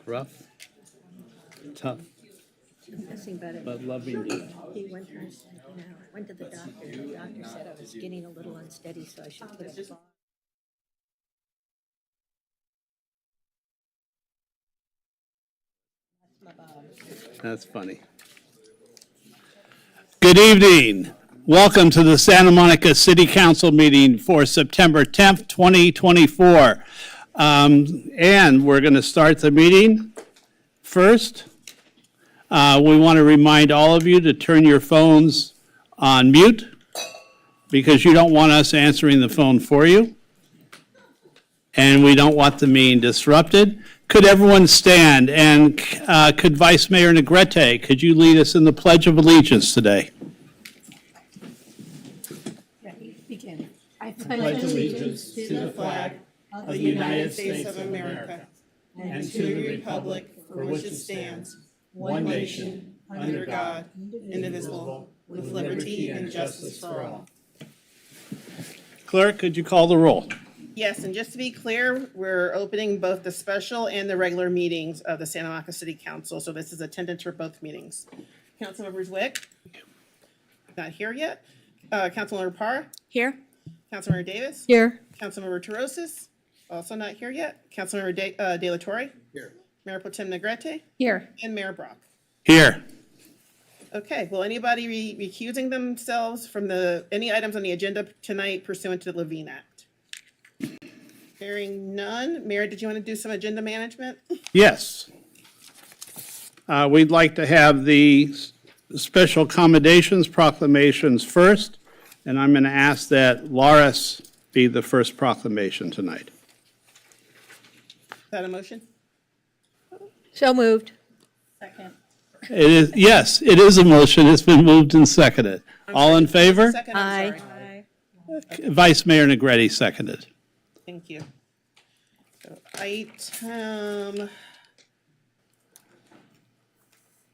Rough, tough, Nothing but loving you. He one time said, I went to the doctor, and the doctor said I was getting a little unsteady, so I should put a bar. That's my Bob. That's funny. Good evening. Welcome to the Santa Monica City Council meeting for September 10th, 2024. And we're going to start the meeting. First, we want to remind all of you to turn your phones on mute because you don't want us answering the phone for you. And we don't want the meeting disrupted. Could everyone stand? And could Vice Mayor Negrete, could you lead us in the Pledge of Allegiance today? Ready, begin. I pledge allegiance to the flag of the United States of America and to the republic for which it stands, one nation, under God, indivisible, with liberty and justice for all. Clerk, could you call the roll? Yes, and just to be clear, we're opening both the special and the regular meetings of the Santa Monica City Council, so this is attendance for both meetings. Councilmember Zwick? Not here yet. Councilmember Parr? Here. Councilmember Davis? Here. Councilmember Terrosis? Also not here yet. Councilmember De La Torre? Here. Mayor Pro Tem Negrete? Here. And Mayor Brock. Here. Okay, will anybody recusing themselves from any items on the agenda tonight pursuant to the Levine Act? Hearing none. Mayor, did you want to do some agenda management? Yes. We'd like to have the special accommodations proclamations first, and I'm going to ask that Lares be the first proclamation tonight. Is that a motion? So moved. Second. It is, yes, it is a motion. It's been moved and seconded. All in favor? Second, I'm Aye. sorry. Vice Mayor Negrete seconded. Thank you. So item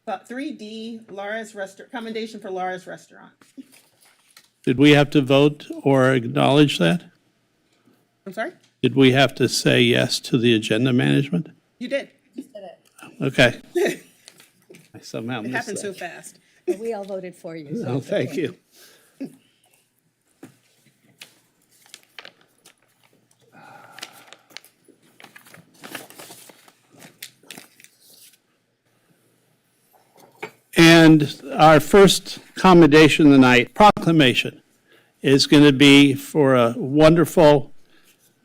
3D, Lares Restaurant, commendation for Lares Restaurant. Did we have to vote or acknowledge that? I'm sorry? Did we have to say yes to the agenda management? You did. Okay. I somehow It missed happened so that. fast. We all voted for you. Oh, thank you. And our first commendation tonight, proclamation, is going to be for a wonderful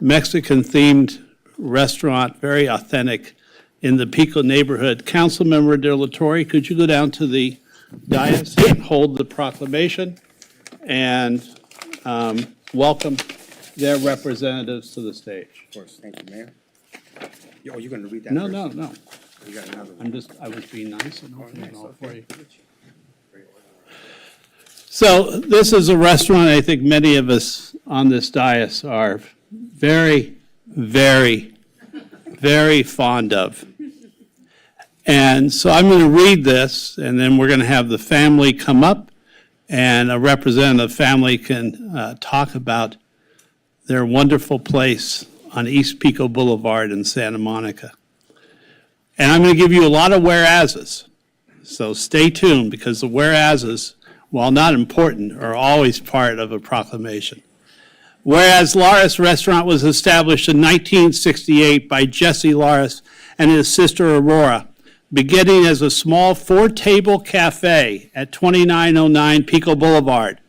Mexican-themed restaurant, very authentic, in the Pico neighborhood. Councilmember De La Torre, could you go down to the dais and hold the proclamation and welcome their representatives to the stage? Of course, thank you, Mayor. Oh, you're gonna read that No, first? no, no. You got another one. I was being nice and opening it all for you. Okay. So this is a restaurant I think many of us on this dais are very, very, very fond of. And so I'm going to read this, and then we're going to have the family come up, and a representative family can talk about their wonderful place on East Pico Boulevard in Santa Monica. And I'm going to give you a lot of whereases. So stay tuned, because the whereases, while not important, are always part of a proclamation. Whereas Lares Restaurant was established in 1968 by Jesse Lares and his sister Aurora, beginning as a small four-table cafe at 2909 Pico Boulevard.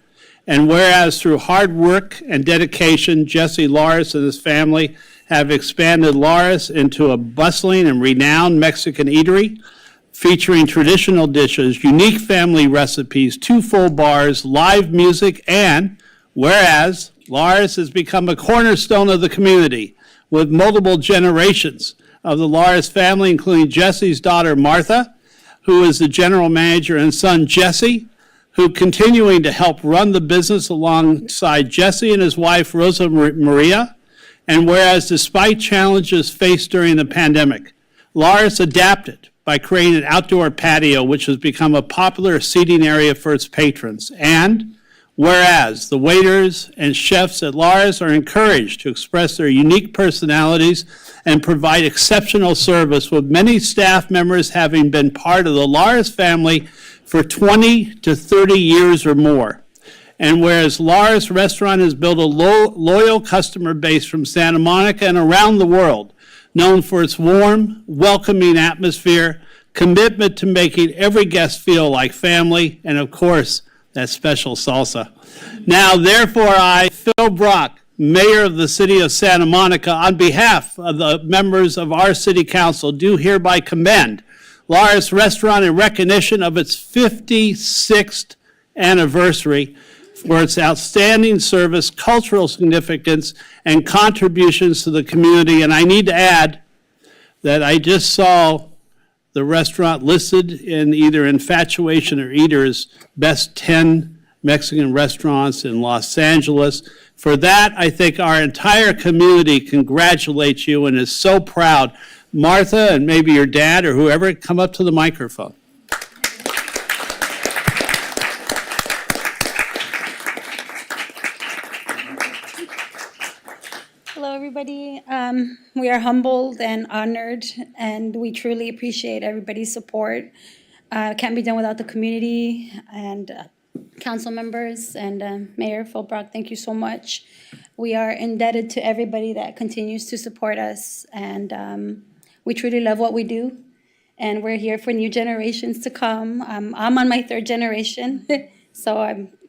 And whereas through hard work and dedication, Jesse Lares and his family have expanded Lares into a bustling and renowned Mexican eatery, featuring traditional dishes, unique family recipes, 2 full bars, live music, and whereas Lares has become a cornerstone of the community with multiple generations of the Lares family, including Jesse's daughter Martha, who is the general manager, and son Jesse, who continuing to help run the business alongside Jesse and his wife Rosa Maria. And whereas despite challenges faced during the pandemic, Lares adapted by creating an outdoor patio, which has become a popular seating area for its patrons. And Whereas the waiters and chefs at Lares are encouraged to express their unique personalities and provide exceptional service, with many staff members having been part of the Lares family for 20 to 30 years or more. And whereas Lares Restaurant has built a loyal customer base from Santa Monica and around the world, known for its warm, welcoming atmosphere, commitment to making every guest feel like family, and of course, that special salsa. Now, therefore, I, Phil Brock, Mayor of the City of Santa Monica, on behalf of the members of our City Council, do hereby commend Lares Restaurant in recognition of its 56th anniversary for its outstanding service, cultural significance, and contributions to the community. And I need to add that I just saw the restaurant listed in either Infatuation or Eater's best 10 Mexican restaurants in Los Angeles. For that, I think our entire community congratulates you and is so proud. Martha and maybe your dad or whoever, come up to the microphone. Hello, everybody. We are humbled and honored, and we truly appreciate everybody's support. Can't be done without the community and council members and Mayor Phil Brock. Thank you so much. We are indebted to everybody that continues to support us, and we truly love what we do. And we're here for new generations to come. I'm on my third generation, so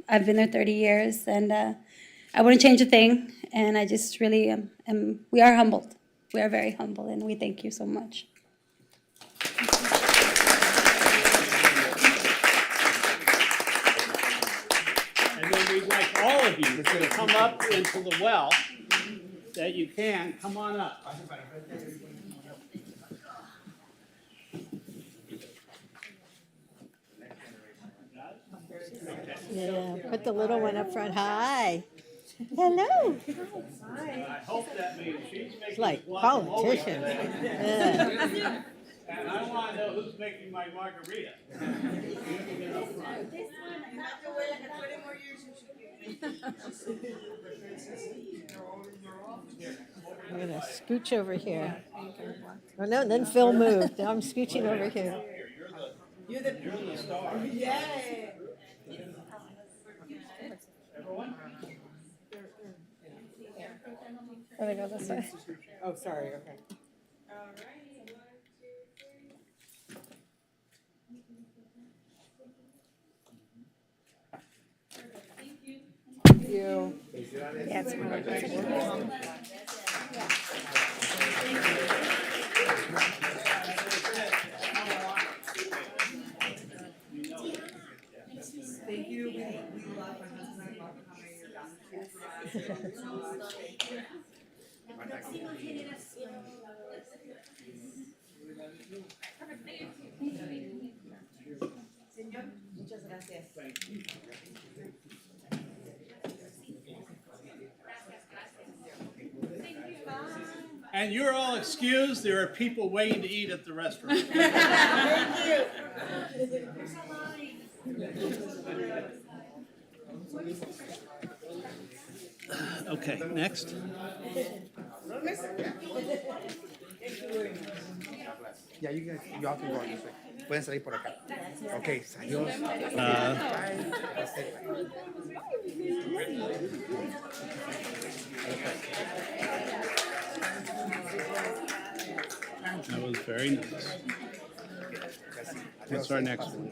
I've been there 30 years, and I wouldn't change a thing. And I just really we are humbled. We are very humble, and we thank you so much. And then we'd like all of you to come up into the well that you can. Come on up. Yeah, put the little one up front. Hi. Hello. I hope that means she's making It's like guacamole politician. today. Yeah. And I want to know who's making my margarita. I'm gonna scooch over here. Oh no, then Phil moved. Now I'm scooching over here. You're the star. Yay! Everyone? Let me go this way. Oh, sorry, okay. Thank you. Yeah, it's fine. Thank you. We love my husband and I love coming. Your down Muchas gracias. And you're all excused. There are people waiting to eat at the restaurant. Thank you. Okay, next. Yeah, you guys, y'all can go on this way. Pueden salir por acá. Okay, adiós. That was very nice. What's our next one?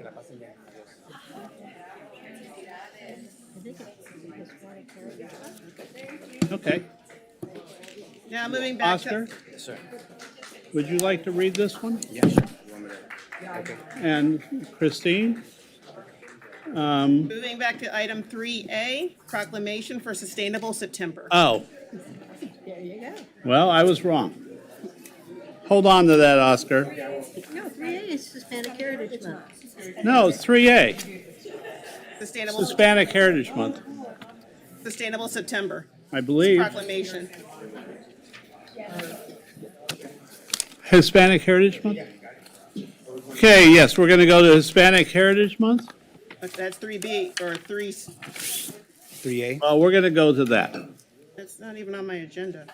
Okay. Now moving back Oscar, to, Yes, sir. would you like to read this one? Yes, sir. You want me to- Okay. And Christine? moving back to item 3A, proclamation for sustainable September. Oh, There you go. well, I was wrong. Hold on to that, Oscar. No, 3A is Hispanic Heritage Month. No, it's 3A, Sustainable Hispanic Heritage Month, September I believe. proclamation. Hispanic Heritage Month? Okay, yes, we're going to go to Hispanic Heritage Month. That's 3B or 3A. Well, we're going to go to that. It's not even on my agenda.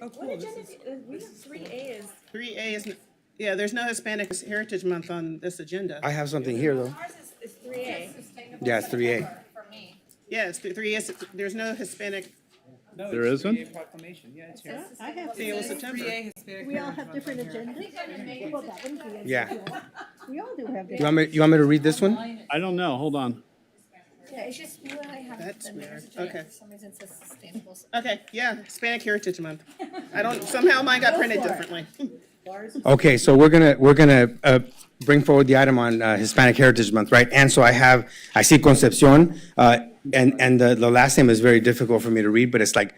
Oh, cool. We have 3A is. 3A is, yeah, there's no Hispanic Heritage Month on this agenda. I have something here, though. Ours is 3A. Yeah, it's 3A. Yeah, it's 3A, there's no Hispanic, There isn't? Proclamation, yeah, it's here. I have. see, it was September. We all have different agendas? Well, that wouldn't be. Yeah. We all do have You want me to read this one? I don't know. Hold on. Yeah, it's just you and I have. That's the weird. mayor's agenda. Okay. For some reason it says sustainable. Okay, yeah, Hispanic Heritage Month. I don't, somehow mine got printed differently. Okay, so we're gonna bring forward the item on Hispanic Heritage Month, right? And so I see Concepcion, and the last name is very difficult for me to read, but it's like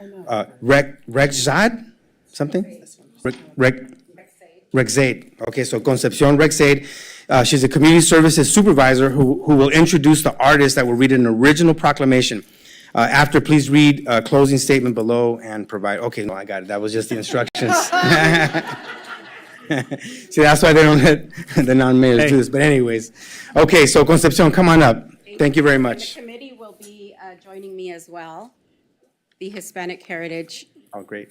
Rexad, something? Rexade. Okay, so Concepcion Rexade. She's a community services supervisor who will introduce the artist that will read an original proclamation. After, please read closing statement below and provide, okay, no, I got it. That was just the instructions. See, that's why they don't let the non-mayors do this, but anyways. Okay, so Concepcion, come on up. Thank you very much. The committee will be joining me as well, the Hispanic Heritage Oh, great.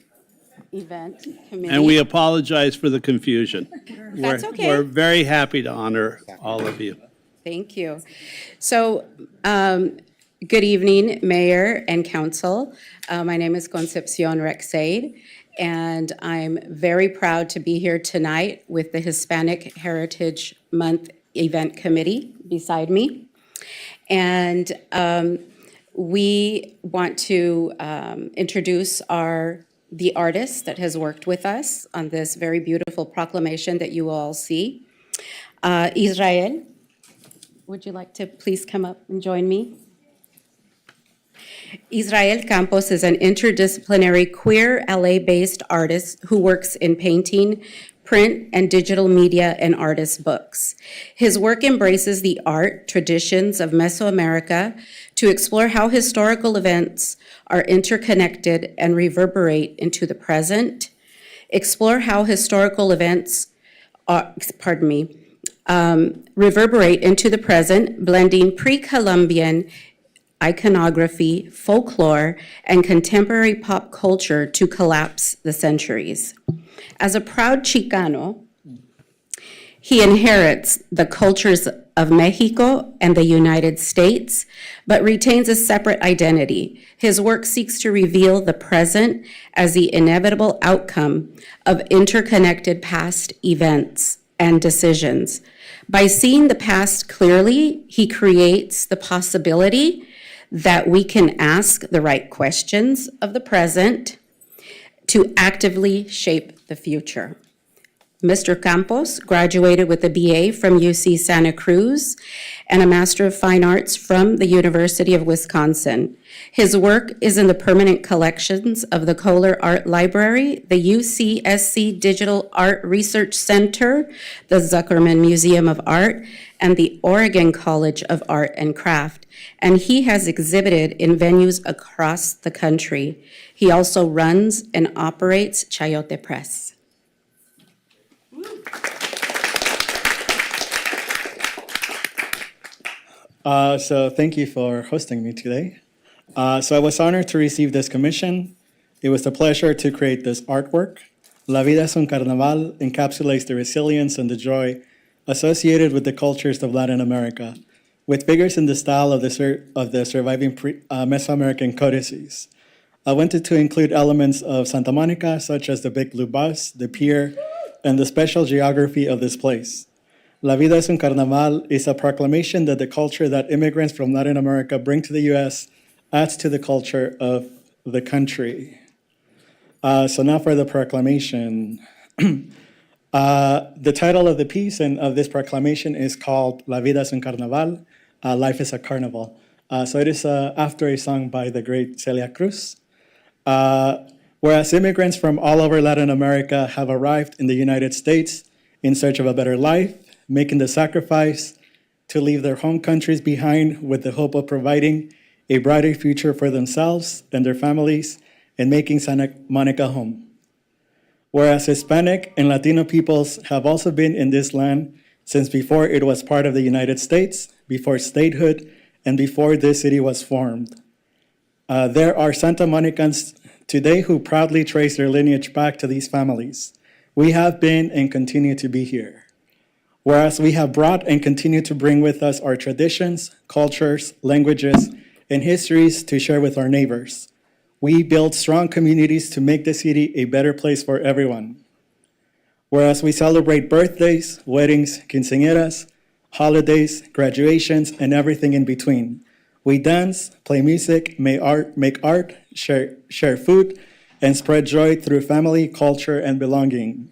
Event Committee. And we apologize for the confusion. That's okay. We're very happy to honor all of you. Thank you. So, good evening, Mayor and Council. My name is Concepcion Rexade, and I'm very proud to be here tonight with the Hispanic Heritage Month Event Committee beside me. And we want to introduce the artist that has worked with us on this very beautiful proclamation that you will all see. Israel, would you like to please come up and join me? Israel Campos is an interdisciplinary queer LA-based artist who works in painting, print, and digital media and artist books. His work embraces the art traditions of Mesoamerica to explore how historical events are interconnected and reverberate into the present, explore how historical events reverberate into the present, blending pre-Columbian iconography, folklore, and contemporary pop culture to collapse the centuries. As a proud Chicano, he inherits the cultures of Mexico and the United States, but retains a separate identity. His work seeks to reveal the present as the inevitable outcome of interconnected past events and decisions. By seeing the past clearly, he creates the possibility that we can ask the right questions of the present to actively shape the future. Mr. Campos graduated with a BA from UC Santa Cruz and a Master of Fine Arts from the University of Wisconsin. His work is in the permanent collections of the Kohler Art Library, the UCSC Digital Art Research Center, the Zuckerman Museum of Art, and the Oregon College of Art and Craft. And he has exhibited in venues across the country. He also runs and operates Chayote Press. So thank you for hosting me today. So I was honored to receive this commission. It was a pleasure to create this artwork. La Vida es un Carnaval encapsulates the resilience and the joy associated with the cultures of Latin America, with figures in the style of the surviving Mesoamerican codices. I wanted to include elements of Santa Monica, such as the Big Blue Bus, the pier, and the special geography of this place. La Vida es un Carnaval is a proclamation that the culture that immigrants from Latin America bring to the U.S. adds to the culture of the country. So now for the proclamation. The title of the piece and of this proclamation is called La Vida es un Carnaval, Life is a Carnival. So it is after a song by the great Celia Cruz. Whereas immigrants from all over Latin America have arrived in the United States in search of a better life, making the sacrifice to leave their home countries behind with the hope of providing a brighter future for themselves and their families and making Santa Monica home. Whereas Hispanic and Latino peoples have also been in this land since before it was part of the United States, before statehood, and before this city was formed. There are Santa Monicans today who proudly trace their lineage back to these families. We have been and continue to be here. Whereas we have brought and continue to bring with us our traditions, cultures, languages, and histories to share with our neighbors. We build strong communities to make the city a better place for everyone. Whereas we celebrate birthdays, weddings, quinceañeras, holidays, graduations, and everything in between. We dance, play music, make art, share food, and spread joy through family, culture, and belonging.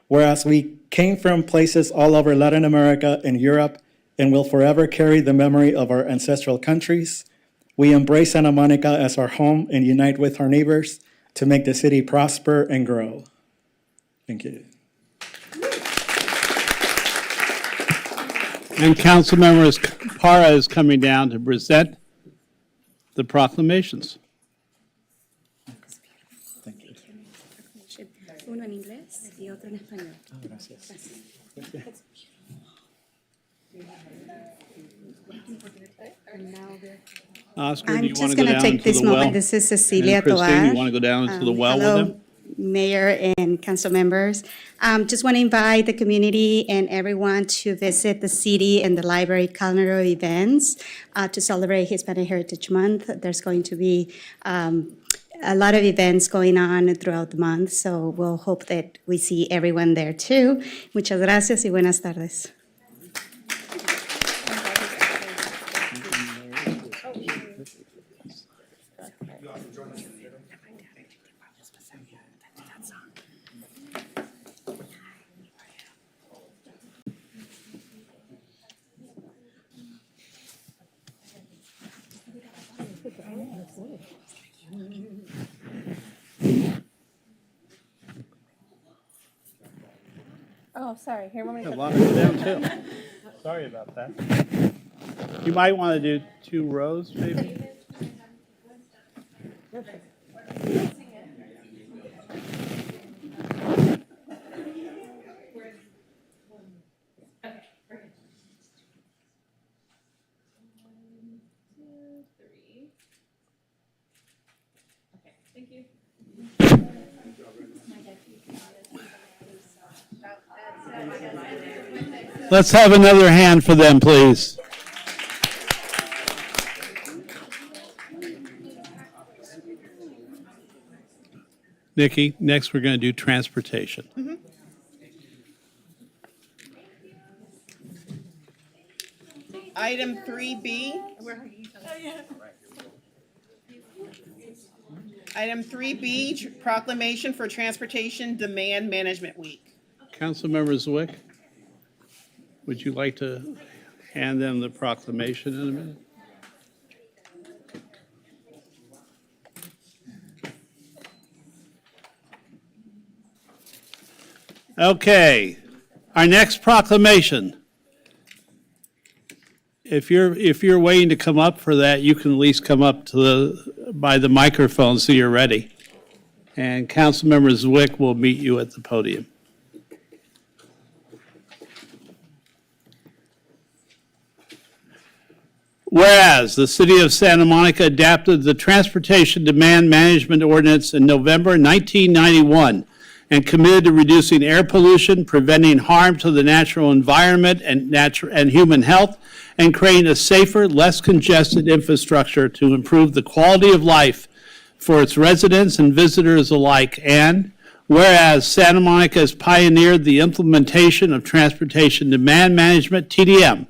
Whereas we came from places all over Latin America and Europe and will forever carry the memory of our ancestral countries, we embrace Santa Monica as our home and unite with our neighbors to make the city prosper and grow. Thank you. And Councilmember Parra is coming down to present the proclamations. Uno en inglés y otro en español. Oscar, do I'm you want just to go going to down take to this the well? moment. This is Cecilia And Christine, Tovar. you want to go down into the well with Hello, them? Mayor and council members. Just want to invite the community and everyone to visit the city and the library calendar of events to celebrate Hispanic Heritage Month. There's going to be a lot of events going on throughout the month, so we'll hope that we see everyone there too. Muchas gracias y buenas tardes. Oh, sorry. Here, want me A lot of go down too. Sorry about that. You might want to do 2 rows, maybe? Let's have another hand for them, please. Nikki, next we're going to do transportation. Item 3B. Item 3B, proclamation for Transportation Demand Management Week. Councilmember Zwick, would you like to hand them the proclamation in a minute? Okay, our next proclamation. If you're waiting to come up for that, you can at least come up to by the microphone so you're ready. And Councilmember Zwick will meet you at the podium. Whereas the City of Santa Monica adapted the Transportation Demand Management Ordinance in November 1991 and committed to reducing air pollution, preventing harm to the natural environment and human health, and creating a safer, less congested infrastructure to improve the quality of life for its residents and visitors alike. And whereas Santa Monica has pioneered the implementation of Transportation Demand Management, TDM,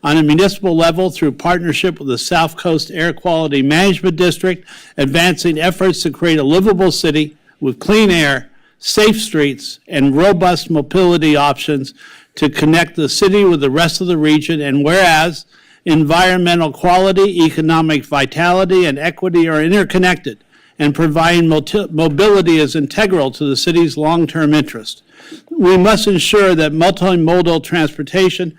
on a municipal level through partnership with the South Coast Air Quality Management District, advancing efforts to create a livable city with clean air, safe streets, and robust mobility options to connect the city with the rest of the region. And whereas environmental quality, economic vitality, and equity are interconnected, and providing mobility is integral to the city's long-term interest. We must ensure that multimodal transportation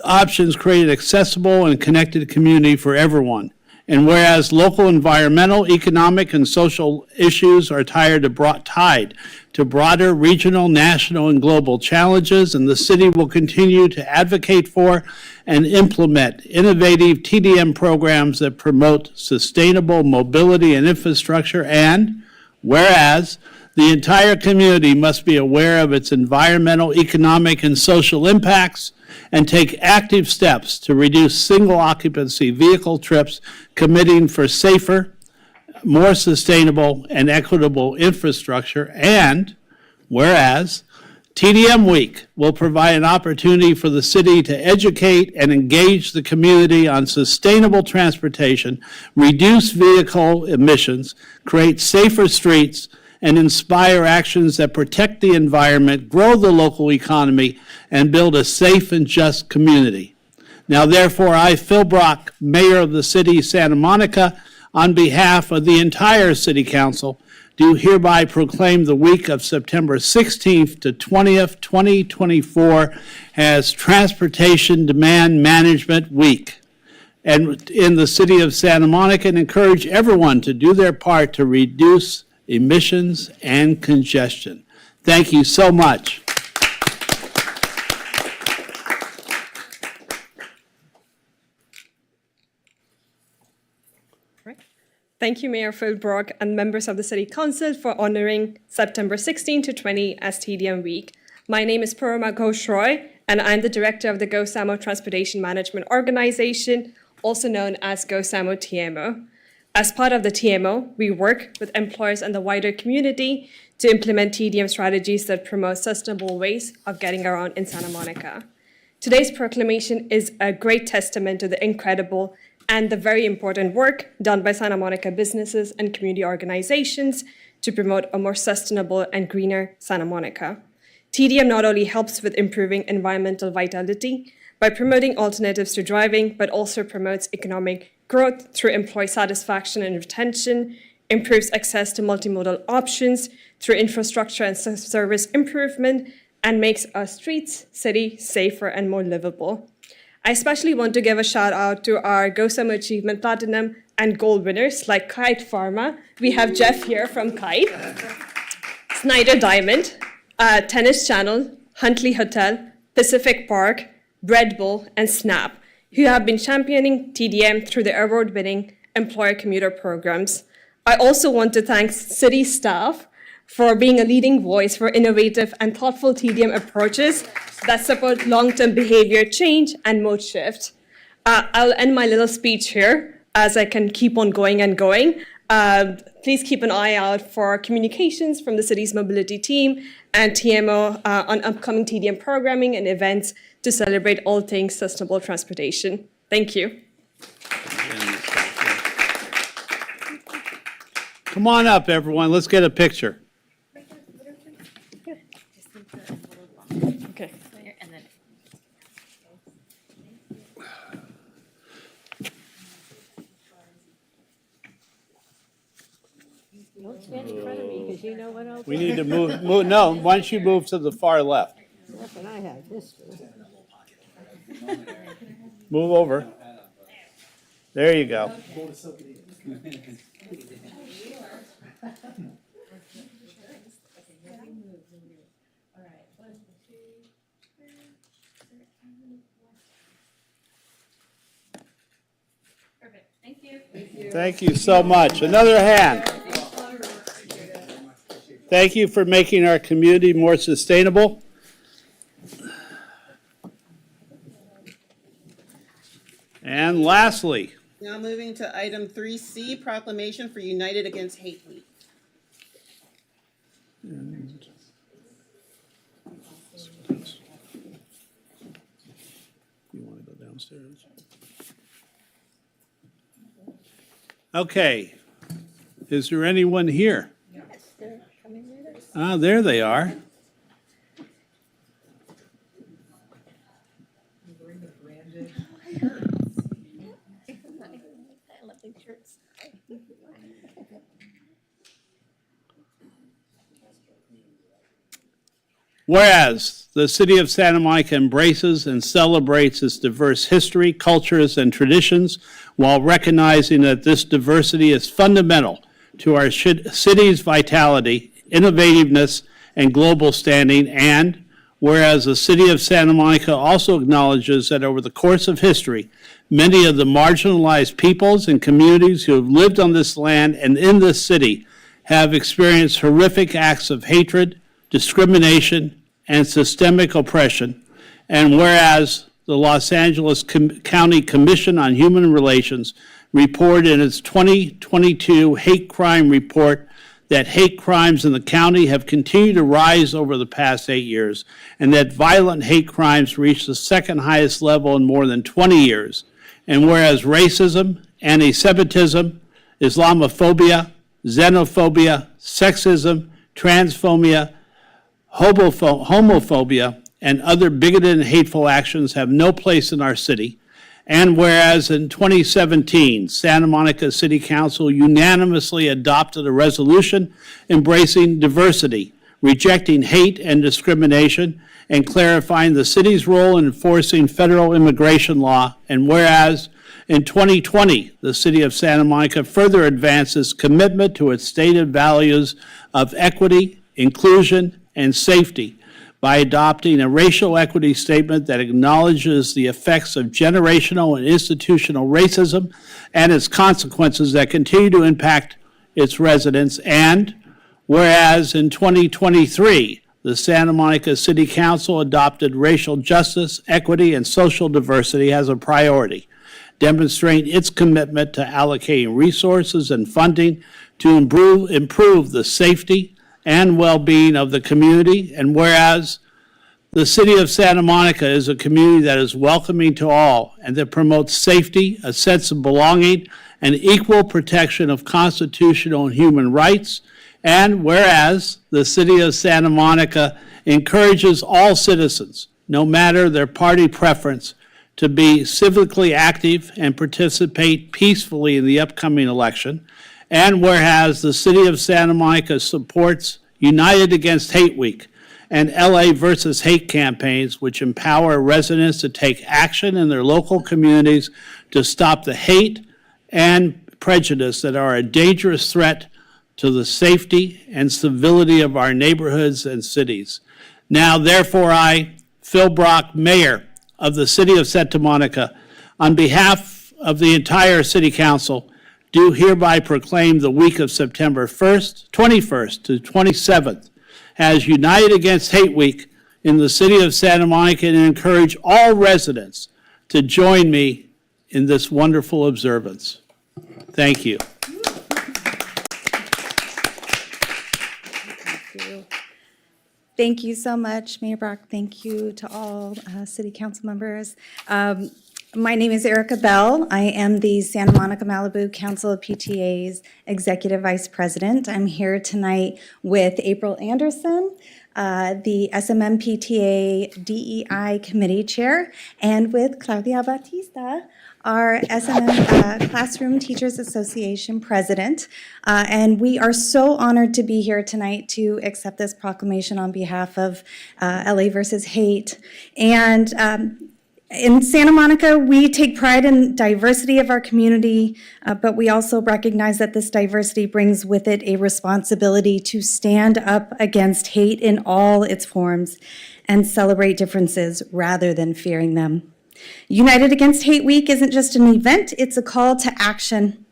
options create an accessible and connected community for everyone. And whereas local environmental, economic, and social issues are tied to broader regional, national, and global challenges, and the city will continue to advocate for and implement innovative TDM programs that promote sustainable mobility and infrastructure. And whereas the entire community must be aware of its environmental, economic, and social impacts and take active steps to reduce single-occupancy vehicle trips, committing for safer, more sustainable, and equitable infrastructure. And whereas TDM Week will provide an opportunity for the city to educate and engage the community on sustainable transportation, reduce vehicle emissions, create safer streets, and inspire actions that protect the environment, grow the local economy, and build a safe and just community. Now, therefore, I, Phil Brock, Mayor of the City of Santa Monica, on behalf of the entire City Council, do hereby proclaim the week of September 16th to 20th, 2024 as Transportation Demand Management Week and in the City of Santa Monica, and encourage everyone to do their part to reduce emissions and congestion. Thank you so much. Thank you, Mayor Phil Brock and members of the City Council for honoring September 16 to 20 as TDM Week. My name is Purma Ghosh Roy, and I'm the Director of the GoSamo Transportation Management Organization, also known as GoSamo TMO. As part of the TMO, we work with employers and the wider community to implement TDM strategies that promote sustainable ways of getting around in Santa Monica. Today's proclamation is a great testament to the incredible and the very important work done by Santa Monica businesses and community organizations to promote a more sustainable and greener Santa Monica. TDM not only helps with improving environmental vitality by promoting alternatives to driving, but also promotes economic growth through employee satisfaction and retention, improves access to multimodal options through infrastructure and service improvement, and makes our streets, city safer and more livable. I especially want to give a shout out to our GoSamo Achievement Platinum and Gold winners like Kite Pharma. We have Jeff here from Kite, Snyder Diamond, Tennis Channel, Huntley Hotel, Pacific Park, Red Bull, and Snap, who have been championing TDM through the award-winning employer commuter programs. I also want to thank city staff for being a leading voice for innovative and thoughtful TDM approaches that support long-term behavior change and mode shift. I'll end my little speech here as I can keep on going and going. Please keep an eye out for communications from the city's mobility team and TMO on upcoming TDM programming and events to celebrate all things sustainable transportation. Thank you. Come on up, everyone. Let's get a picture. Okay. Don't stand in front of me, because you know what I'll do. We need to move, no, why don't you move to the far left? That's what I have, this. Move over. There you go. Thank you so much. Another hand. Thank you for making our community more sustainable. And lastly, Now moving to item 3C, proclamation for United Against Hate Week. you want to go downstairs? Okay. Is there anyone here? Yes, they're coming right up. Ah, there they are. Lovely shirts. Whereas the city of Santa Monica embraces and celebrates its diverse history, cultures, and traditions while recognizing that this diversity is fundamental to our city's vitality, innovativeness, and global standing. And whereas the city of Santa Monica also acknowledges that over the course of history, many of the marginalized peoples and communities who have lived on this land and in this city have experienced horrific acts of hatred, discrimination, and systemic oppression. And whereas the Los Angeles County Commission on Human Relations reported in its 2022 hate crime report that hate crimes in the county have continued to rise over the past 8 years, and that violent hate crimes reached the second highest level in more than 20 years. And whereas racism, anti-Semitism, Islamophobia, xenophobia, sexism, transphobia, homophobia, and other bigoted and hateful actions have no place in our city. And whereas in 2017, Santa Monica City Council unanimously adopted a resolution embracing diversity, rejecting hate and discrimination, and clarifying the city's role in enforcing federal immigration law. And whereas in 2020, the city of Santa Monica further advances commitment to its stated values of equity, inclusion, and safety by adopting a racial equity statement that acknowledges the effects of generational and institutional racism and its consequences that continue to impact its residents. And whereas in 2023, the Santa Monica City Council adopted racial justice, equity, and social diversity as a priority, demonstrating its commitment to allocating resources and funding to improve the safety and well-being of the community. And whereas the city of Santa Monica is a community that is welcoming to all and that promotes safety, a sense of belonging, and equal protection of constitutional and human rights. And whereas the city of Santa Monica encourages all citizens, no matter their party preference, to be civically active and participate peacefully in the upcoming election. And whereas the city of Santa Monica supports United Against Hate Week and LA versus Hate campaigns, which empower residents to take action in their local communities to stop the hate and prejudice that are a dangerous threat to the safety and civility of our neighborhoods and cities. Now, therefore, I, Phil Brock, Mayor of the City of Santa Monica, on behalf of the entire City Council, do hereby proclaim the week of September 21st to 27th as United Against Hate Week in the City of Santa Monica, and encourage all residents to join me in this wonderful observance. Thank you. Thank you so much, Mayor Brock. Thank you to all city council members. My name is Erica Bell. I am the Santa Monica Malibu Council of PTA's Executive Vice President. I'm here tonight with April Anderson, the SMMPTA DEI Committee Chair, and with Claudia Batista, our SMM Classroom Teachers Association President. And we are so honored to be here tonight to accept this proclamation on behalf of LA versus Hate. And in Santa Monica, we take pride in diversity of our community, but we also recognize that this diversity brings with it a responsibility to stand up against hate in all its forms and celebrate differences rather than fearing them. United Against Hate Week isn't just an event, it's a call to action.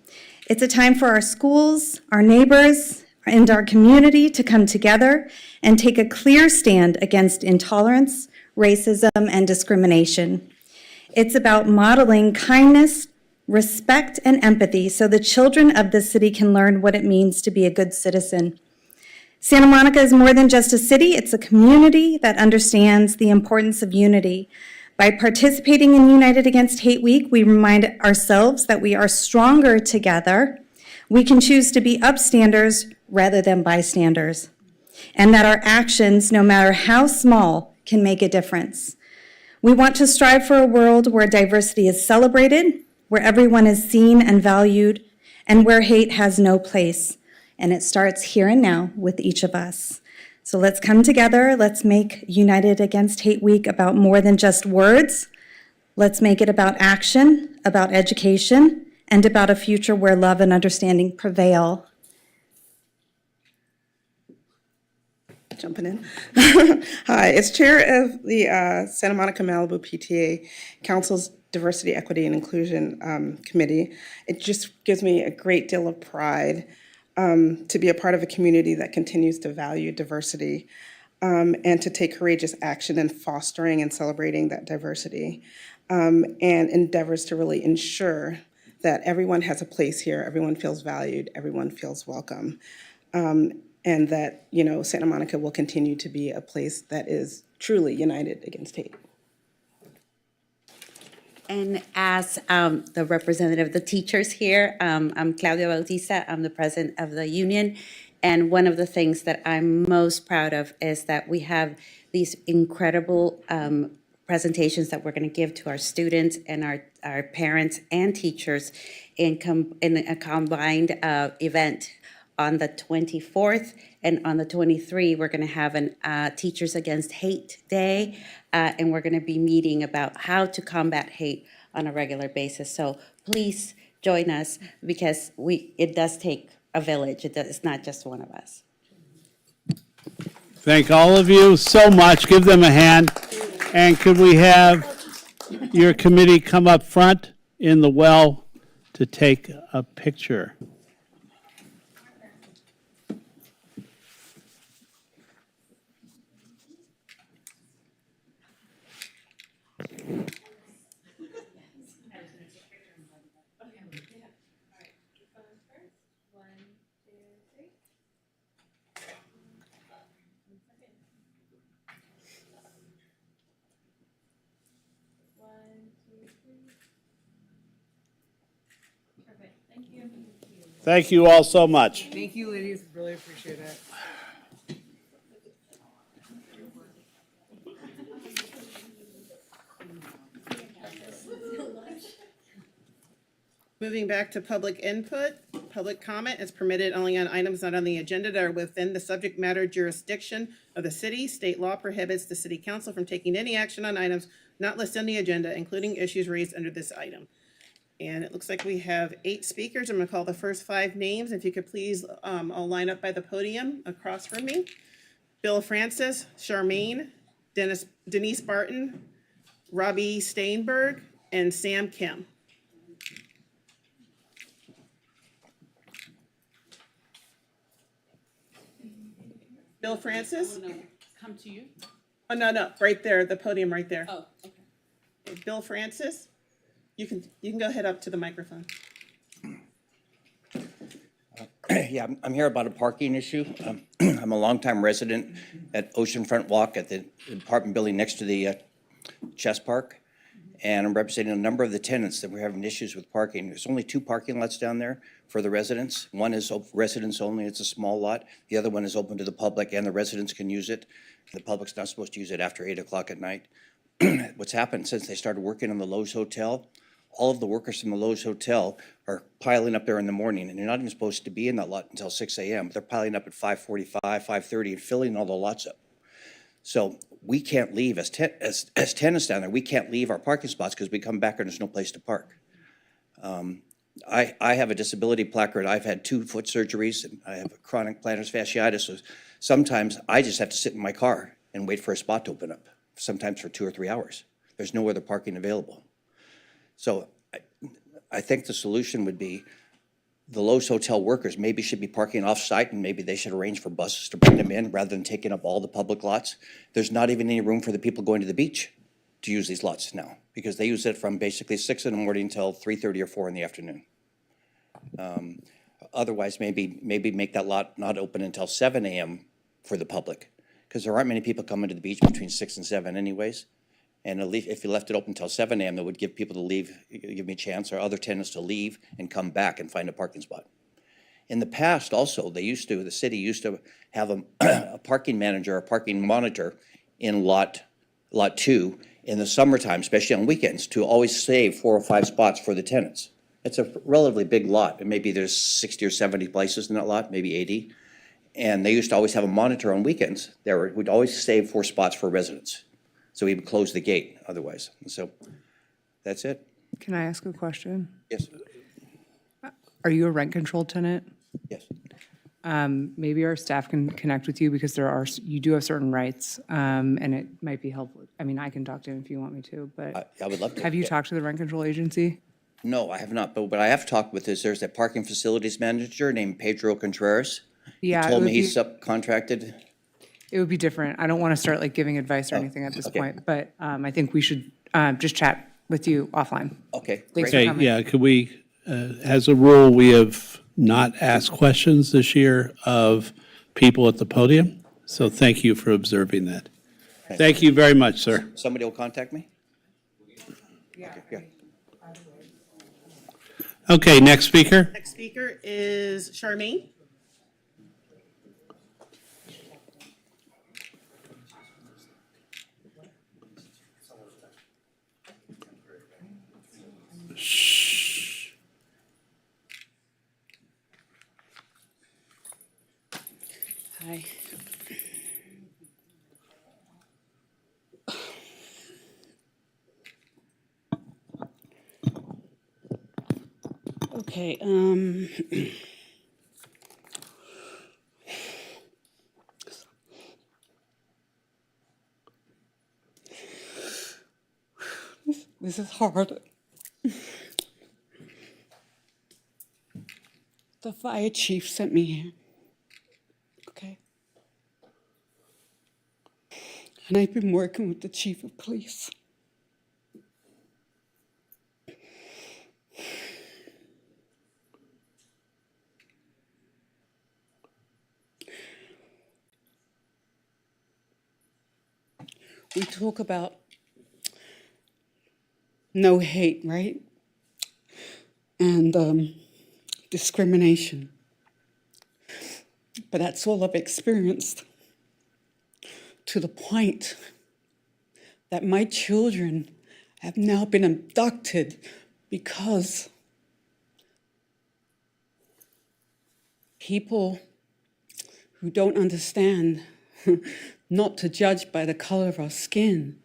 It's a time for our schools, our neighbors, and our community to come together and take a clear stand against intolerance, racism, and discrimination. It's about modeling kindness, respect, and empathy so the children of the city can learn what it means to be a good citizen. Santa Monica is more than just a city, it's a community that understands the importance of unity. By participating in United Against Hate Week, we remind ourselves that we are stronger together. We can choose to be upstanders rather than bystanders, and that our actions, no matter how small, can make a difference. We want to strive for a world where diversity is celebrated, where everyone is seen and valued, and where hate has no place. And it starts here and now with each of us. So let's come together. Let's make United Against Hate Week about more than just words. Let's make it about action, about education, and about a future where love and understanding prevail. Jumping in. Hi, as chair of the Santa Monica Malibu PTA Council's Diversity, Equity, and Inclusion Committee, it just gives me a great deal of pride to be a part of a community that continues to value diversity and to take courageous action in fostering and celebrating that diversity and endeavors to really ensure that everyone has a place here, everyone feels valued, everyone feels welcome. And that, you know, Santa Monica will continue to be a place that is truly united against hate. And as the representative of the teachers here, I'm Claudia Bautista. I'm the president of the union. And one of the things that I'm most proud of is that we have these incredible presentations that we're going to give to our students and our parents and teachers in a combined event on the 24th, and on the 23rd, we're going to have a Teachers Against Hate Day, and we're going to be meeting about how to combat hate on a regular basis. So please join us, because it does take a village. It's not just one of us. Thank all of you so much. Give them a hand. And could we have your committee come up front in the well to take a picture? Thank you all so much. Thank you, ladies. Really appreciate it. Moving back to public input, public comment is permitted only on items not on the agenda that are within the subject matter jurisdiction of the city. State law prohibits the city council from taking any action on items not listed on the agenda, including issues raised under this item. And it looks like we have 8 speakers. I'm going to call the first 5 names. If you could please all line up by the podium across from me. Bill Francis, Charmaine, Denise Barton, Robbie Steinberg, and Sam Kim. Bill Francis? Come to you? Oh, no, right there, the podium right there. Oh, okay. Bill Francis, you can go ahead up to the microphone. Yeah, I'm here about a parking issue. I'm a longtime resident at Oceanfront Walk at the apartment building next to the chess park. And I'm representing a number of the tenants that we're having issues with parking. There's only 2 parking lots down there for the residents. One is residents only, it's a small lot. The other one is open to the public and the residents can use it. The public's not supposed to use it after 8 o'clock at night. What's happened since they started working on the Lowe's Hotel, all of the workers from the Lowe's Hotel are piling up there in the morning, and they're not even supposed to be in that lot until 6 a.m. They're piling up at 5:45, 5:30, and filling all the lots up. So we can't leave, as tenants down there, we can't leave our parking spots because we come back and there's no place to park. I have a disability placard. I've had 2 foot surgeries, and I have a chronic plantar fasciitis, so sometimes I just have to sit in my car and wait for a spot to open up, sometimes for 2 or 3 hours. There's no other parking available. So I think the solution would be the Lowe's Hotel workers maybe should be parking off-site, and maybe they should arrange for buses to bring them in rather than taking up all the public lots. There's not even any room for the people going to the beach to use these lots now, because they use it from basically 6 in the morning till 3:30 or 4 in the afternoon. Otherwise, maybe make that lot not open until 7 a.m. for the public, because there aren't many people coming to the beach between 6 and 7 anyways. And at least if you left it open until 7 a.m., that would give people to leave, give me a chance, or other tenants to leave and come back and find a parking spot. In the past also, the city used to have a parking manager, a parking monitor in lot 2 in the summertime, especially on weekends, to always save 4 or 5 spots for the tenants. It's a relatively big lot, and maybe there's 60 or 70 places in that lot, maybe 80. And they used to always have a monitor on weekends. We'd always save 4 spots for residents. So he would close the gate otherwise. And so that's it. Can I ask a question? Yes, Are you a rent control tenant? yes. Maybe our staff can connect with you because you do have certain rights, and it might be helpful. I mean, I can talk to him if you want me to, but I would love to. have you Yeah. talked to the rent control agency? No, I have not, but what I have talked with is there's a parking facilities manager named Pedro Contreras. Yeah, He it told would me he's be- subcontracted. It would be different. I don't want to start like giving advice or anything at this okay. point, but I think we should just chat with you offline. Okay, Thanks great. for Okay, coming. yeah, could we, as a rule, we have not asked questions this year of people at the podium, so thank you for observing that. Thank you very much, sir. Somebody will contact me? Yeah. Yeah. Okay, next speaker. Next speaker is Charmaine. Hi. Okay, this is hard. The fire chief sent me here. Okay. And I've been working with the chief of police. We talk about no hate, right? And discrimination. But that's all I've experienced, to the point that my children have now been abducted because people who don't understand not to judge by the color of our skin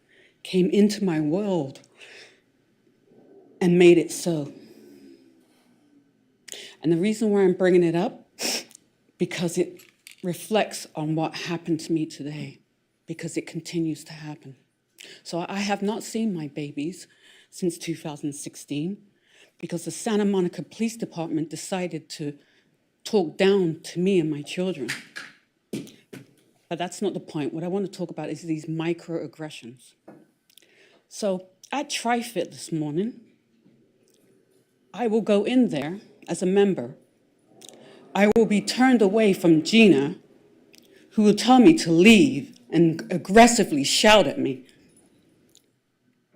came into my world and made it so. And the reason why I'm bringing it up, because it reflects on what happened to me today, because it continues to happen. So I have not seen my babies since 2016, because the Santa Monica Police Department decided to talk down to me and my children. But that's not the point. What I want to talk about is these microaggressions. So at TriFit this morning, I will go in there as a member. I will be turned away from Gina, who will tell me to leave and aggressively shout at me.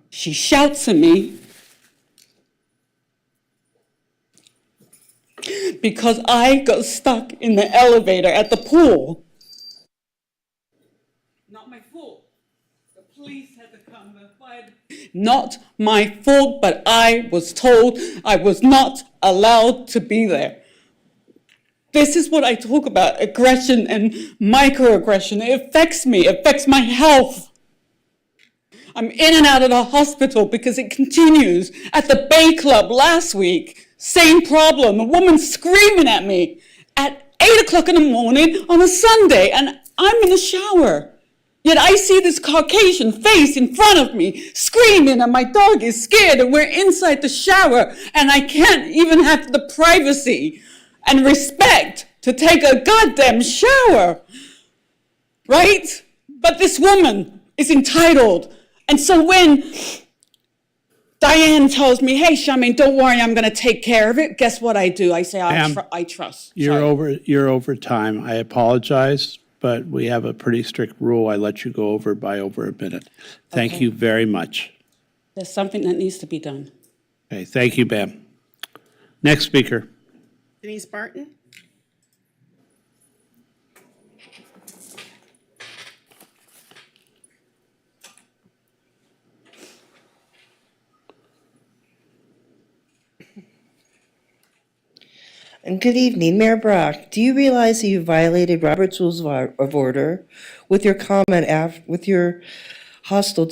She shouts at me because I got stuck in the elevator at the pool. Not my fault. The police had to come and find. Not my fault, but I was told I was not allowed to be there. This is what I talk about, aggression and microaggression. It affects me, it affects my health. I'm in and out of the hospital because it continues. At the Bay Club last week, same problem, a woman screaming at me at 8 o'clock in the morning on a Sunday, and I'm in the shower. Yet I see this Caucasian face in front of me screaming, and my dog is scared, and we're inside the shower, and I can't even have the privacy and respect to take a goddamn shower, right? But this woman is entitled. And so when Diane tells me, hey, Charmaine, don't worry, I'm going to take care of it, guess what I do? I say, I trust. You're over time. I apologize, but we have a pretty strict rule. I let you go over by over a minute. Thank Okay. you very much. There's something that needs to be done. Okay, thank you, Bam. Next speaker. Denise Barton. And good evening, Mayor Brock. Do you realize that you violated Robert's Rules of Order with your with your hostile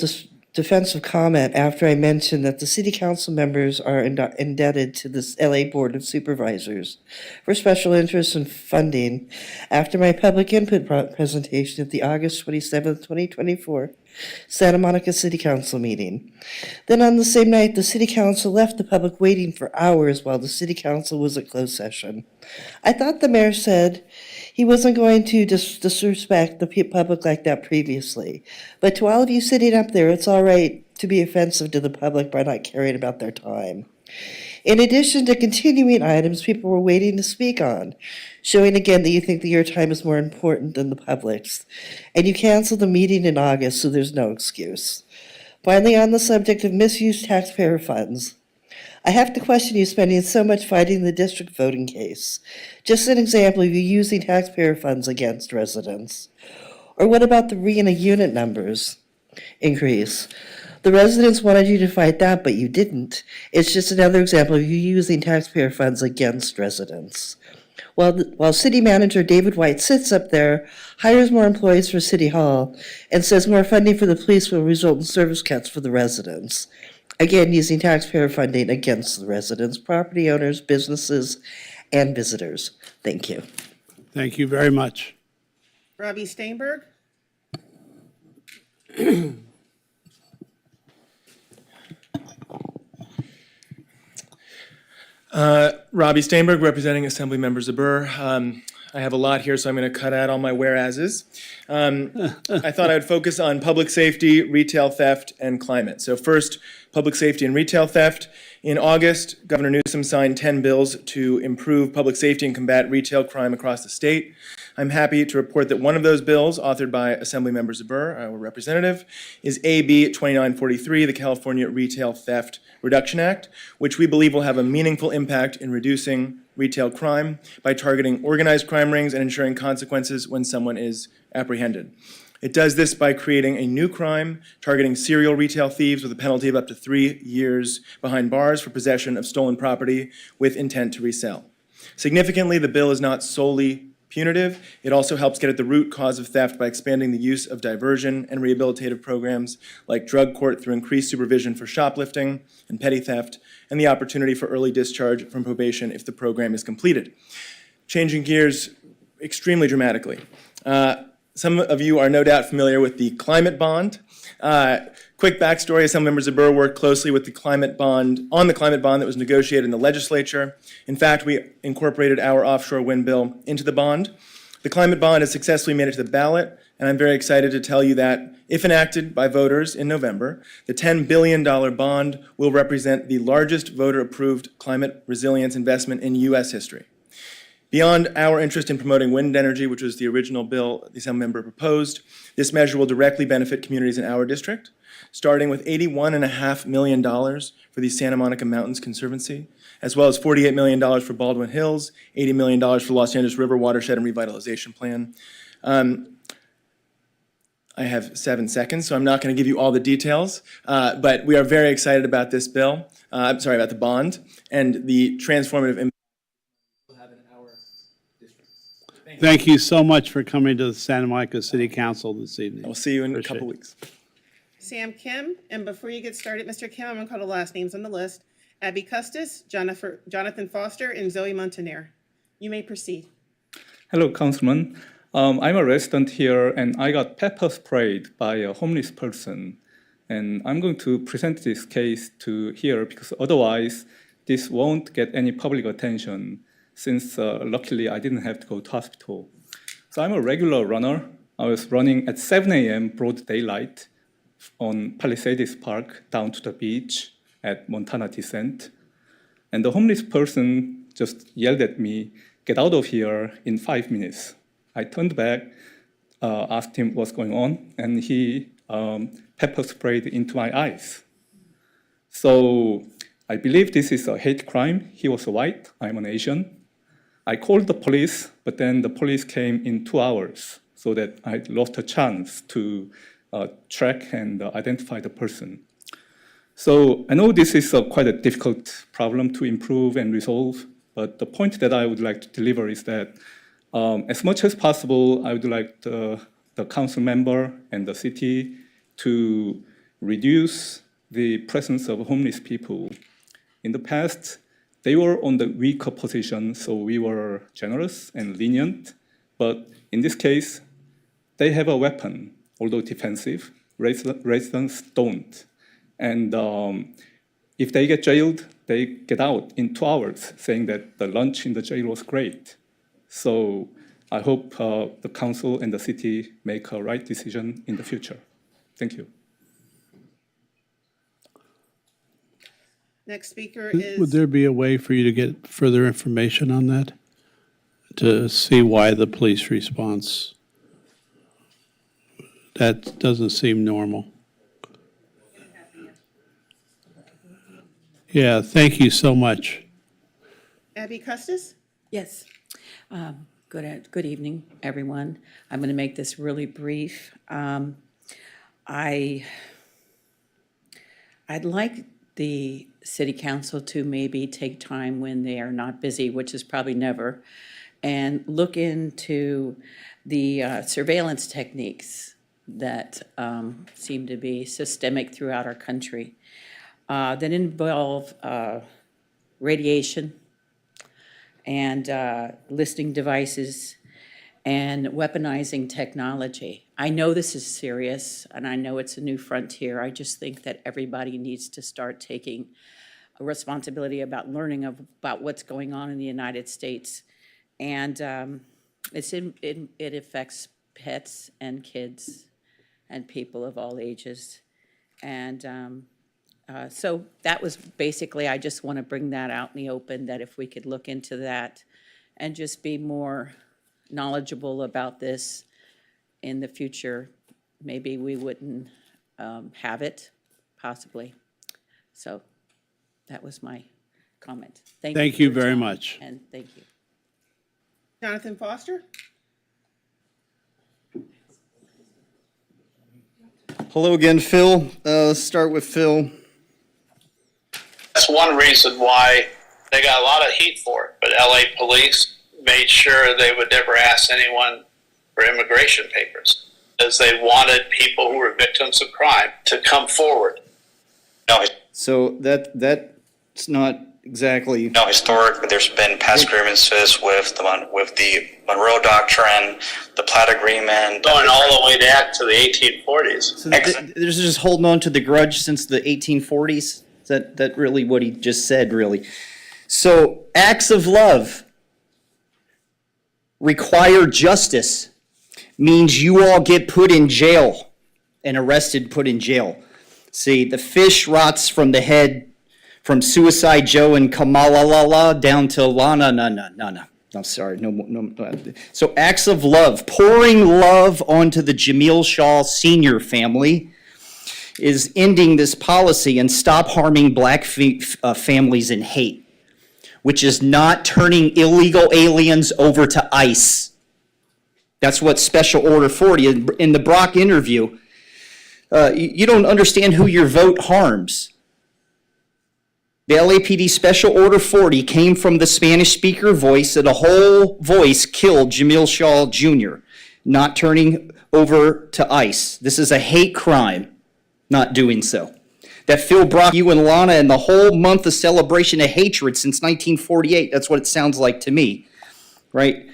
defensive comment after I mentioned that the city council members are indebted to the LA Board of Supervisors for special interest and funding after my public input presentation at the August 27th, 2024 Santa Monica City Council meeting. Then on the same night, the city council left the public waiting for hours while the city council was at closed session. I thought the mayor said he wasn't going to disrespect the public like that previously. But to all of you sitting up there, it's all right to be offensive to the public by not caring about their time. In addition to continuing items people were waiting to speak on, showing again that you think that your time is more important than the public's. And you canceled the meeting in August, so there's no excuse. Finally, on the subject of misused taxpayer funds, I have to question you spending so much fighting the district voting case. Just an example of you using taxpayer funds against residents. Or what about the RENA unit numbers increase? The residents wanted you to fight that, but you didn't. It's just another example of you using taxpayer funds against residents. While City Manager David White sits up there, hires more employees for City Hall, and says more funding for the police will result in service cuts for the residents. Again, using taxpayer funding against the residents, property owners, businesses, and visitors. Thank you. Thank you very much. Robbie Steinberg. Robbie Steinberg, representing Assemblymember Zabur. I have a lot here, so I'm going to cut out all my whereases. I thought I would focus on public safety, retail theft, and climate. So first, public safety and retail theft. In August, Governor Newsom signed 10 bills to improve public safety and combat retail crime across the state. I'm happy to report that one of those bills, authored by Assemblymember Zabur, our representative, is AB 2943, the California Retail Theft Reduction Act, which we believe will have a meaningful impact in reducing retail crime by targeting organized crime rings and ensuring consequences when someone is apprehended. It does this by creating a new crime targeting serial retail thieves with a penalty of up to 3 years behind bars for possession of stolen property with intent to resell. Significantly, the bill is not solely punitive. It also helps get at the root cause of theft by expanding the use of diversion and rehabilitative programs like drug court through increased supervision for shoplifting and petty theft, and the opportunity for early discharge from probation if the program is completed. Changing gears extremely dramatically. Some of you are no doubt familiar with the climate bond. Quick backstory, Assemblymember Zabur worked closely with the climate bond, on the climate bond that was negotiated in the legislature. In fact, we incorporated our offshore wind bill into the bond. The climate bond has successfully made it to the ballot, and I'm very excited to tell you that if enacted by voters in November, the $10 billion bond will represent the largest voter-approved climate resilience investment in U.S. history. Beyond our interest in promoting wind energy, which was the original bill the Assemblymember proposed, this measure will directly benefit communities in our district, starting with $81.5 million for the Santa Monica Mountains Conservancy, as well as $48 million for Baldwin Hills, $80 million for Los Angeles River Watershed and Revitalization Plan. I have 7 seconds, so I'm not going to give you all the details, but we are very excited about this bill, about the bond, and the transformative impact. Thank you so much for coming to the Santa Monica City Council this evening. I'll see you in a couple weeks. Sam Kim, and before you get started, Mr. Kim, I'm going to call the last names on the list. Abby Custis, Jonathan Foster, and Zoe Montaner. You may proceed. Hello, Councilman. I'm a resident here, and I got pepper sprayed by a homeless person. And I'm going to present this case to here because otherwise this won't get any public attention, since luckily I didn't have to go to hospital. So I'm a regular runner. I was running at 7 a.m. broad daylight on Palisades Park down to the beach at Montana Descent. And the homeless person just yelled at me, "Get out of here in 5 minutes." I turned back, asked him what's going on, and he pepper sprayed into my eyes. So I believe this is a hate crime. He was white, I'm an Asian. I called the police, but then the police came in 2 hours, so that I lost a chance to track and identify the person. So I know this is quite a difficult problem to improve and resolve, But the point that I would like to deliver is that as much as possible, I would like the council member and the city to reduce the presence of homeless people. In the past, they were on the weaker position, so we were generous and lenient. But in this case, they have a weapon, although defensive. Residents don't. And if they get jailed, they get out in 2 hours, saying that the lunch in the jail was great. So I hope the council and the city make a right decision in the future. Thank you. Next speaker is. Would there be a way for you to get further information on that? To see why the police response? That doesn't seem normal. Yeah, thank you so much. Abby Custis? Yes. Good evening, everyone. I'm going to make this really brief. I'd like the city council to maybe take time when they are not busy, which is probably never, and look into the surveillance techniques that seem to be systemic throughout our country that involve radiation and listening devices and weaponizing technology. I know this is serious, and I know it's a new frontier. I just think that everybody needs to start taking a responsibility about learning about what's going on in the United States. And it affects pets and kids and people of all ages. And so that was basically, I just want to bring that out in the open, that if we could look into that and just be more knowledgeable about this in the future, maybe we wouldn't have it, possibly. So that was my comment. Thank you very much. And thank you. Jonathan Foster? Hello again, Phil. Start with Phil. That's one reason why they got a lot of heat for it, but LA police made sure they would never ask anyone for immigration papers, because they wanted people who were victims of crime to come forward. No. So that's not exactly. No, historically, there's been past grievances with the Monroe Doctrine, the Platt Agreement. Going all the way back to the 1840s. So there's just holding on to the grudge since the 1840s. Is that really what he just said, really? So acts of love require justice means you all get put in jail and arrested, put in jail. See, the fish rots from the head, from Suicide Joe and Kamalala down to Lana, no. I'm sorry, no. So acts of love, pouring love onto the Jamil Shaw Sr. family is ending this policy and stop harming black families in hate, which is not turning illegal aliens over to ICE. That's what Special Order 40, in the Brock interview, you don't understand who your vote harms. The LAPD Special Order 40 came from the Spanish speaker voice, and a whole voice killed Jamil Shaw Jr., not turning over to ICE. This is a hate crime, not doing so. That Phil Brock, you and Lana, and the whole month of celebration of hatred since 1948, that's what it sounds like to me, right?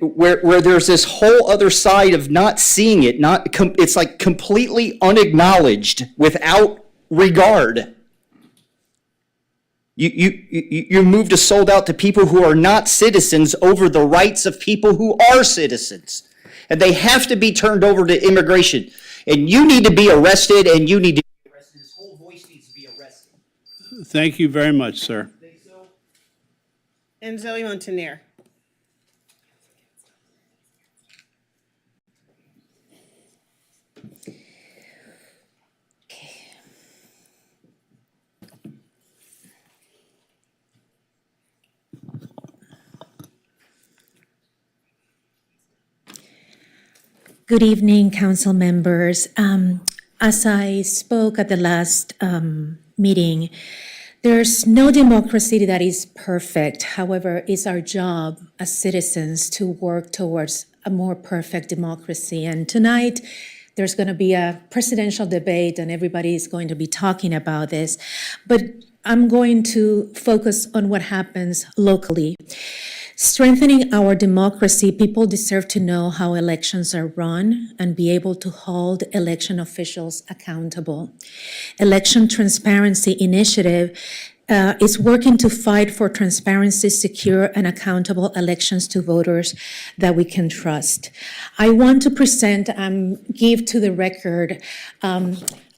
Where there's this whole other side of not seeing it, it's like completely unacknowledged, without regard. You moved a sold out to people who are not citizens over the rights of people who are citizens. And they have to be turned over to immigration. And you need to be arrested, and you need to be arrested. This whole voice needs to be arrested. Thank you very much, sir. And Zoe Montaner. Good evening, council members. As I spoke at the last meeting, There's no democracy that is perfect. However, it's our job as citizens to work towards a more perfect democracy. And tonight, there's going to be a presidential debate and everybody is going to be talking about this. But I'm going to focus on what happens locally. Strengthening our democracy, people deserve to know how elections are run and be able to hold election officials accountable. Election Transparency Initiative is working to fight for transparency, secure, and accountable elections to voters that we can trust. I want to present and give to the record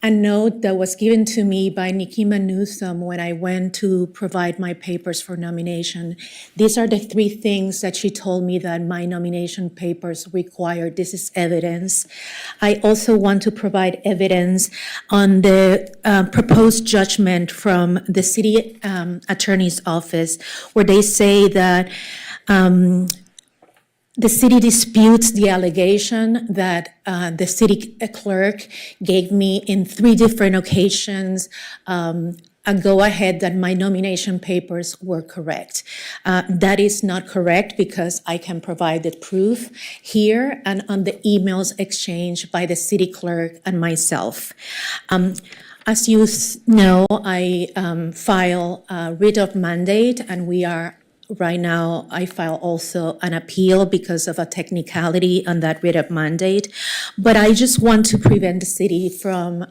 a note that was given to me by Nikema Newsom when I went to provide my papers for nomination. These are the 3 things that she told me that my nomination papers required. This is evidence. I also want to provide evidence on the proposed judgment from the city attorney's office, where they say that the city disputes the allegation that the city clerk gave me in 3 different occasions a go-ahead that my nomination papers were correct. That is not correct because I can provide the proof here and on the emails exchanged by the city clerk and myself. As you know, I file a writ of mandate, and we are right now, I file also an appeal because of a technicality on that writ of mandate. But I just want to prevent the city from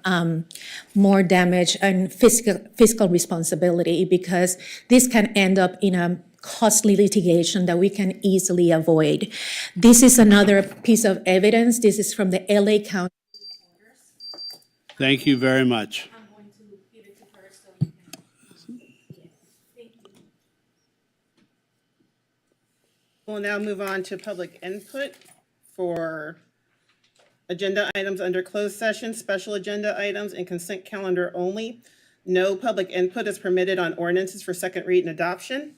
more damage and fiscal responsibility, because this can end up in a costly litigation that we can easily avoid. This is another piece of evidence. This is from the LA County. Thank you very much. We'll now move on to public input for agenda items under closed session, special agenda items, and consent calendar only. No public input is permitted on ordinances for second read and adoption.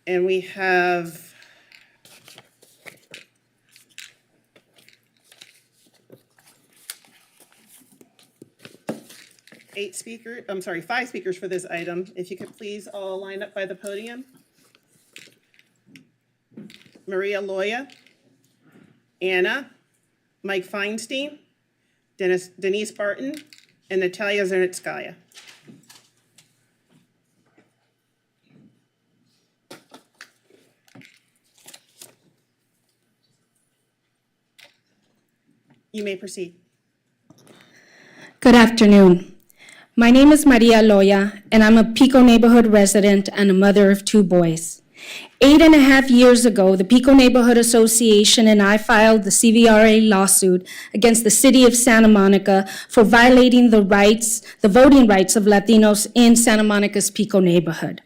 And we have five speakers for this item. If you could please all line up by the podium. Maria Loya, Anna, Mike Feinstein, Denise Barton, and Natalia Zernitskaya. You may proceed. Good afternoon. My name is Maria Loya, and I'm a Pico neighborhood resident and a mother of 2 boys. 8.5 years ago, the Pico Neighborhood Association and I filed the CVRA lawsuit against the city of Santa Monica for violating the voting rights of Latinos in Santa Monica's Pico neighborhood.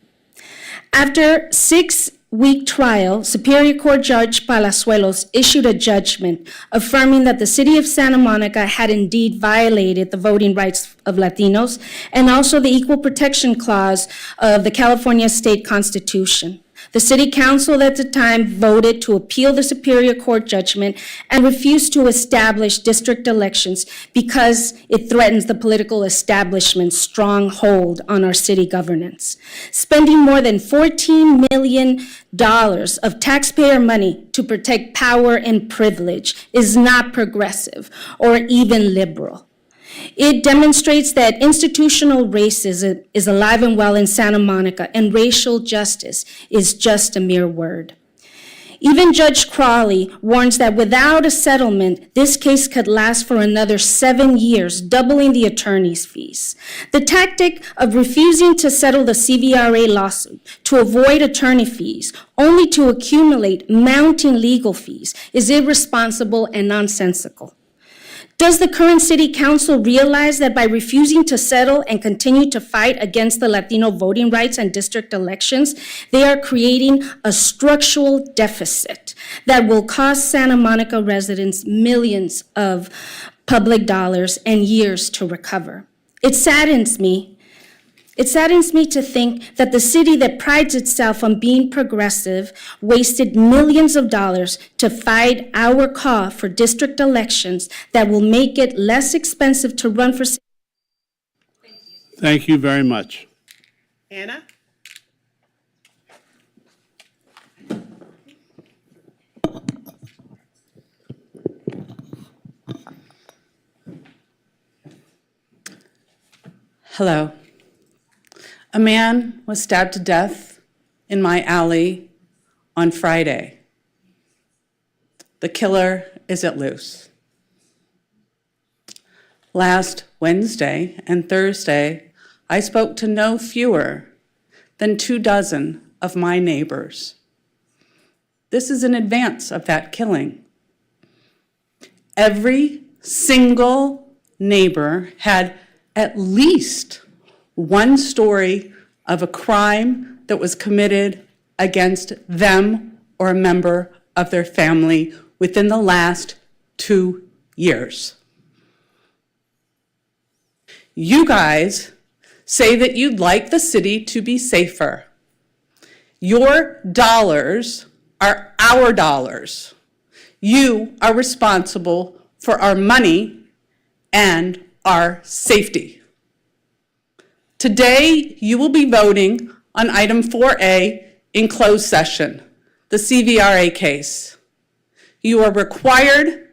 After 6-week trial, Superior Court Judge Palazuelos issued a judgment affirming that the city of Santa Monica had indeed violated the voting rights of Latinos and also the Equal Protection Clause of the California State Constitution. The city council at the time voted to appeal the Superior Court judgment and refused to establish district elections because it threatens the political establishment's strong hold on our city governance. Spending more than $14 million of taxpayer money to protect power and privilege is not progressive or even liberal. It demonstrates that institutional racism is alive and well in Santa Monica, and racial justice is just a mere word. Even Judge Crawley warns that without a settlement, this case could last for another 7 years, doubling the attorney's fees. The tactic of refusing to settle the CVRA lawsuit to avoid attorney fees, only to accumulate mounting legal fees, is irresponsible and nonsensical. Does the current city council realize that by refusing to settle and continue to fight against the Latino voting rights and district elections, they are creating a structural deficit that will cost Santa Monica residents millions of public dollars and years to recover? It saddens me to think that the city that prides itself on being progressive wasted millions of dollars to fight our call for district elections that will make it less expensive to run for city. Thank you very much. Anna? Hello. A man was stabbed to death in my alley on Friday. The killer isn't loose. Last Wednesday and Thursday, I spoke to no fewer than 24 of my neighbors. This is in advance of that killing. Every single neighbor had at least one story of a crime that was committed against them or a member of their family within the last 2 years. You guys say that you'd like the city to be safer. Your dollars are our dollars. You are responsible for our money and our safety. Today, you will be voting on item 4A in closed session, the CVRA case. You are required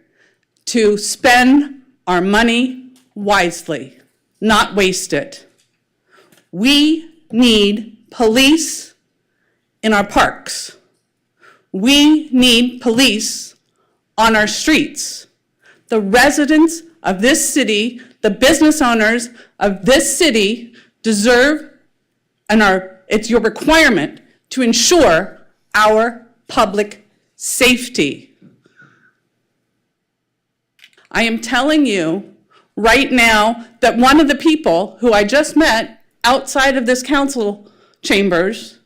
to spend our money wisely, not waste it. We need police in our parks. We need police on our streets. The residents of this city, the business owners of this city deserve, and it's your requirement to ensure our public safety. I am telling you right now that one of the people who I just met outside of this council chambers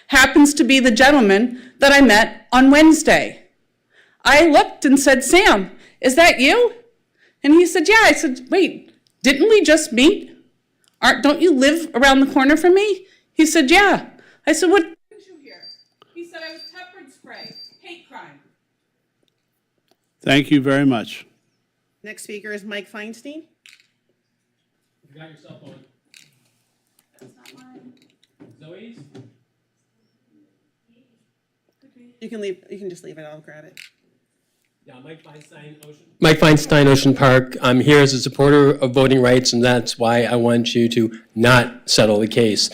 happens to be the gentleman that I met on Wednesday. I looked and said, "Sam, is that you?" And he said, "Yeah." I said, "Wait, didn't we just meet? Don't you live around the corner from me?" He said, "Yeah." I said, "What brings you here?" He said, "I was peppered spray, hate crime." Thank you very much. Next speaker is Mike Feinstein. You got your cell phone. That's not mine. Zoe's? You can leave. You can just leave it. I'll grab it. Yeah, Mike Feinstein, Ocean Park. I'm here as a supporter of voting rights, and that's why I want you to not settle the case.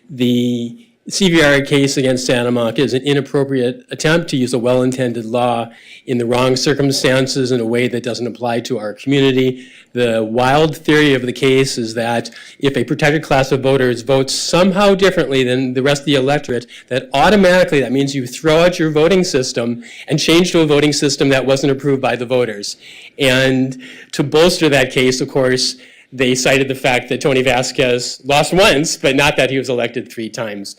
The CVRA case against Santa Monica is an inappropriate attempt to use a well-intended law in the wrong circumstances in a way that doesn't apply to our community. The wild theory of the case is that if a protected class of voters votes somehow differently than the rest of the electorate, that automatically that means you throw out your voting system and change to a voting system that wasn't approved by the voters. And to bolster that case, of course, they cited the fact that Tony Vasquez lost once, but not that he was elected 3 times.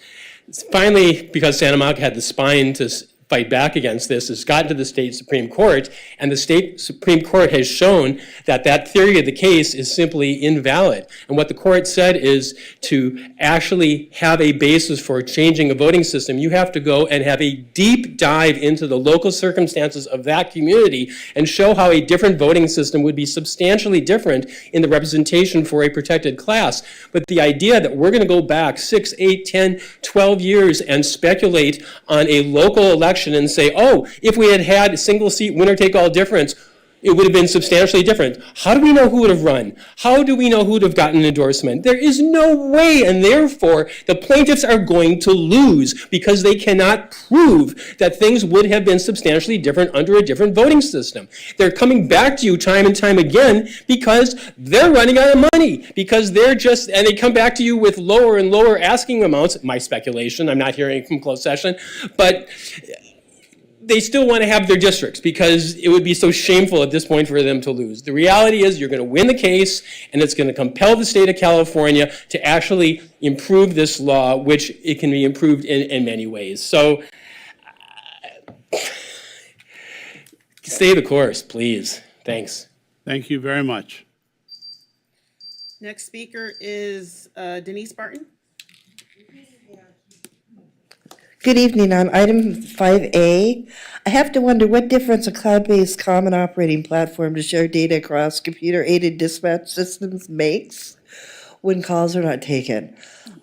Finally, because Santa Monica had the spine to fight back against this, has gotten to the state Supreme Court, and the state Supreme Court has shown that that theory of the case is simply invalid. And what the court said is to actually have a basis for changing a voting system, you have to go and have a deep dive into the local circumstances of that community and show how a different voting system would be substantially different in the representation for a protected class. But the idea that we're going to go back 6, 8, 10, 12 years and speculate on a local election and say, oh, if we had had a single seat winner-take-all difference, it would have been substantially different. How do we know who would have run? How do we know who would have gotten an endorsement? There is no way, and therefore the plaintiffs are going to lose because they cannot prove that things would have been substantially different under a different voting system. They're coming back to you time and time again because they're running out of money, because and they come back to you with lower and lower asking amounts. My speculation, I'm not hearing from closed session, but they still want to have their districts because it would be so shameful at this point for them to lose. The reality is you're going to win the case, and it's going to compel the state of California to actually improve this law, which it can be improved in many ways. So stay the course, please. Thanks. Thank you very much. Next speaker is Denise Barton. Good evening. On item 5A, I have to wonder what difference a cloud-based common operating platform to share data across computer-aided dispatch systems makes when calls are not taken.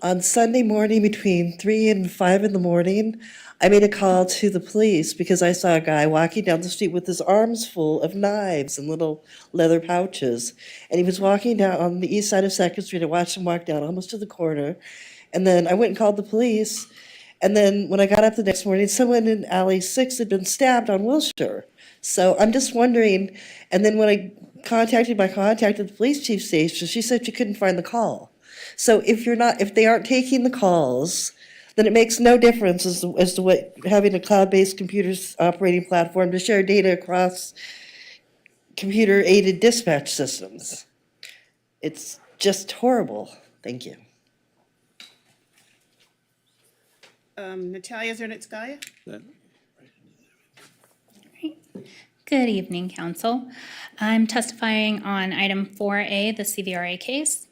On Sunday morning between 3 and 5 in the morning, I made a call to the police because I saw a guy walking down the street with his arms full of knives and little leather pouches. And he was walking down on the east side of 2nd Street. I watched him walk down almost to the corner. And then I went and called the police. And then when I got up the next morning, someone in alley 6 had been stabbed on Wilshire. So I'm just wondering, and then when I contacted the police chief station, she said she couldn't find the call. So if they aren't taking the calls, then it makes no difference as to what having a cloud-based computers operating platform to share data across computer-aided dispatch systems. It's just horrible. Thank you. Natalia Zernitskaya? Good evening, Council. I'm testifying on item 4A, the CVRA case.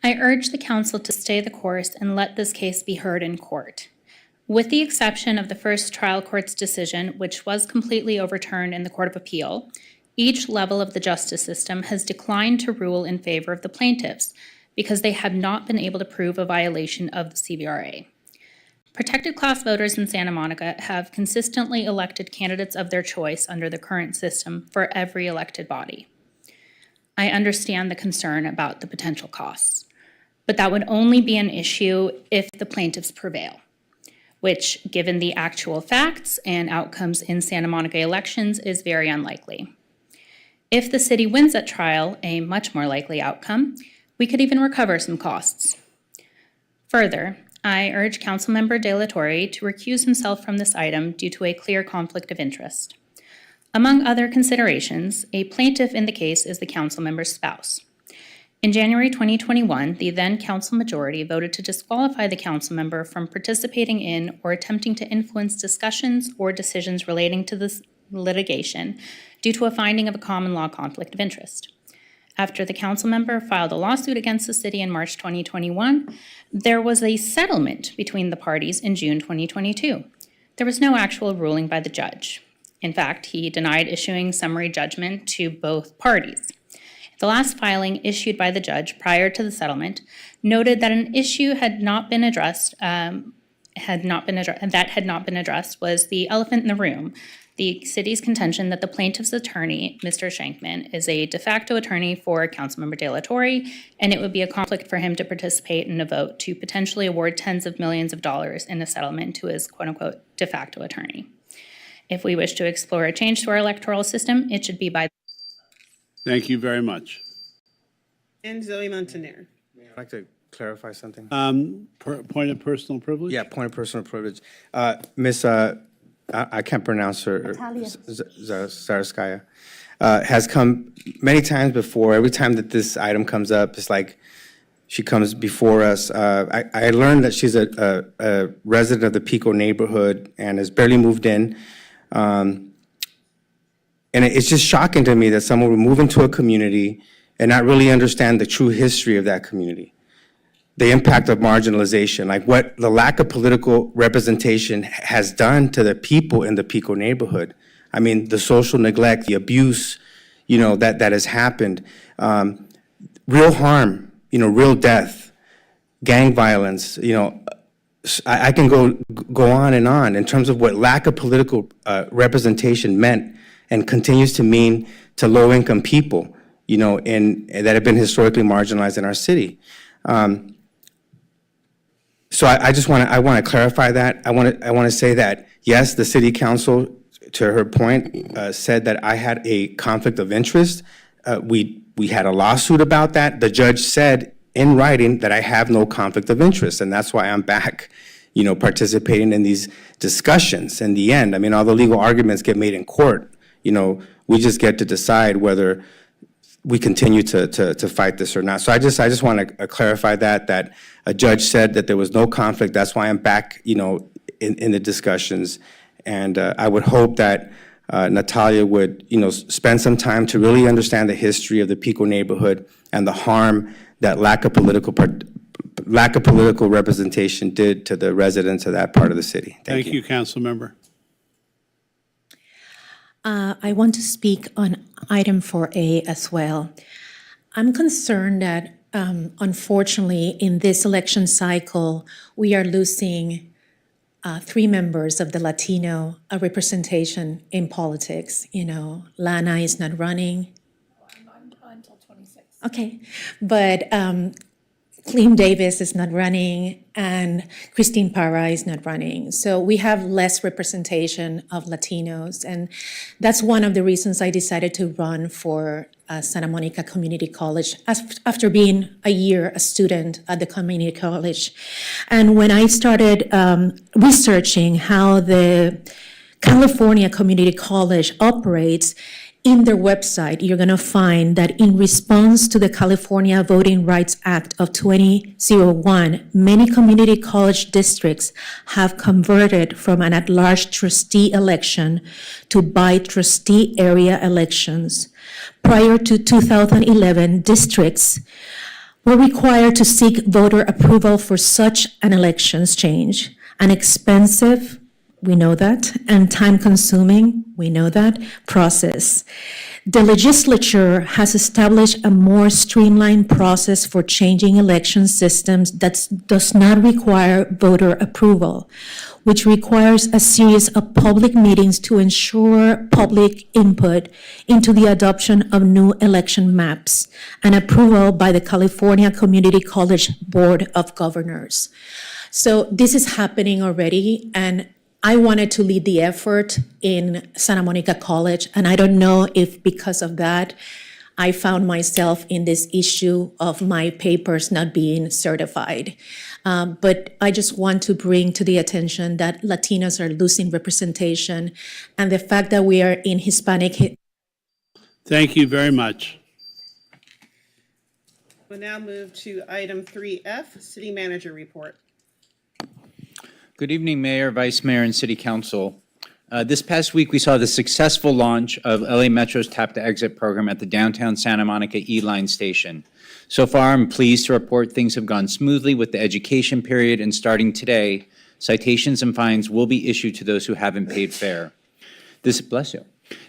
I urge the Council to stay the course and let this case be heard in court. With the exception of the first trial court's decision, which was completely overturned in the Court of Appeal, each level of the justice system has declined to rule in favor of the plaintiffs because they have not been able to prove a violation of the CVRA. Protected class voters in Santa Monica have consistently elected candidates of their choice under the current system for every elected body. I understand the concern about the potential costs, but that would only be an issue if the plaintiffs prevail, which, given the actual facts and outcomes in Santa Monica elections, is very unlikely. If the city wins at trial, a much more likely outcome, we could even recover some costs. Further, I urge Councilmember De La Torre to recuse himself from this item due to a clear conflict of interest. Among other considerations, a plaintiff in the case is the councilmember's spouse. In January 2021, the then council majority voted to disqualify the councilmember from participating in or attempting to influence discussions or decisions relating to this litigation due to a finding of a common law conflict of interest. After the councilmember filed a lawsuit against the city in March 2021, there was a settlement between the parties in June 2022. There was no actual ruling by the judge. In fact, he denied issuing summary judgment to both parties. The last filing issued by the judge prior to the settlement noted that an issue had not been addressed was the elephant in the room, the city's contention that the plaintiff's attorney, Mr. Shankman, is a de facto attorney for Councilmember De La Torre, and it would be a conflict for him to participate in a vote to potentially award tens of millions of dollars in a settlement to his quote-unquote de facto attorney. If we wish to explore a change to our electoral system, it should be by... Thank you very much. And Zoe Montaner. I'd like to clarify something. Point of personal privilege? Yeah, point of personal privilege. Miss, I can't pronounce her. Zarskaya has come many times before. Every time that this item comes up, it's like she comes before us. I learned that she's a resident of the Pico neighborhood and has barely moved in. And it's just shocking to me that someone would move into a community and not really understand the true history of that community, the impact of marginalization, like what the lack of political representation has done to the people in the Pico neighborhood. I mean, the social neglect, the abuse, that has happened, real harm, real death, gang violence, I can go on and on in terms of what lack of political representation meant and continues to mean to low-income people, and that have been historically marginalized in our city. So I want to clarify that. I want to say that yes, the city council, to her point, said that I had a conflict of interest. We had a lawsuit about that. The judge said in writing that I have no conflict of interest, and that's why I'm back, participating in these discussions. In the end, I mean, all the legal arguments get made in court. We just get to decide whether we continue to fight this or not. So I just want to clarify that a judge said that there was no conflict. That's why I'm back, in the discussions. And I would hope that Natalia would, spend some time to really understand the history of the Pico neighborhood and the harm that lack of political representation did to the residents of that part of the city. Thank you, Council Member. I want to speak on item 4A as well. I'm concerned that unfortunately, in this election cycle, we are losing 3 members of the Latino representation in politics. You know, Lana is not running. Until 26. Okay, but Clem Davis is not running, and Christine Parra is not running. So we have less representation of Latinos, and that's one of the reasons I decided to run for Santa Monica Community College after being a year a student at the community college. And when I started researching how the California Community College operates, in their website, you're going to find that in response to the California Voting Rights Act of 2001, many community college districts have converted from an at-large trustee election to by-trustee area elections. Prior to 2011, districts were required to seek voter approval for such an elections change, an expensive, we know that, and time-consuming, we know that, process. The legislature has established a more streamlined process for changing election systems that does not require voter approval, which requires a series of public meetings to ensure public input into the adoption of new election maps and approval by the California Community College Board of Governors. So this is happening already, and I wanted to lead the effort in Santa Monica College, and I don't know if because of that, I found myself in this issue of my papers not being certified. But I just want to bring to the attention that Latinos are losing representation, and the fact that we are in Hispanic. Thank you very much. We'll now move to item 3F, City Manager Report. Good evening, Mayor, Vice Mayor, and City Council. This past week, we saw the successful launch of LA Metro's Tap to Exit program at the downtown Santa Monica E-Line station. So far, I'm pleased to report things have gone smoothly with the education period, and starting today, citations and fines will be issued to those who haven't paid fare. Bless you.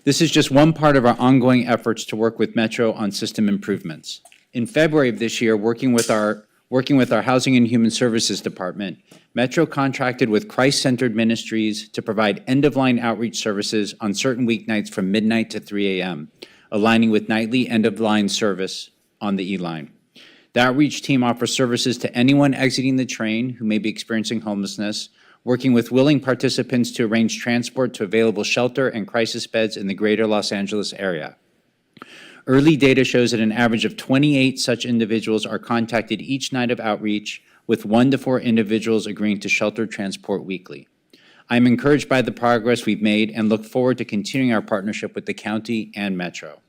This is just one part of our ongoing efforts to work with Metro on system improvements. In February of this year, working with our Housing and Human Services Department, Metro contracted with Christ-Centered Ministries to provide end-of-line outreach services on certain weeknights from midnight to 3 a.m., aligning with nightly end-of-line service on the E-Line. The outreach team offers services to anyone exiting the train who may be experiencing homelessness, working with willing participants to arrange transport to available shelter and crisis beds in the greater Los Angeles area. Early data shows that an average of 28 such individuals are contacted each night of outreach, with 1 to 4 individuals agreeing to shelter transport weekly. I'm encouraged by the progress we've made and look forward to continuing our partnership with the county and Metro.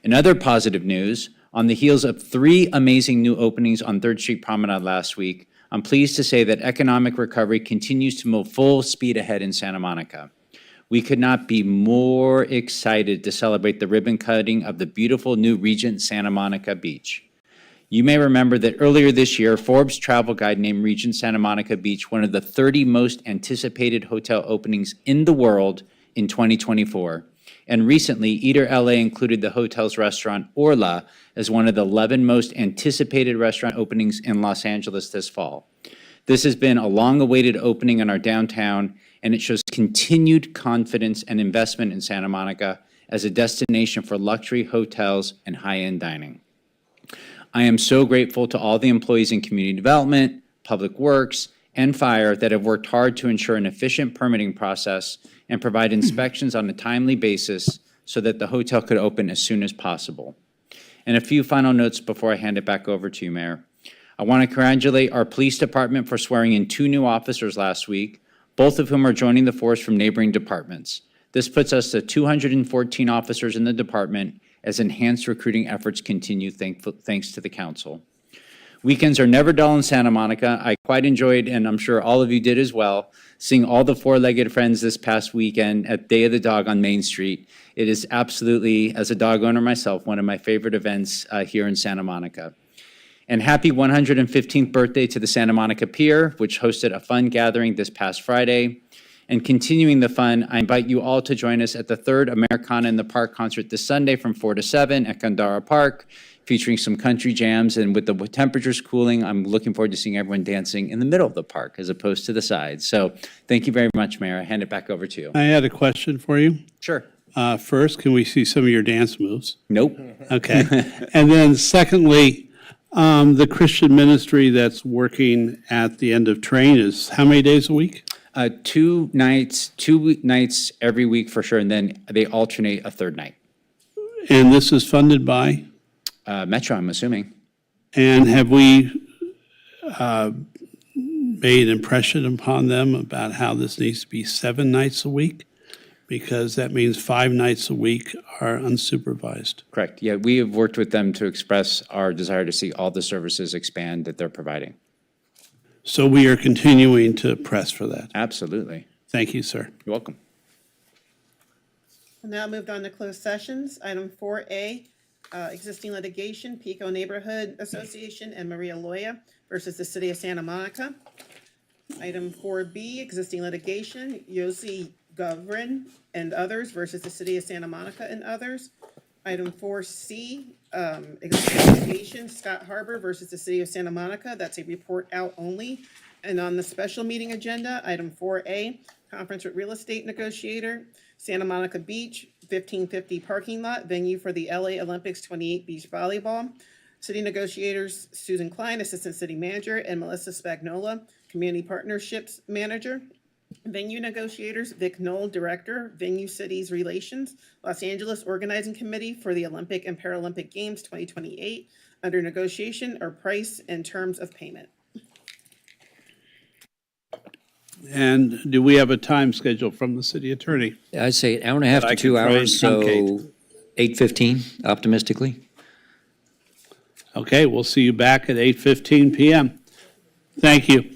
In other positive news, on the heels of 3 amazing new openings on 3rd Street Promenade last week, I'm pleased to say that economic recovery continues to move full speed ahead in Santa Monica. We could not be more excited to celebrate the ribbon cutting of the beautiful new Regent Santa Monica Beach. You may remember that earlier this year, Forbes travel guide named Regent Santa Monica Beach one of the 30 most anticipated hotel openings in the world in 2024. And recently, Eater LA included the hotel's restaurant Orla as one of the 11 most anticipated restaurant openings in Los Angeles this fall. This has been a long-awaited opening in our downtown, and it shows continued confidence and investment in Santa Monica as a destination for luxury hotels and high-end dining. I am so grateful to all the employees in community development, public works, and fire that have worked hard to ensure an efficient permitting process and provide inspections on a timely basis so that the hotel could open as soon as possible. And a few final notes before I hand it back over to you, Mayor. I want to congratulate our police department for swearing in 2 new officers last week, both of whom are joining the force from neighboring departments. This puts us at 214 officers in the department as enhanced recruiting efforts continue, thanks to the council. Weekends are never dull in Santa Monica. I quite enjoyed, and I'm sure all of you did as well, seeing all the four-legged friends this past weekend at Day of the Dog on Main Street. It is absolutely, as a dog owner myself, one of my favorite events here in Santa Monica. And happy 115th birthday to the Santa Monica Pier, which hosted a fun gathering this past Friday. And continuing the fun, I invite you all to join us at the 3rd Americana in the Park concert this Sunday from 4 to 7 at Gandara Park. featuring some country jams. And with the temperatures cooling, I'm looking forward to seeing everyone dancing in the middle of the park as opposed to the sides. So thank you very much, Mayor. I hand it back over to you. I had a question for you. Sure. First, can we see some of your dance moves? Nope. Okay. And then secondly, the Christian ministry that's working at the end of train is how many days a week? 2 nights every week for sure, and then they alternate a third night. And this is funded by? Metro, I'm assuming. And have we made impression upon them about how this needs to be 7 nights a week? Because that means 5 nights a week are unsupervised. Correct. Yeah, we have worked with them to express our desire to see all the services expand that they're providing. So we are continuing to press for that. Absolutely. Thank you, sir. You're welcome. We'll now moved on to closed sessions. Item 4A, existing litigation, Pico Neighborhood Association and Maria Loya versus the City of Santa Monica. Item 4B, existing litigation, Yossi Govrin and others versus the City of Santa Monica and others. Item 4C, existing litigation, Scott Harbor versus the City of Santa Monica. That's a report out only. And on the special meeting agenda, item 4A, conference with real estate negotiator, Santa Monica Beach, 1550 parking lot, venue for the LA Olympics 28 beach volleyball. City negotiators, Susan Klein, Assistant City Manager, and Melissa Spagnola, Community Partnerships Manager. Venue negotiators, Vic Knoll, Director, Venue Cities Relations, Los Angeles Organizing Committee for the Olympic and Paralympic Games 2028. Under negotiation are price and terms of payment. And do we have a time schedule from the city attorney? I'd say an hour and a half That to I 2 could try and hours, so truncate. 8:15 optimistically. Okay, we'll see you back at 8:15 PM. Thank you.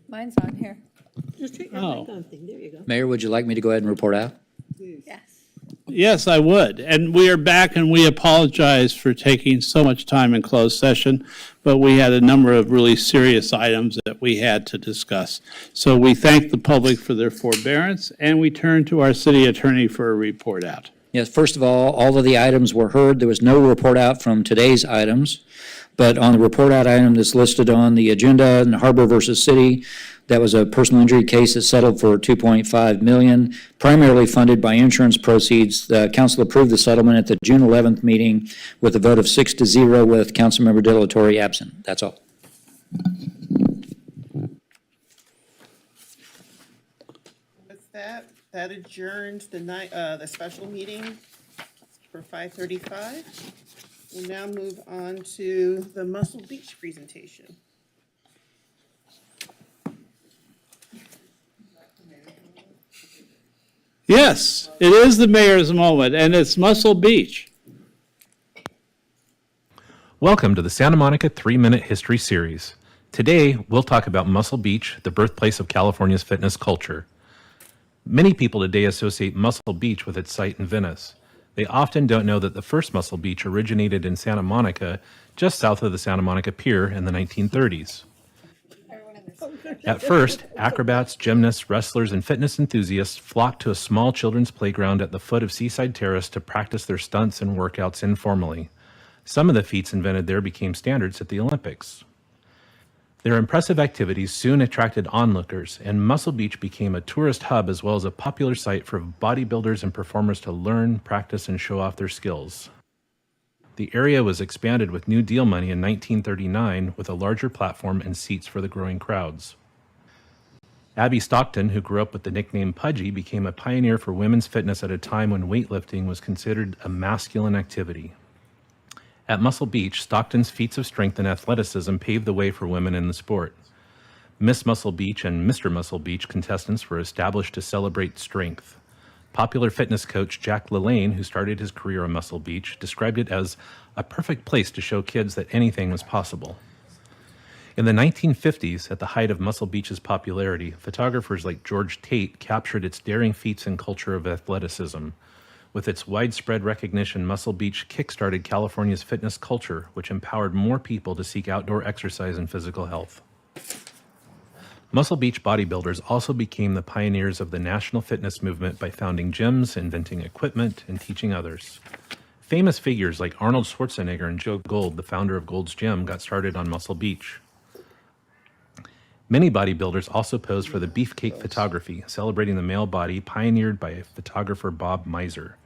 Mine's on here. Just hit your Oh. icon thing, there you go. Mayor, would you like me to go ahead and report out? Yes. Yes, I would. And we are back, and we apologize for taking so much time in closed session, but we had a number of really serious items that we had to discuss. So we thank the public for their forbearance, and we turn to our city attorney for a report out. Yes, first of all of the items were heard. There was no report out from today's items. But on the report out item that's listed on the agenda in Harbor versus City, that was a personal injury case that settled for $2.5 million, primarily funded by insurance proceeds. The council approved the settlement at the June 11th meeting with a vote of 6-0 with Councilmember Dillatore absent. That's all. With that, that adjourns the special meeting for 5:35. We'll now move on to the Muscle Beach presentation. Yes, it is the mayor's moment, and it's Muscle Beach. Welcome to the Santa Monica 3-Minute History Series. Today, we'll talk about Muscle Beach, the birthplace of California's fitness culture. Many people today associate Muscle Beach with its site in Venice. They often don't know that the first Muscle Beach originated in Santa Monica, just south of the Santa Monica Pier in the 1930s. At first, acrobats, gymnasts, wrestlers, and fitness enthusiasts flocked to a small children's playground at the foot of Seaside Terrace to practice their stunts and workouts informally. Some of the feats invented there became standards at the Olympics. Their impressive activities soon attracted onlookers, and Muscle Beach became a tourist hub as well as a popular site for bodybuilders and performers to learn, practice, and show off their skills. The area was expanded with New Deal money in 1939 with a larger platform and seats for the growing crowds. Abby Stockton, who grew up with the nickname Pudgy, became a pioneer for women's fitness at a time when weightlifting was considered a masculine activity. At Muscle Beach, Stockton's feats of strength and athleticism paved the way for women in the sport. Miss Muscle Beach and Mr. Muscle Beach contestants were established to celebrate strength. Popular fitness coach Jack LaLanne, who started his career on Muscle Beach, described it as a perfect place to show kids that anything was possible. In the 1950s, at the height of Muscle Beach's popularity, photographers like George Tate captured its daring feats and culture of athleticism. With its widespread recognition, Muscle Beach kickstarted California's fitness culture, which empowered more people to seek outdoor exercise and physical health. Muscle Beach bodybuilders also became the pioneers of the national fitness movement by founding gyms, inventing equipment, and teaching others. Famous figures like Arnold Schwarzenegger and Joe Gold, the founder of Gold's Gym, got started on Muscle Beach. Many bodybuilders also posed for the beefcake photography, celebrating the male body pioneered by photographer Bob Miser.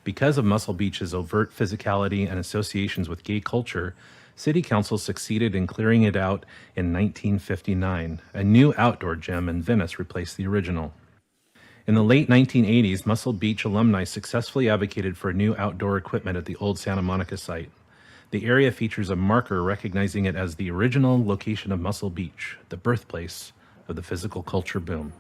Because of Muscle Beach's overt physicality and associations with gay culture, City Council succeeded in clearing it out in 1959. A new outdoor gym in Venice replaced the original. In the late 1980s, Muscle Beach alumni successfully advocated for new outdoor equipment at the old Santa Monica site. The area features a marker recognizing it as the original location of Muscle Beach, the birthplace of the physical culture boom.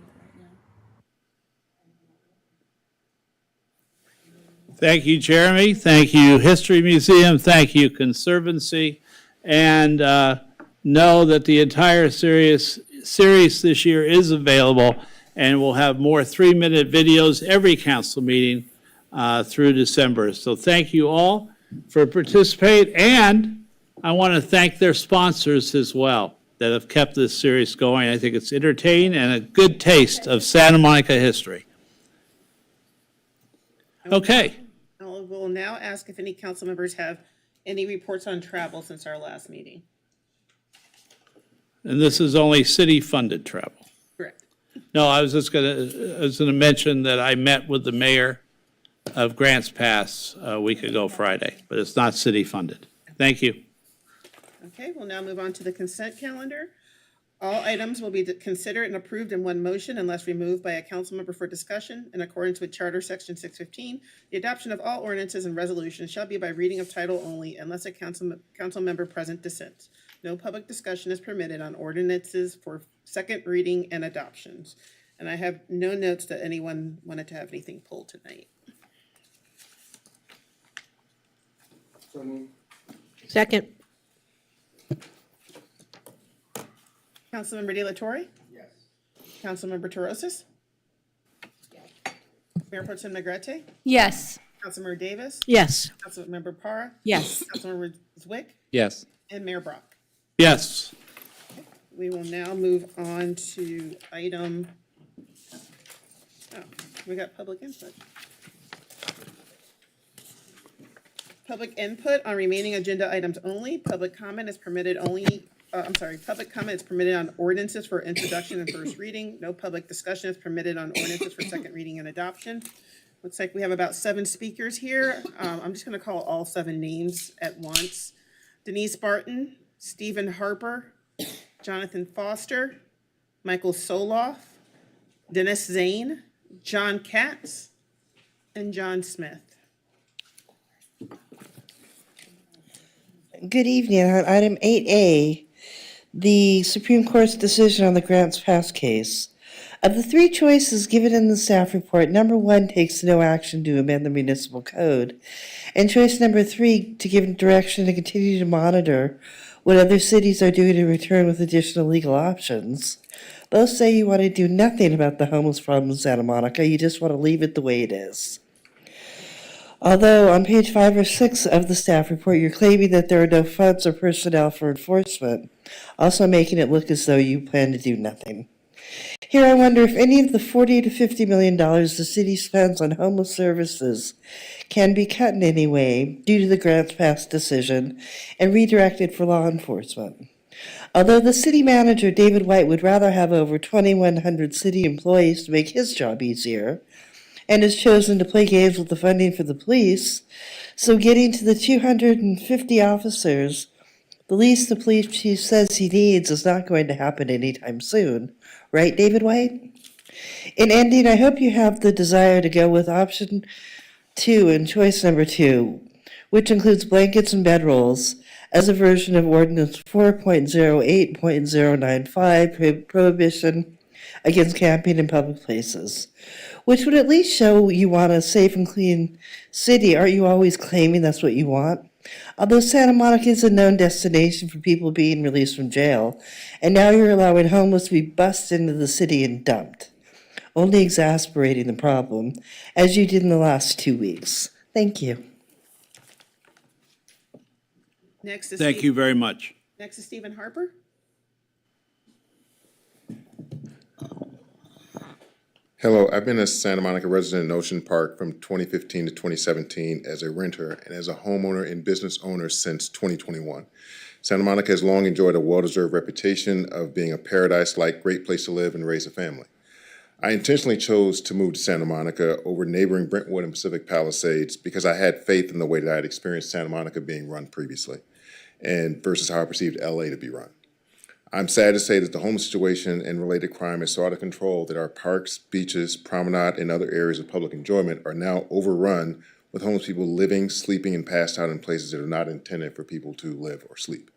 Thank you, Jeremy. Thank you, History Museum. Thank you, Conservancy. And know that the entire series this year is available, and we'll have more 3-minute videos every council meeting through December. So thank you all for participating, and I want to thank their sponsors as well that have kept this series going. I think it's entertaining and a good taste of Santa Monica history. Okay. We'll now ask if any council members have any reports on travel since our last meeting. And this is only city-funded travel. Correct. No, I was gonna mention that I met with the mayor of Grants Pass a week ago Friday, but it's not city-funded. Thank you. Okay, we'll now move on to the consent calendar. All items will be considered and approved in one motion unless removed by a council member for discussion. In accordance with Charter Section 615, the adoption of all ordinances and resolutions shall be by reading of title only unless a council member present dissents. No public discussion is permitted on ordinances for second reading and adoptions. And I have no notes that anyone wanted to have anything pulled tonight. Second. Councilmember De La Torre? Yes. Councilmember Torosis? Yes. Mayor Pro Tem Negrete? Yes. Councilmember Davis? Yes. Councilmember Parra? Yes. Councilmember Zwick? Yes. And Mayor Brock. Yes. We will now move on to item, we got public input. Public input on remaining agenda items only. Public comment is permitted only, public comment is permitted on ordinances for introduction and first reading. No public discussion is permitted on ordinances for second reading and adoption. Looks like we have about 7 speakers here. I'm just gonna call all 7 names at once. Denise Barton, Stephen Harper, Jonathan Foster, Michael Soloff, Dennis Zane, John Katz, and John Smith. Good evening. On item 8A, the Supreme Court's decision on the Grants Pass case. Of the 3 choices given in the staff report, number 1 takes no action to amend the municipal code, and choice number 3 to give direction to continue to monitor what other cities are doing in return with additional legal options. Both say you want to do nothing about the homeless problem in Santa Monica, you just want to leave it the way it is. Although on page 5 or 6 of the staff report, you're claiming that there are no funds or personnel for enforcement, also making it look as though you plan to do nothing. Here I wonder if any of the $40 to $50 million the city spends on homeless services can be cut in any way due to the Grants Pass decision and redirected for law enforcement. Although the city manager, David White, would rather have over 2,100 city employees to make his job easier, and has chosen to play games with the funding for the police, so getting to the 250 officers, the least the police chief says he needs, is not going to happen anytime soon. Right, David White? In ending, I hope you have the desire to go with option 2 and choice number 2, which includes blankets and bedrolls, as a version of Ordinance 4.08.095, prohibition against camping in public places, which would at least show you want a safe and clean city. Aren't you always claiming that's what you want? Although Santa Monica is a known destination for people being released from jail, and now you're allowing homeless to be bussed into the city and dumped, only exacerbating the problem, as you did in the last 2 weeks. Thank you. Next is Thank you very much. Next is Stephen Harper. Hello, I've been a Santa Monica resident in Ocean Park from 2015 to 2017 as a renter and as a homeowner and business owner since 2021. Santa Monica has long enjoyed a well-deserved reputation of being a paradise-like great place to live and raise a family. I intentionally chose to move to Santa Monica over neighboring Brentwood and Pacific Palisades because I had faith in the way that I had experienced Santa Monica being run previously and versus how I perceived LA to be run. I'm sad to say that the homeless situation and related crime is so out of control that our parks, beaches, promenade, and other areas of public enjoyment are now overrun with homeless people living, sleeping, and passed out in places that are not intended for people to live or sleep.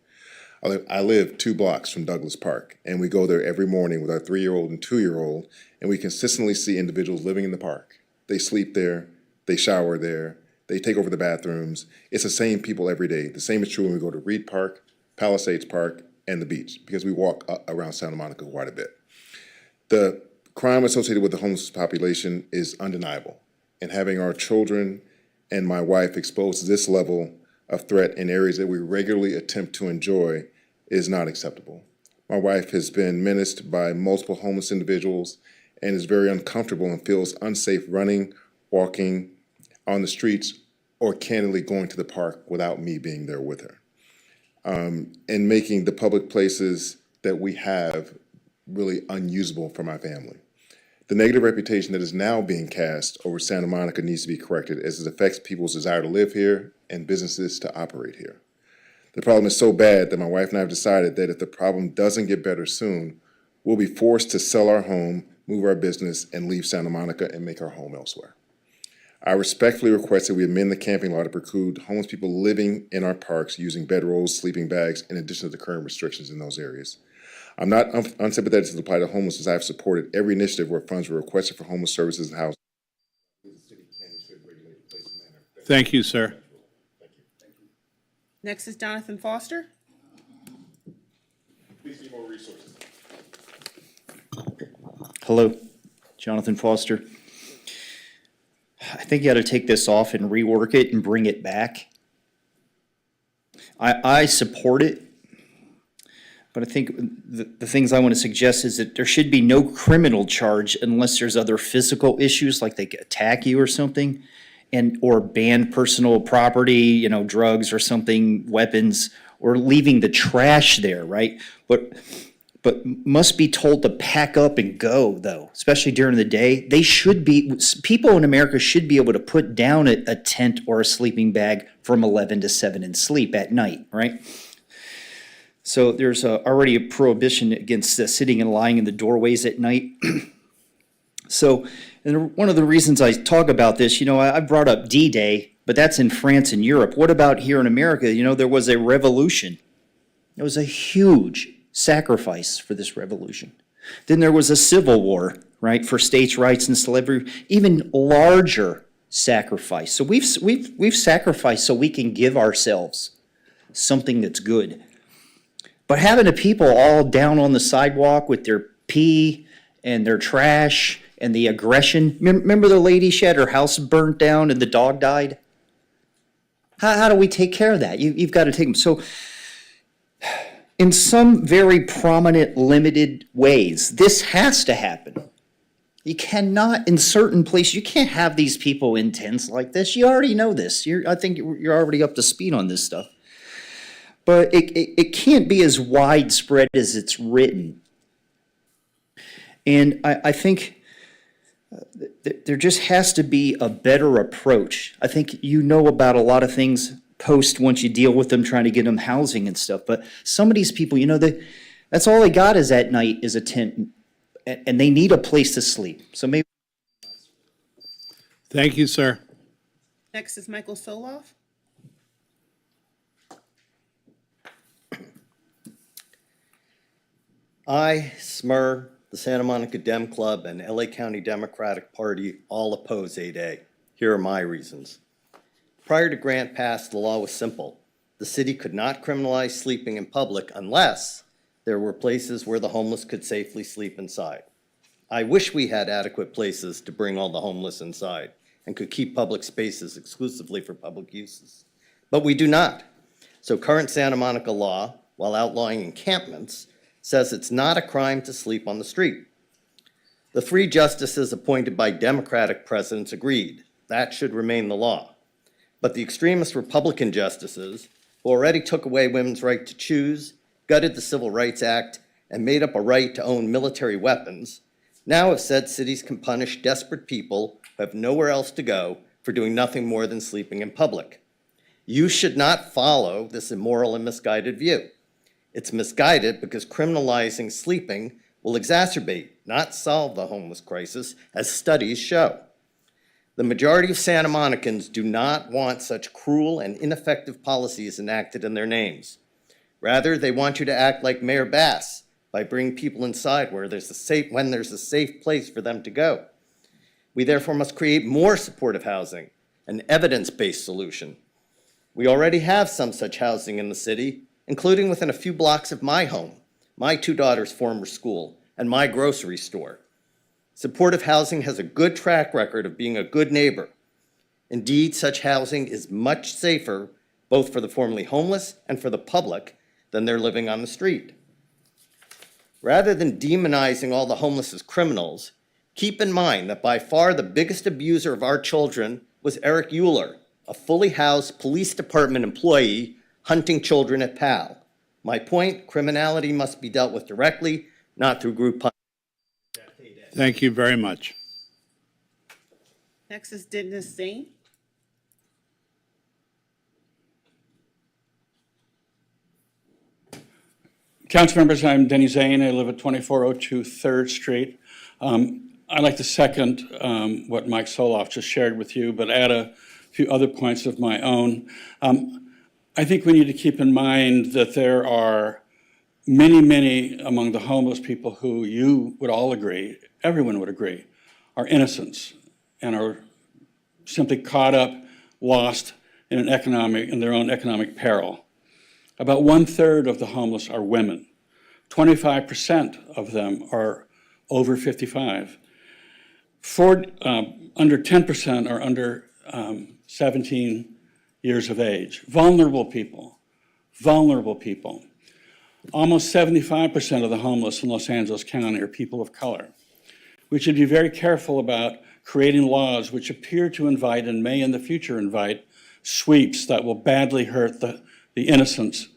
I live 2 blocks from Douglas Park, and we go there every morning with our 3-year-old and 2-year-old, and we consistently see individuals living in the park. They sleep there, they shower there, they take over the bathrooms. It's the same people every day. The same is true when we go to Reed Park, Palisades Park, and the beach, because we walk around Santa Monica quite a bit. The crime associated with the homeless population is undeniable, and having our children and my wife exposed to this level of threat in areas that we regularly attempt to enjoy is not acceptable. My wife has been menaced by multiple homeless individuals and is very uncomfortable and feels unsafe running, walking on the streets, or candidly going to the park without me being there with her. And making the public places that we have really unusable for my family. The negative reputation that is now being cast over Santa Monica needs to be corrected as it affects people's desire to live here and businesses to operate here. The problem is so bad that my wife and I have decided that if the problem doesn't get better soon, we'll be forced to sell our home, move our business, and leave Santa Monica and make our home elsewhere. I respectfully request that we amend the camping law to preclude homeless people living in our parks using bedrolls, sleeping bags, in addition to the current restrictions in those areas. I'm not unsympathetic to the plight of homeless, as I have supported every initiative where funds were requested for homeless services and housing. Thank you, sir. Next is Jonathan Foster. Please need more resources. Hello, Jonathan Foster. I think you got to take this off and rework it and bring it back. I support it, but I think the things I want to suggest is that there should be no criminal charge unless there's other physical issues, like they attack you or something, or ban personal property, drugs or something, weapons, or leaving the trash there, right? But must be told to pack up and go, though, especially during the day. People in America should be able to put down a tent or a sleeping bag from 11 to 7 and sleep at night, right? So there's already a prohibition against sitting and lying in the doorways at night. And one of the reasons I talk about this, I brought up D-Day, but that's in France and Europe. What about here in America? There was a revolution. There was a huge sacrifice for this revolution. Then there was a civil war, right, for states' rights and slavery, even larger sacrifice. So we've sacrificed so we can give ourselves something that's good. But having the people all down on the sidewalk with their pee and their trash and the aggression. Remember the lady, she had her house burnt down and the dog died? How do we take care of that? You've got to take them. So in some very prominent, limited ways, this has to happen. You cannot, in certain places, you can't have these people in tents like this. You already know this. I think you're already up to speed on this stuff. But it can't be as widespread as it's written. And I think there just has to be a better approach. I think about a lot of things once you deal with them, trying to get them housing and stuff. But some of these people, that's all they got is at night is a tent, and they need a place to sleep. So maybe. Thank you, sir. Next is Michael Soloff. I, SMER, the Santa Monica Dem Club, and LA County Democratic Party all oppose 8A. Here are my reasons. Prior to Grant passed, the law was simple. The city could not criminalize sleeping in public unless there were places where the homeless could safely sleep inside. I wish we had adequate places to bring all the homeless inside and could keep public spaces exclusively for public uses. But we do not. So current Santa Monica law, while outlawing encampments, says it's not a crime to sleep on the street. The 3 justices appointed by Democratic presidents agreed that should remain the law. But the extremist Republican justices, who already took away women's right to choose, gutted the Civil Rights Act, and made up a right to own military weapons, now have said cities can punish desperate people who have nowhere else to go for doing nothing more than sleeping in public. You should not follow this immoral and misguided view. It's misguided because criminalizing sleeping will exacerbate, not solve the homeless crisis, as studies show. The majority of Santa Monicans do not want such cruel and ineffective policies enacted in their names. Rather, they want you to act like Mayor Bass by bringing people inside when there's a safe place for them to go. We therefore must create more supportive housing, an evidence-based solution. We already have some such housing in the city, including within a few blocks of my home, my 2 daughters' former school, and my grocery store. Supportive housing has a good track record of being a good neighbor. Indeed, such housing is much safer, both for the formerly homeless and for the public, than they're living on the street. Rather than demonizing all the homeless as criminals, keep in mind that by far the biggest abuser of our children was Eric Euler, a fully housed police department employee hunting children at PAL. My point, criminality must be dealt with directly, not through group punishment. Thank you very much. Next is Dennis Zane. Council members, I'm Denny Zane. I live at 2402 3rd Street. I'd like to second what Mike Soloff just shared with you, but add a few other points of my own. I think we need to keep in mind that there are many among the homeless people who you would all agree, everyone would agree, are innocents and are simply caught up, lost in their own economic peril. About 1/3 of the homeless are women. 25% of them are over 55. Under 10% are under 17 years of age. Vulnerable people. Almost 75% of the homeless in Los Angeles County are people of color. We should be very careful about creating laws which appear to invite and may in the future invite sweeps that will badly hurt the innocents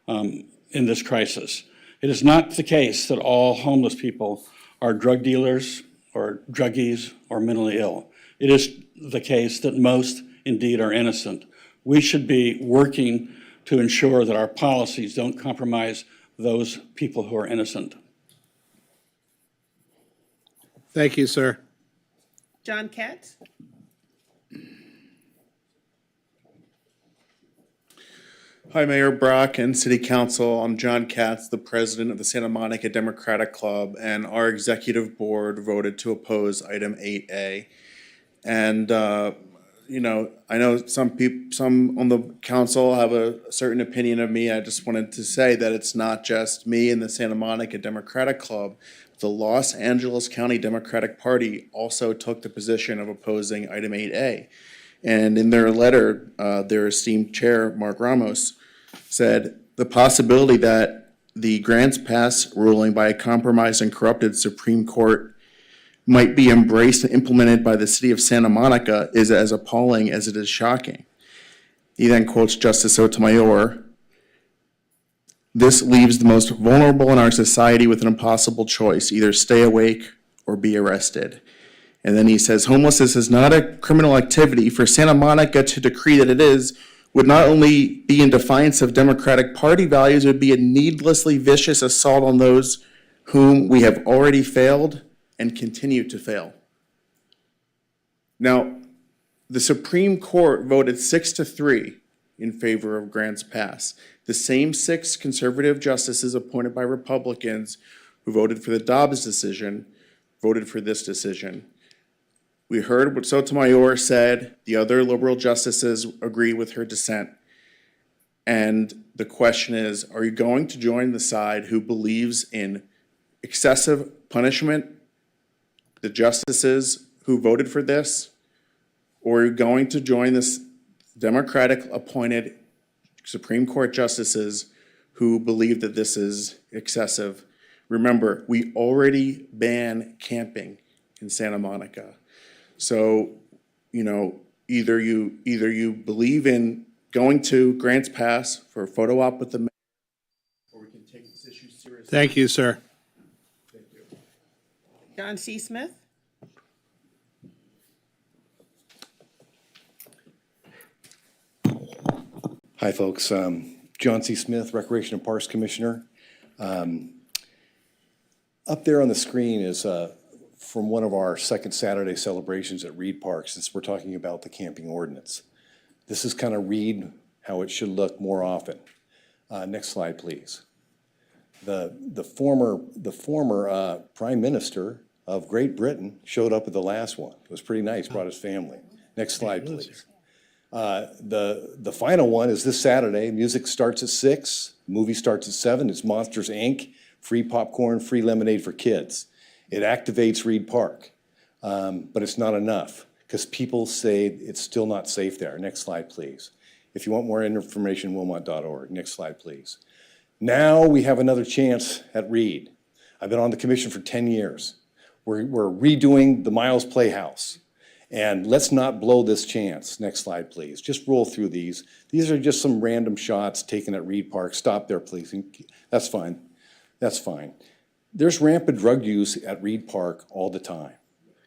in this crisis. It is not the case that all homeless people are drug dealers or druggies or mentally ill. It is the case that most indeed are innocent. We should be working to ensure that our policies don't compromise those people who are innocent. Thank you, sir. John Katz? Hi, Mayor Brock and City Council. I'm John Katz, the president of the Santa Monica Democratic Club, and our executive board voted to oppose item 8A. And, I know some on the council have a certain opinion of me. I just wanted to say that it's not just me and the Santa Monica Democratic Club. The Los Angeles County Democratic Party also took the position of opposing item 8A. And in their letter, their esteemed chair, Mark Ramos, said the possibility that the grants pass ruling by a compromised and corrupted Supreme Court might be embraced and implemented by the city of Santa Monica is as appalling as it is shocking. He then quotes Justice Sotomayor, "This leaves the most vulnerable in our society with an impossible choice, either stay awake or be arrested." And then he says, "Homelessness is not a criminal activity. For Santa Monica to decree that it is would not only be in defiance of Democratic Party values, it would be a needlessly vicious assault on those whom we have already failed and continue to fail." Now, the Supreme Court voted 6-3 in favor of grants pass. The same 6 conservative justices appointed by Republicans who voted for the Dobbs decision voted for this decision. We heard what Sotomayor said. The other liberal justices agree with her dissent. And the question is, are you going to join the side who believes in excessive punishment, the justices who voted for this, or are you going to join this Democratic appointed Supreme Court justices who believe that this is excessive? Remember, we already ban camping in Santa Monica. So, either you believe in going to grants pass for a photo op with the mayor, or we can take this issue seriously. Thank you, sir. Thank you. John C. Smith? Hi, folks. John C. Smith, Recreation and Parks Commissioner. Up there on the screen is from one of our second Saturday celebrations at Reed Park, since we're talking about the camping ordinance. This is kind of Reed, how it should look more often. Next slide, please. The former Prime Minister of Great Britain showed up at the last one. It was pretty nice, brought his family. Next slide, please. The final one is this Saturday. Music starts at 6, movie starts at 7. It's Monsters, Inc., free popcorn, free lemonade for kids. It activates Reed Park, but it's not enough because people say it's still not safe there. Next slide, please. If you want more information, wilmot.org. Next slide, please. Now we have another chance at Reed. I've been on the commission for 10 years. We're redoing the Miles Playhouse. And let's not blow this chance. Next slide, please. Just roll through these. These are just some random shots taken at Reed Park. Stop there, please. That's fine. That's fine. There's rampant drug use at Reed Park all the time,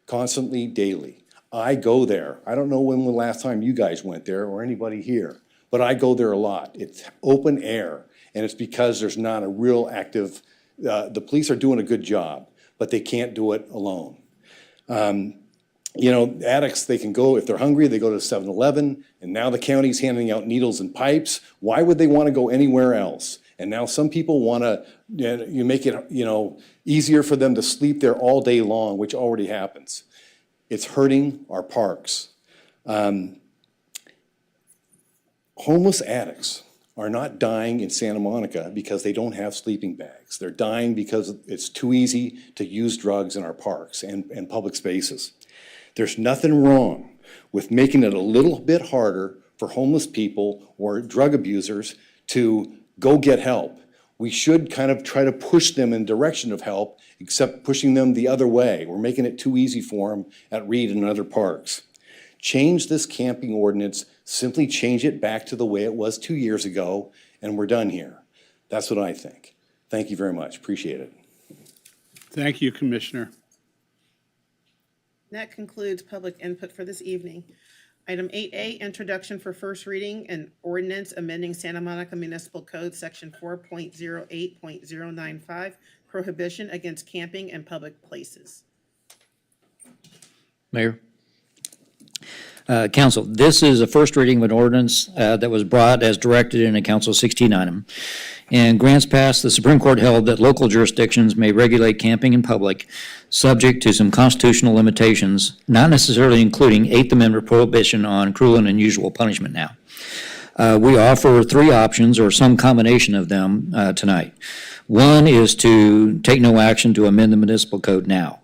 constantly, daily. I go there. I don't know when the last time you guys went there or anybody here, but I go there a lot. It's open air, and it's because there's not a real active, the police are doing a good job, but they can't do it alone. Addicts, they can go, if they're hungry, they go to 7-Eleven, and now the county's handing out needles and pipes. Why would they want to go anywhere else? And now some people want to, you make it, easier for them to sleep there all day long, which already happens. It's hurting our parks. Homeless addicts are not dying in Santa Monica because they don't have sleeping bags. They're dying because it's too easy to use drugs in our parks and public spaces. There's nothing wrong with making it a little bit harder for homeless people or drug abusers to go get help. We should kind of try to push them in direction of help, except pushing them the other way. We're making it too easy for them at Reed and other parks. Change this camping ordinance, simply change it back to the way it was 2 years ago, and we're done here. That's what I think. Thank you very much. Appreciate it. Thank you, Commissioner. That concludes public input for this evening. Item 8A, introduction for first reading and ordinance amending Santa Monica Municipal Code, Section 4.08.095, prohibition against camping in public places. Mayor. Council, this is a first reading of an ordinance that was brought as directed in a Council 16 item. In grants passed, the Supreme Court held that local jurisdictions may regulate camping in public, subject to some constitutional limitations, not necessarily including Eighth Amendment prohibition on cruel and unusual punishment now. We offer three options or some combination of them tonight. One is to take no action to amend the municipal code now.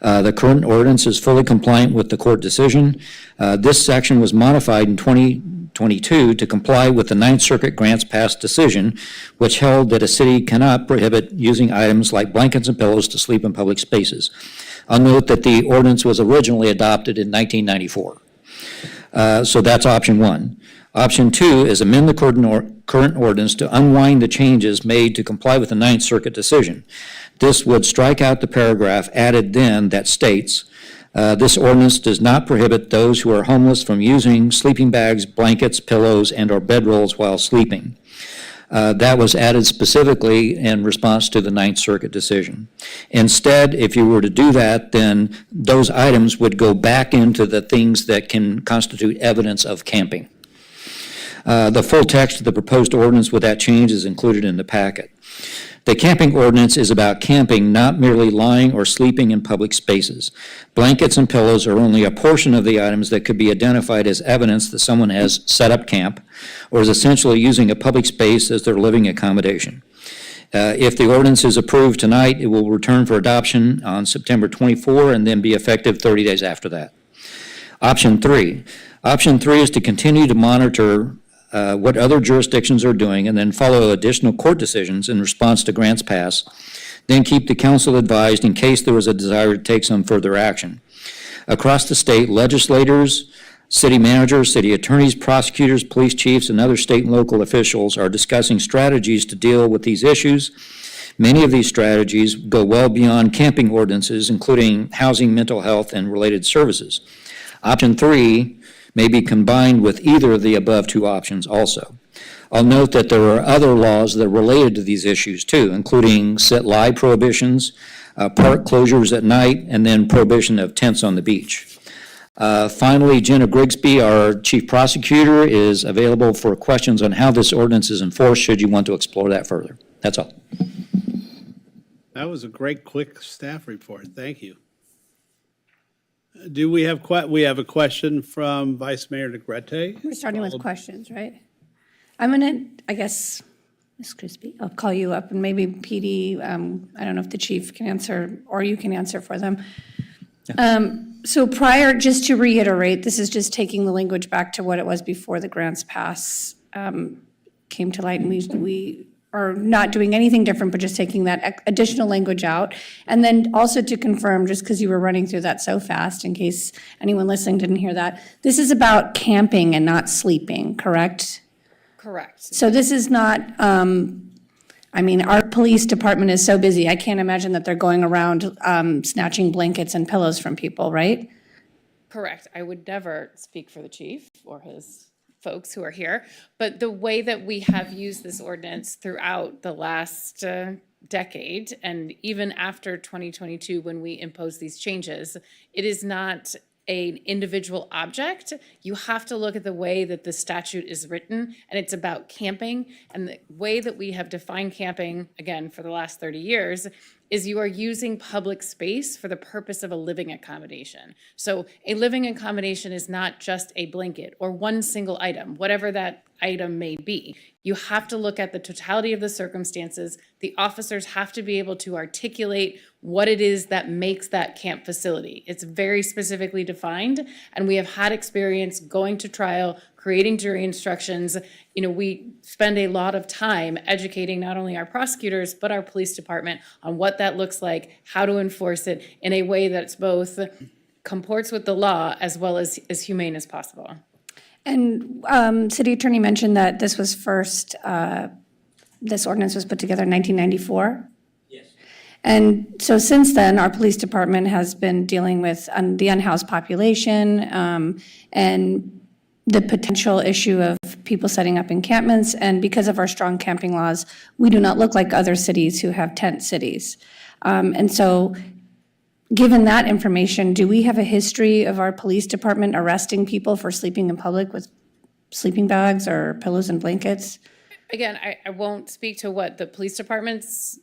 The current ordinance is fully compliant with the court decision. This section was modified in 2022 to comply with the Ninth Circuit grants passed decision, which held that a city cannot prohibit using items like blankets and pillows to sleep in public spaces. I'll note that the ordinance was originally adopted in 1994. So that's option one. Option two is amend the current ordinance to unwind the changes made to comply with the Ninth Circuit decision. This would strike out the paragraph added then that states, this ordinance does not prohibit those who are homeless from using sleeping bags, blankets, pillows, and/or bedrolls while sleeping. That was added specifically in response to the Ninth Circuit decision. Instead, if you were to do that, then those items would go back into the things that can constitute evidence of camping. The full text of the proposed ordinance with that change is included in the packet. The camping ordinance is about camping, not merely lying or sleeping in public spaces. Blankets and pillows are only a portion of the items that could be identified as evidence that someone has set up camp or is essentially using a public space as their living accommodation. If the ordinance is approved tonight, it will return for adoption on September 24 and then be effective 30 days after that. Option three is to continue to monitor what other jurisdictions are doing and then follow additional court decisions in response to grants passed, then keep the council advised in case there was a desire to take some further action. Across the state, legislators, city managers, city attorneys, prosecutors, police chiefs, and other state and local officials are discussing strategies to deal with these issues. Many of these strategies go well beyond camping ordinances, including housing, mental health, and related services. Option three may be combined with either of the above two options also. I'll note that there are other laws that are related to these issues too, including sit-lie prohibitions, park closures at night, and then prohibition of tents on the beach. Finally, Jenna Grigsby, our chief prosecutor, is available for questions on how this ordinance is enforced should you want to explore that further. That's all. That was a great, quick staff report. Thank you. Do we have a question from Vice Mayor Negrete? We're starting with questions, right? I'm gonna, I guess, Ms. Crispy, I'll call you up and maybe PD, I don't know if the chief can answer or you can answer for them. So prior, just to reiterate, this is just taking the language back to what it was before the grants pass came to light, and we are not doing anything different, but just taking that additional language out. And then also to confirm, just because you were running through that so fast, in case anyone listening didn't hear that, this is about camping and not sleeping, correct? Correct. So this is not, I mean, our police department is so busy, I can't imagine that they're going around snatching blankets and pillows from people, right? Correct. I would never speak for the chief or his folks who are here, but the way that we have used this ordinance throughout the last decade, and even after 2022 when we imposed these changes, it is not an individual object. You have to look at the way that the statute is written, and it's about camping. And the way that we have defined camping, again, for the last 30 years, is you are using public space for the purpose of a living accommodation. So a living accommodation is not just a blanket or one single item, whatever that item may be. You have to look at the totality of the circumstances. The officers have to be able to articulate what it is that makes that camp facility. It's very specifically defined, and we have had experience going to trial, creating jury instructions. We spend a lot of time educating not only our prosecutors, but our police department on what that looks like, how to enforce it in a way that's both comports with the law as well as humane as possible. And City Attorney mentioned that this was first, this ordinance was put together in 1994? Yes. And so since then, our police department has been dealing with the unhoused population and the potential issue of people setting up encampments. And because of our strong camping laws, we do not look like other cities who have tent cities. And so given that information, do we have a history of our police department arresting people for sleeping in public with sleeping bags or pillows and blankets? Again, I won't speak to what the police department's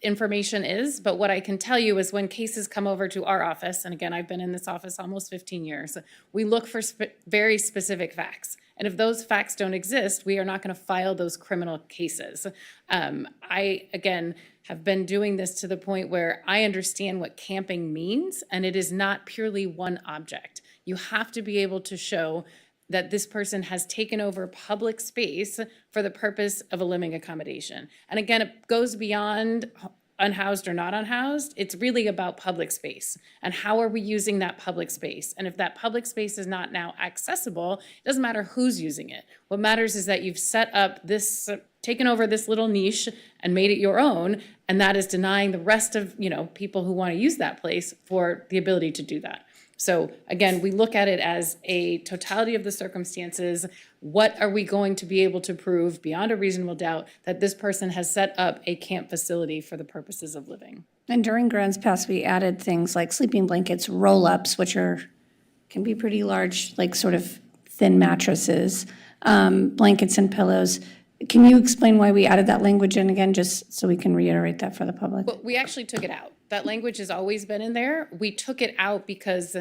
information is, but what I can tell you is when cases come over to our office, and again, I've been in this office almost 15 years, we look for very specific facts. And if those facts don't exist, we are not going to file those criminal cases. I, again, have been doing this to the point where I understand what camping means, and it is not purely one object. You have to be able to show that this person has taken over public space for the purpose of a living accommodation. And again, it goes beyond unhoused or not unhoused. It's really about public space and how are we using that public space. And if that public space is not now accessible, it doesn't matter who's using it. What matters is that you've set up this, taken over this little niche and made it your own, and that is denying the rest of people who want to use that place for the ability to do that. So again, we look at it as a totality of the circumstances. What are we going to be able to prove beyond a reasonable doubt that this person has set up a camp facility for the purposes of living? And during grants past, we added things like sleeping blankets, roll-ups, which can be pretty large, like sort of thin mattresses, blankets and pillows. Can you explain why we added that language in again, just so we can reiterate that for the public? Well, we actually took it out. That language has always been in there. We took it out because,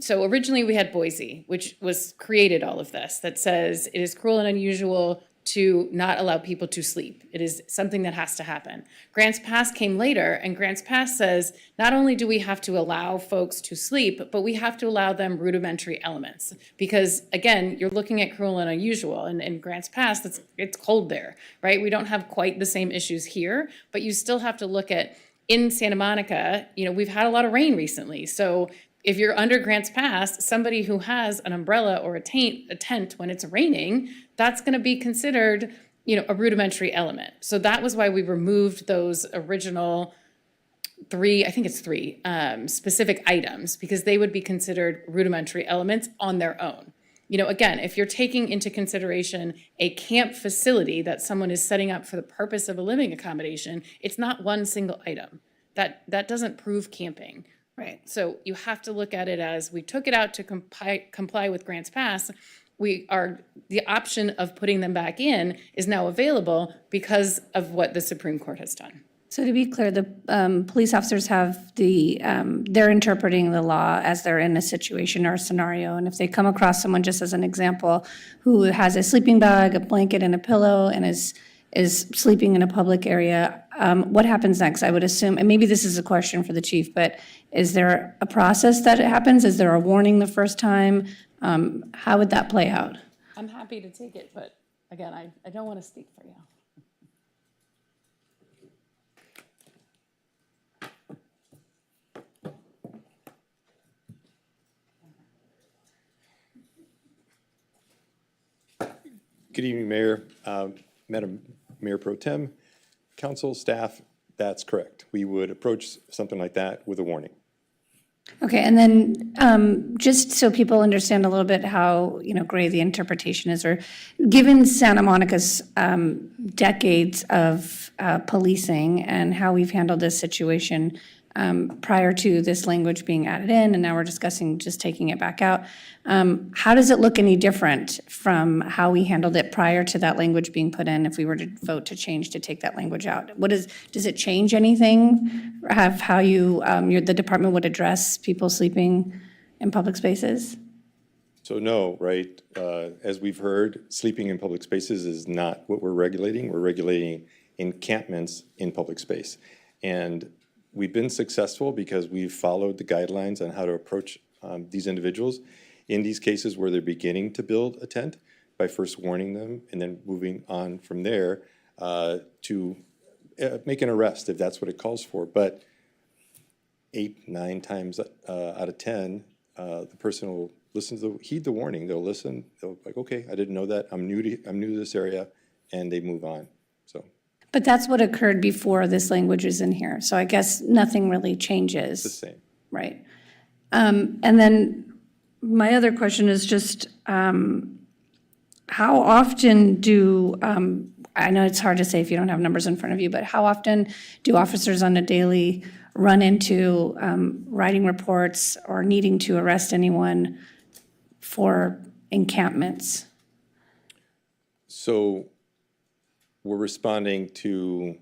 so originally we had Boise, which was created all of this, that says it is cruel and unusual to not allow people to sleep. It is something that has to happen. Grants Pass came later, and Grants Pass says not only do we have to allow folks to sleep, but we have to allow them rudimentary elements. Because again, you're looking at cruel and unusual, and in Grants Pass, it's cold there, right? We don't have quite the same issues here, but you still have to look at, in Santa Monica, we've had a lot of rain recently. So if you're under Grants Pass, somebody who has an umbrella or a tent when it's raining, that's going to be considered, a rudimentary element. So that was why we removed those original three specific items, because they would be considered rudimentary elements on their own. Again, if you're taking into consideration a camp facility that someone is setting up for the purpose of a living accommodation, it's not one single item. That doesn't prove camping. Right. So you have to look at it as we took it out to comply with Grants Pass. The option of putting them back in is now available because of what the Supreme Court has done. So to be clear, the police officers have they're interpreting the law as they're in a situation or a scenario. And if they come across someone, just as an example, who has a sleeping bag, a blanket, and a pillow, and is sleeping in a public area, what happens next? I would assume, and maybe this is a question for the chief, but is there a process that it happens? Is there a warning the first time? How would that play out? I'm happy to take it, but again, I don't want to speak for you. Good evening, Mayor, Madam Mayor Pro Tem, council, staff. That's correct. We would approach something like that with a warning. Okay, and then just so people understand a little bit how gray the interpretation is, or given Santa Monica's decades of policing and how we've handled this situation, prior to this language being added in, and now we're discussing just taking it back out. How does it look any different from how we handled it prior to that language being put in if we were to vote to change to take that language out? Does it change anything? Have how the department would address people sleeping in public spaces? So no, right? As we've heard, sleeping in public spaces is not what we're regulating. We're regulating encampments in public space. And we've been successful because we've followed the guidelines on how to approach these individuals in these cases where they're beginning to build a tent by first warning them and then moving on from there to make an arrest if that's what it calls for. But 8, 9 times out of 10, the person will heed the warning. They'll listen. They'll like, okay, I didn't know that. I'm new to this area, and they move on. So. But that's what occurred before this language is in here. So I guess nothing really changes. The same. Right. And then my other question is just how often do, I know it's hard to say if you don't have numbers in front of you, but how often do officers on a daily run into writing reports or needing to arrest anyone for encampments? So we're responding to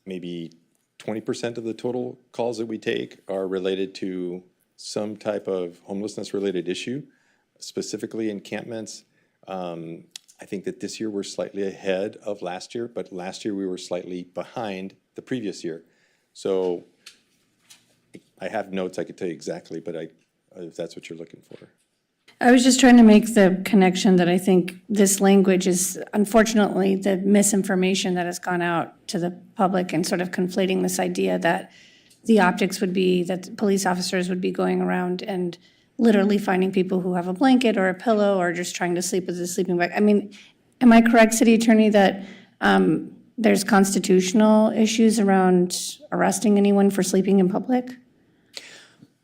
maybe 20% of the total calls that we take are related to some type of homelessness-related issue, specifically encampments. I think that this year we're slightly ahead of last year, but last year we were slightly behind the previous year. So I have notes I could tell you exactly, but if that's what you're looking for. I was just trying to make the connection that I think this language is, unfortunately, the misinformation that has gone out to the public and sort of conflating this idea that the optics would be that police officers would be going around and literally finding people who have a blanket or a pillow or just trying to sleep with a sleeping bag. I mean, am I correct, City Attorney, that there's constitutional issues around arresting anyone for sleeping in public?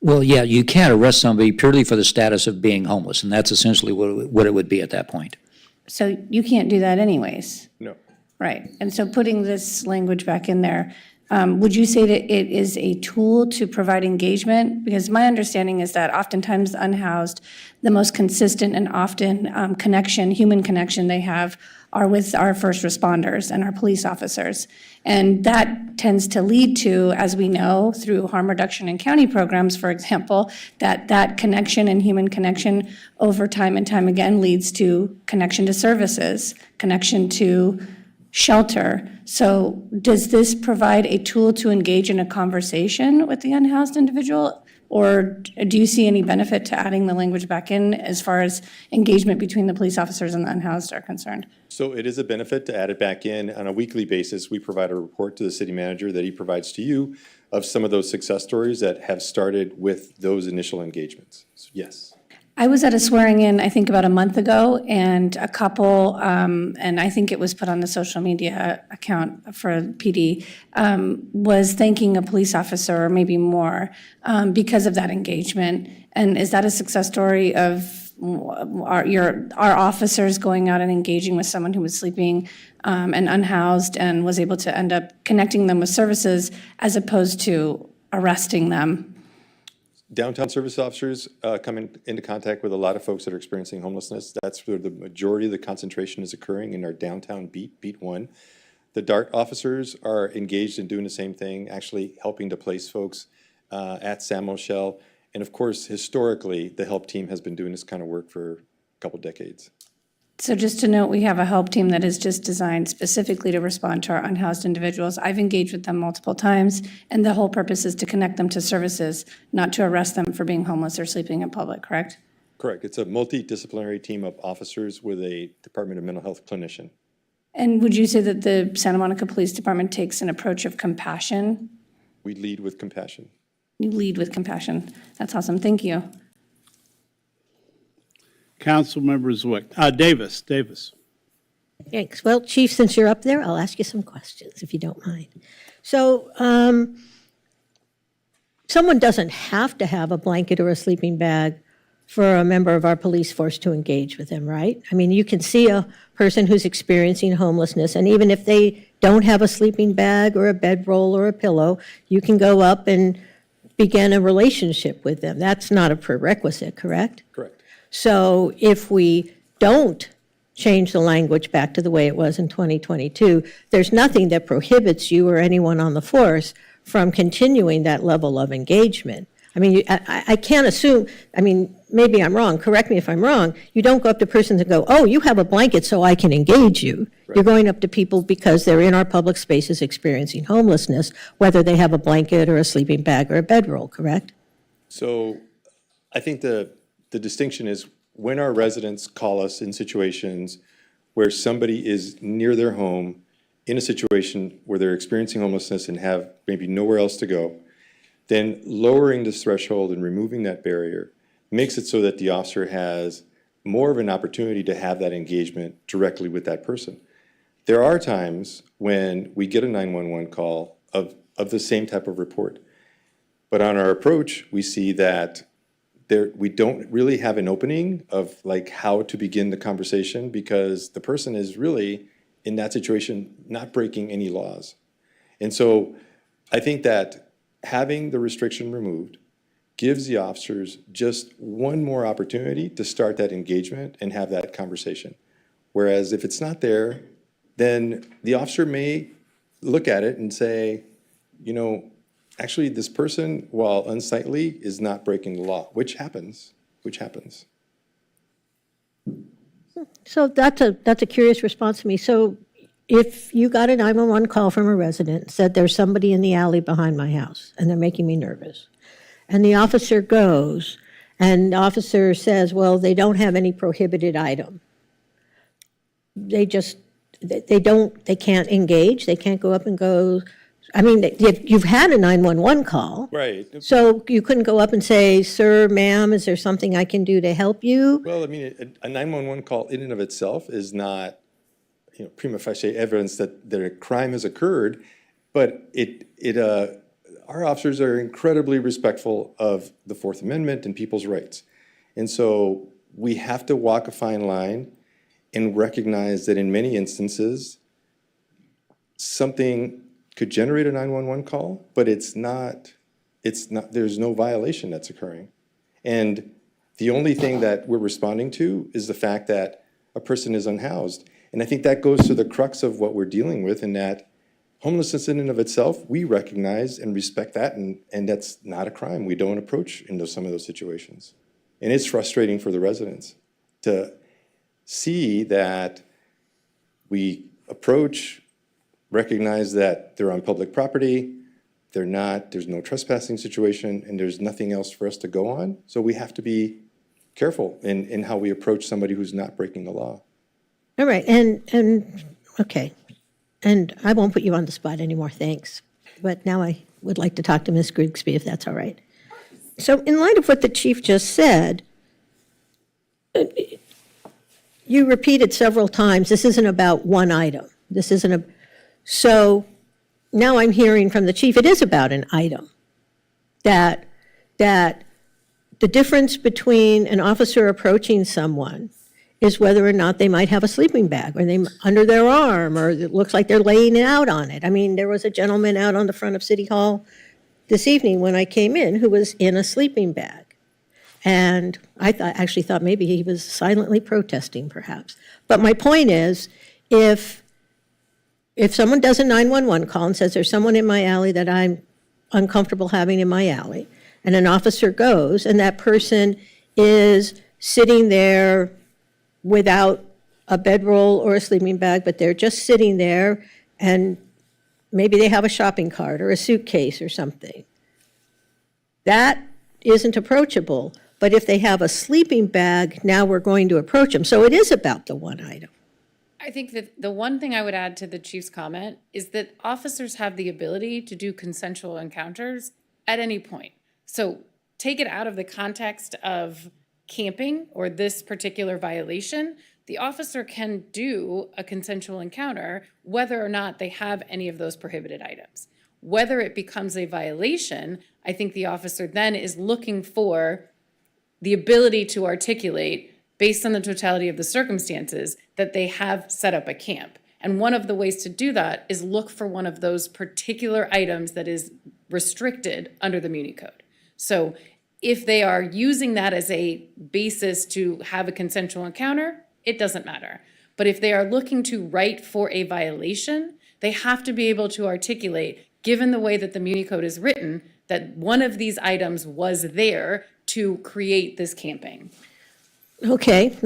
Well, yeah, you can't arrest somebody purely for the status of being homeless, and that's essentially what it would be at that point. So you can't do that anyways? No. Right. And so putting this language back in there, would you say that it is a tool to provide engagement? Because my understanding is that oftentimes the unhoused, the most consistent and often human connection they have are with our first responders and our police officers. And that tends to lead to, as we know, through harm reduction in county programs, for example, that connection and human connection over time and time again leads to connection to services, connection to shelter. So does this provide a tool to engage in a conversation with the unhoused individual? Or do you see any benefit to adding the language back in as far as engagement between the police officers and the unhoused are concerned? So it is a benefit to add it back in. On a weekly basis, we provide a report to the city manager that he provides to you of some of those success stories that have started with those initial engagements. So yes. I was at a swearing-in, I think about a month ago, and a couple, and I think it was put on the social media account for PD, was thanking a police officer or maybe more because of that engagement. And is that a success story of our officers going out and engaging with someone who was sleeping and unhoused and was able to end up connecting them with services as opposed to arresting them? Downtown service officers come into contact with a lot of folks that are experiencing homelessness. That's where the majority of the concentration is occurring in our downtown beat 1. The DART officers are engaged in doing the same thing, actually helping to place folks at San Michelle. And of course, historically, the help team has been doing this kind of work for a couple decades. So just to note, we have a help team that is just designed specifically to respond to our unhoused individuals. I've engaged with them multiple times, and the whole purpose is to connect them to services, not to arrest them for being homeless or sleeping in public, correct? Correct. It's a multidisciplinary team of officers with a Department of Mental Health clinician. And would you say that the Santa Monica Police Department takes an approach of compassion? We lead with compassion. You lead with compassion. That's awesome. Thank you. Councilmember Zwick. Davis. Thanks. Well, Chief, since you're up there, I'll ask you some questions, if you don't mind. So someone doesn't have to have a blanket or a sleeping bag for a member of our police force to engage with them, right? I mean, you can see a person who's experiencing homelessness, and even if they don't have a sleeping bag or a bedroll or a pillow, you can go up and begin a relationship with them. That's not a prerequisite, correct? Correct. So if we don't change the language back to the way it was in 2022, there's nothing that prohibits you or anyone on the force from continuing that level of engagement. I mean, I can't assume, I mean, maybe I'm wrong, correct me if I'm wrong, you don't go up to persons and go, oh, you have a blanket so I can engage you. Right. You're going up to people because they're in our public spaces experiencing homelessness, whether they have a blanket or a sleeping bag or a bedroll, correct? So I think the distinction is when our residents call us in situations where somebody is near their home in a situation where they're experiencing homelessness and have maybe nowhere else to go, then lowering this threshold and removing that barrier makes it so that the officer has more of an opportunity to have that engagement directly with that person. There are times when we get a 911 call of the same type of report, but on our approach, we see that we don't really have an opening of like how to begin the conversation because the person is really in that situation not breaking any laws. And so I think that having the restriction removed gives the officers just one more opportunity to start that engagement and have that conversation. Whereas if it's not there, then the officer may look at it and say, you know, actually this person, while unsightly, is not breaking the law, which happens. So that's a curious response to me. So if you got a 911 call from a resident, said there's somebody in the alley behind my house and they're making me nervous, and the officer goes and the officer says, well, they don't have any prohibited item. They can't engage, they can't go up and go, I mean, you've had a 911 call. Right. So you couldn't go up and say, sir, ma'am, is there something I can do to help you? Well, I mean, a 911 call in and of itself is not, you know, prima facie evidence that a crime has occurred, but our officers are incredibly respectful of the Fourth Amendment and people's rights. And so we have to walk a fine line and recognize that in many instances, something could generate a 911 call, but it's not, there's no violation that's occurring. And the only thing that we're responding to is the fact that a person is unhoused. And I think that goes to the crux of what we're dealing with, in that homelessness in and of itself, we recognize and respect that, and that's not a crime. We don't approach into some of those situations. And it's frustrating for the residents to see that we approach, recognize that they're on public property, there's no trespassing situation, and there's nothing else for us to go on. So we have to be careful in how we approach somebody who's not breaking the law. All right, and okay, and I won't put you on the spot anymore, thanks. But now I would like to talk to Ms. Grigsby, if that's all right. So in light of what the chief just said, you repeated several times, this isn't about one item. This isn't a, so now I'm hearing from the chief, it is about an item. That the difference between an officer approaching someone is whether or not they might have a sleeping bag or they under their arm, or it looks like they're laying it out on it. I mean, there was a gentleman out on the front of City Hall this evening when I came in who was in a sleeping bag. And I actually thought maybe he was silently protesting perhaps. But my point is, if someone does a 911 call and says there's someone in my alley that I'm uncomfortable having in my alley, and an officer goes and that person is sitting there without a bedroll or a sleeping bag, but they're just sitting there, and maybe they have a shopping cart or a suitcase or something. That isn't approachable, but if they have a sleeping bag, now we're going to approach them. So it is about the one item. I think that the one thing I would add to the chief's comment is that officers have the ability to do consensual encounters at any point. So take it out of the context of camping or this particular violation. The officer can do a consensual encounter whether or not they have any of those prohibited items. Whether it becomes a violation, I think the officer then is looking for the ability to articulate, based on the totality of the circumstances, that they have set up a camp. And one of the ways to do that is look for one of those particular items that is restricted under the Muni Code. So if they are using that as a basis to have a consensual encounter, it doesn't matter. But if they are looking to write for a violation, they have to be able to articulate, given the way that the Muni Code is written, that one of these items was there to create this camping. Okay,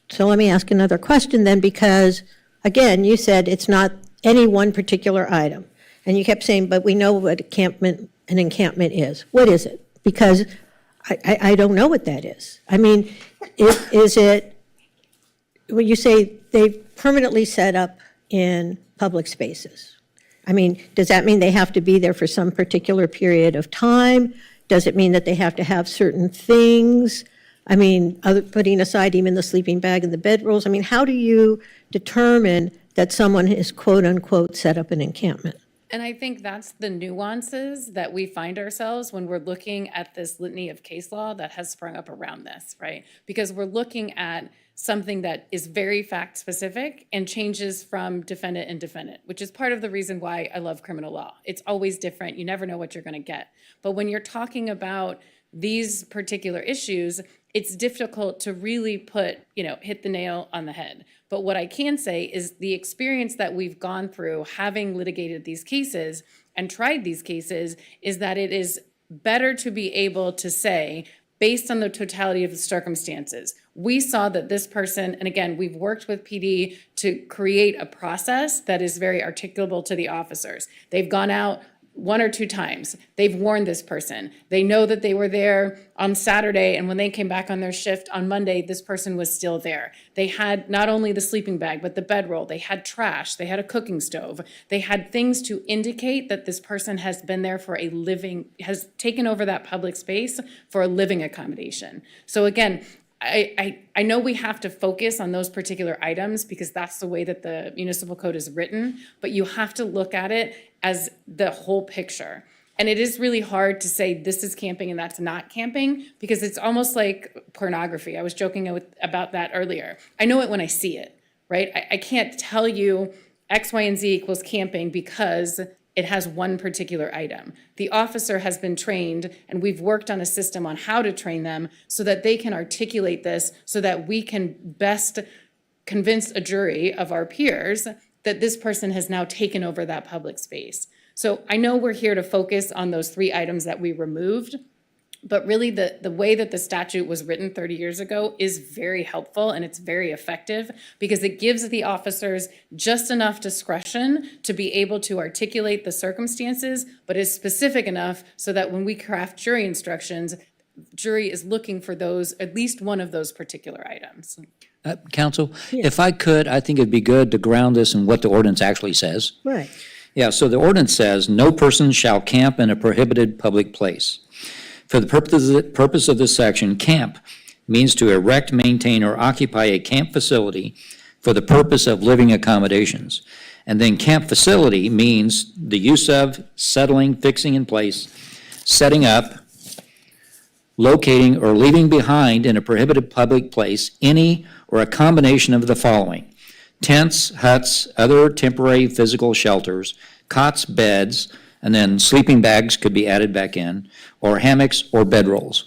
so let me ask another question then, because, again, you said it's not any one particular item. And you kept saying, but we know what an encampment is. What is it? Because I don't know what that is. I mean, is it, when you say they permanently set up in public spaces, I mean, does that mean they have to be there for some particular period of time? Does it mean that they have to have certain things? I mean, putting aside even the sleeping bag and the bedrolls, I mean, how do you determine that someone is quote unquote set up an encampment? And I think that's the nuances that we find ourselves when we're looking at this litany of case law that has sprung up around this, right? Because we're looking at something that is very fact specific and changes from defendant and defendant, which is part of the reason why I love criminal law. It's always different. You never know what you're going to get. But when you're talking about these particular issues, it's difficult to really hit the nail on the head. But what I can say is the experience that we've gone through having litigated these cases and tried these cases is that it is better to be able to say, based on the totality of the circumstances, we saw that this person, and again, we've worked with PD to create a process that is very articulable to the officers. They've gone out 1 or 2 times. They've warned this person. They know that they were there on Saturday, and when they came back on their shift on Monday, this person was still there. They had not only the sleeping bag, but the bedroll. They had trash. They had a cooking stove. They had things to indicate that this person has been there for has taken over that public space for a living accommodation. So again, I know we have to focus on those particular items because that's the way that the municipal code is written, but you have to look at it as the whole picture. And it is really hard to say this is camping and that's not camping because it's almost like pornography. I was joking about that earlier. I know it when I see it, right? I can't tell you X, Y, and Z equals camping because it has one particular item. The officer has been trained, and we've worked on a system on how to train them so that they can articulate this so that we can best convince a jury of our peers that this person has now taken over that public space. So I know we're here to focus on those 3 items that we removed, but really the way that the statute was written 30 years ago is very helpful and it's very effective because it gives the officers just enough discretion to be able to articulate the circumstances, but is specific enough so that when we craft jury instructions, jury is looking for those, at least one of those particular items. Counsel, if I could, I think it'd be good to ground this in what the ordinance actually says. Right. Yeah, so the ordinance says, "No person shall camp in a prohibited public place." For the purpose of this section, camp means to erect, maintain, or occupy a camp facility for the purpose of living accommodations. And then camp facility means the use of, settling, fixing in place, setting up, locating, or leaving behind in a prohibited public place any or a combination of the following: tents, huts, other temporary physical shelters, cots, beds, and then sleeping bags could be added back in, or hammocks or bedrolls.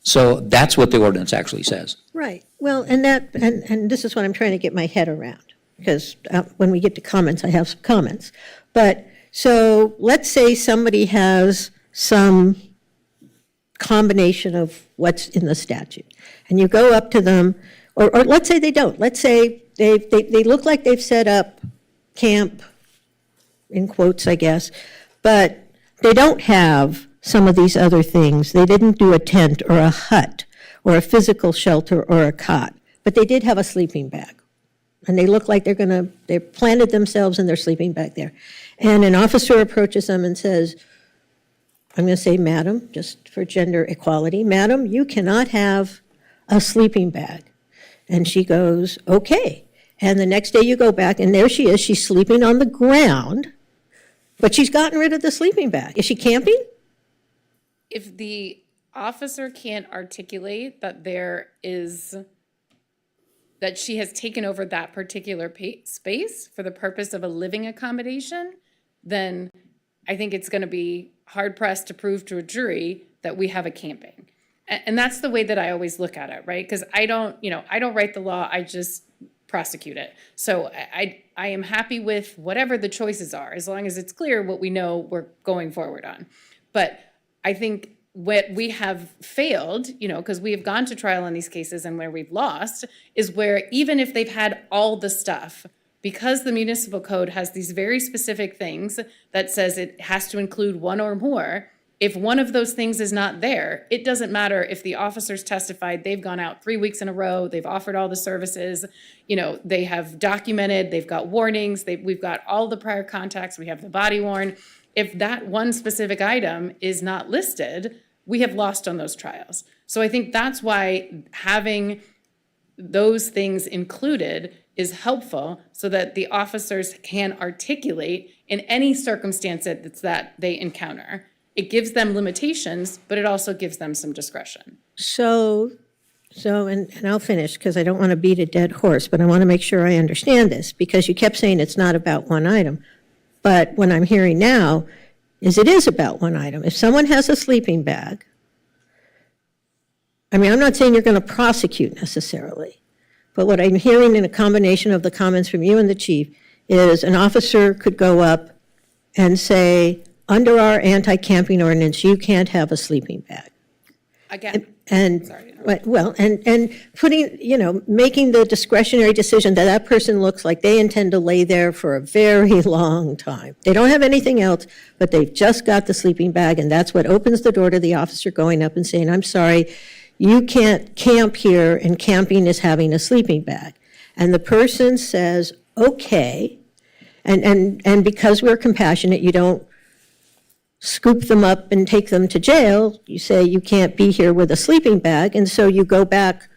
So that's what the ordinance actually says. Right. Well, and this is what I'm trying to get my head around, because when we get to comments, I have some comments. But so let's say somebody has some combination of what's in the statute, and you go up to them, or let's say they don't. Let's say they look like they've set up camp, in quotes, I guess, but they don't have some of these other things. They didn't do a tent or a hut or a physical shelter or a cot, but they did have a sleeping bag. And they look like they planted themselves in their sleeping bag there. And an officer approaches them and says, I'm going to say, "Madam," just for gender equality, "Madam, you cannot have a sleeping bag." And she goes, "Okay." And the next day you go back, and there she is. She's sleeping on the ground, but she's gotten rid of the sleeping bag. Is she camping? If the officer can't articulate that that she has taken over that particular space for the purpose of a living accommodation, then I think it's going to be hard pressed to prove to a jury that we have a camping. And that's the way that I always look at it, right? Because I don't write the law, I just prosecute it. So I am happy with whatever the choices are, as long as it's clear what we know we're going forward on. But I think what we have failed, because we have gone to trial in these cases and where we've lost, is where even if they've had all the stuff, because the municipal code has these very specific things that says it has to include one or more, if one of those things is not there, it doesn't matter if the officers testified, they've gone out 3 weeks in a row, they've offered all the services, they have documented, they've got warnings, we've got all the prior contacts, we have the body worn. If that one specific item is not listed, we have lost on those trials. So I think that's why having those things included is helpful, so that the officers can articulate in any circumstance that they encounter. It gives them limitations, but it also gives them some discretion. So, and I'll finish because I don't want to beat a dead horse, but I want to make sure I understand this, because you kept saying it's not about one item. But what I'm hearing now is it is about one item. If someone has a sleeping bag, I'm not saying you're going to prosecute necessarily, but what I'm hearing in a combination of the comments from you and the chief is an officer could go up and say, under our anti-camping ordinance, you can't have a sleeping bag. Again, And, sorry. well, and putting, making the discretionary decision that that person looks like they intend to lay there for a very long time. They don't have anything else, but they've just got the sleeping bag, and that's what opens the door to the officer going up and saying, I'm sorry, you can't camp here, and camping is having a sleeping bag. And the person says, okay, and because we're compassionate, you don't scoop them up and take them to jail. You say you can't be here with a sleeping bag, and so you go back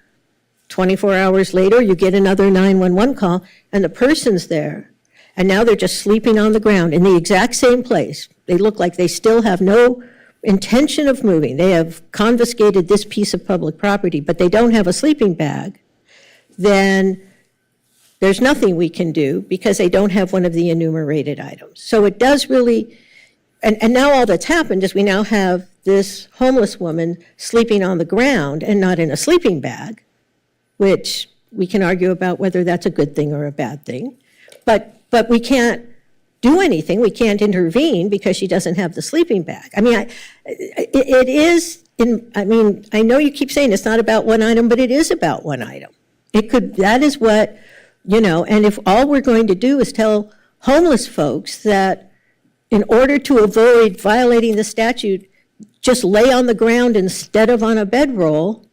24 hours later, you get another 911 call, and the person's there, and now they're just sleeping on the ground in the exact same place. They look like they still have no intention of moving. They have confiscated this piece of public property, but they don't have a sleeping bag. Then there's nothing we can do because they don't have one of the enumerated items. So it does really, and now all that's happened is we now have this homeless woman sleeping on the ground and not in a sleeping bag, which we can argue about whether that's a good thing or a bad thing. But we can't do anything. We can't intervene because she doesn't have the sleeping bag. I know you keep saying it's not about one item, but it is about one item. That is what, and if all we're going to do is tell homeless folks that in order to avoid violating the statute, just lay on the ground instead of on a bedroll,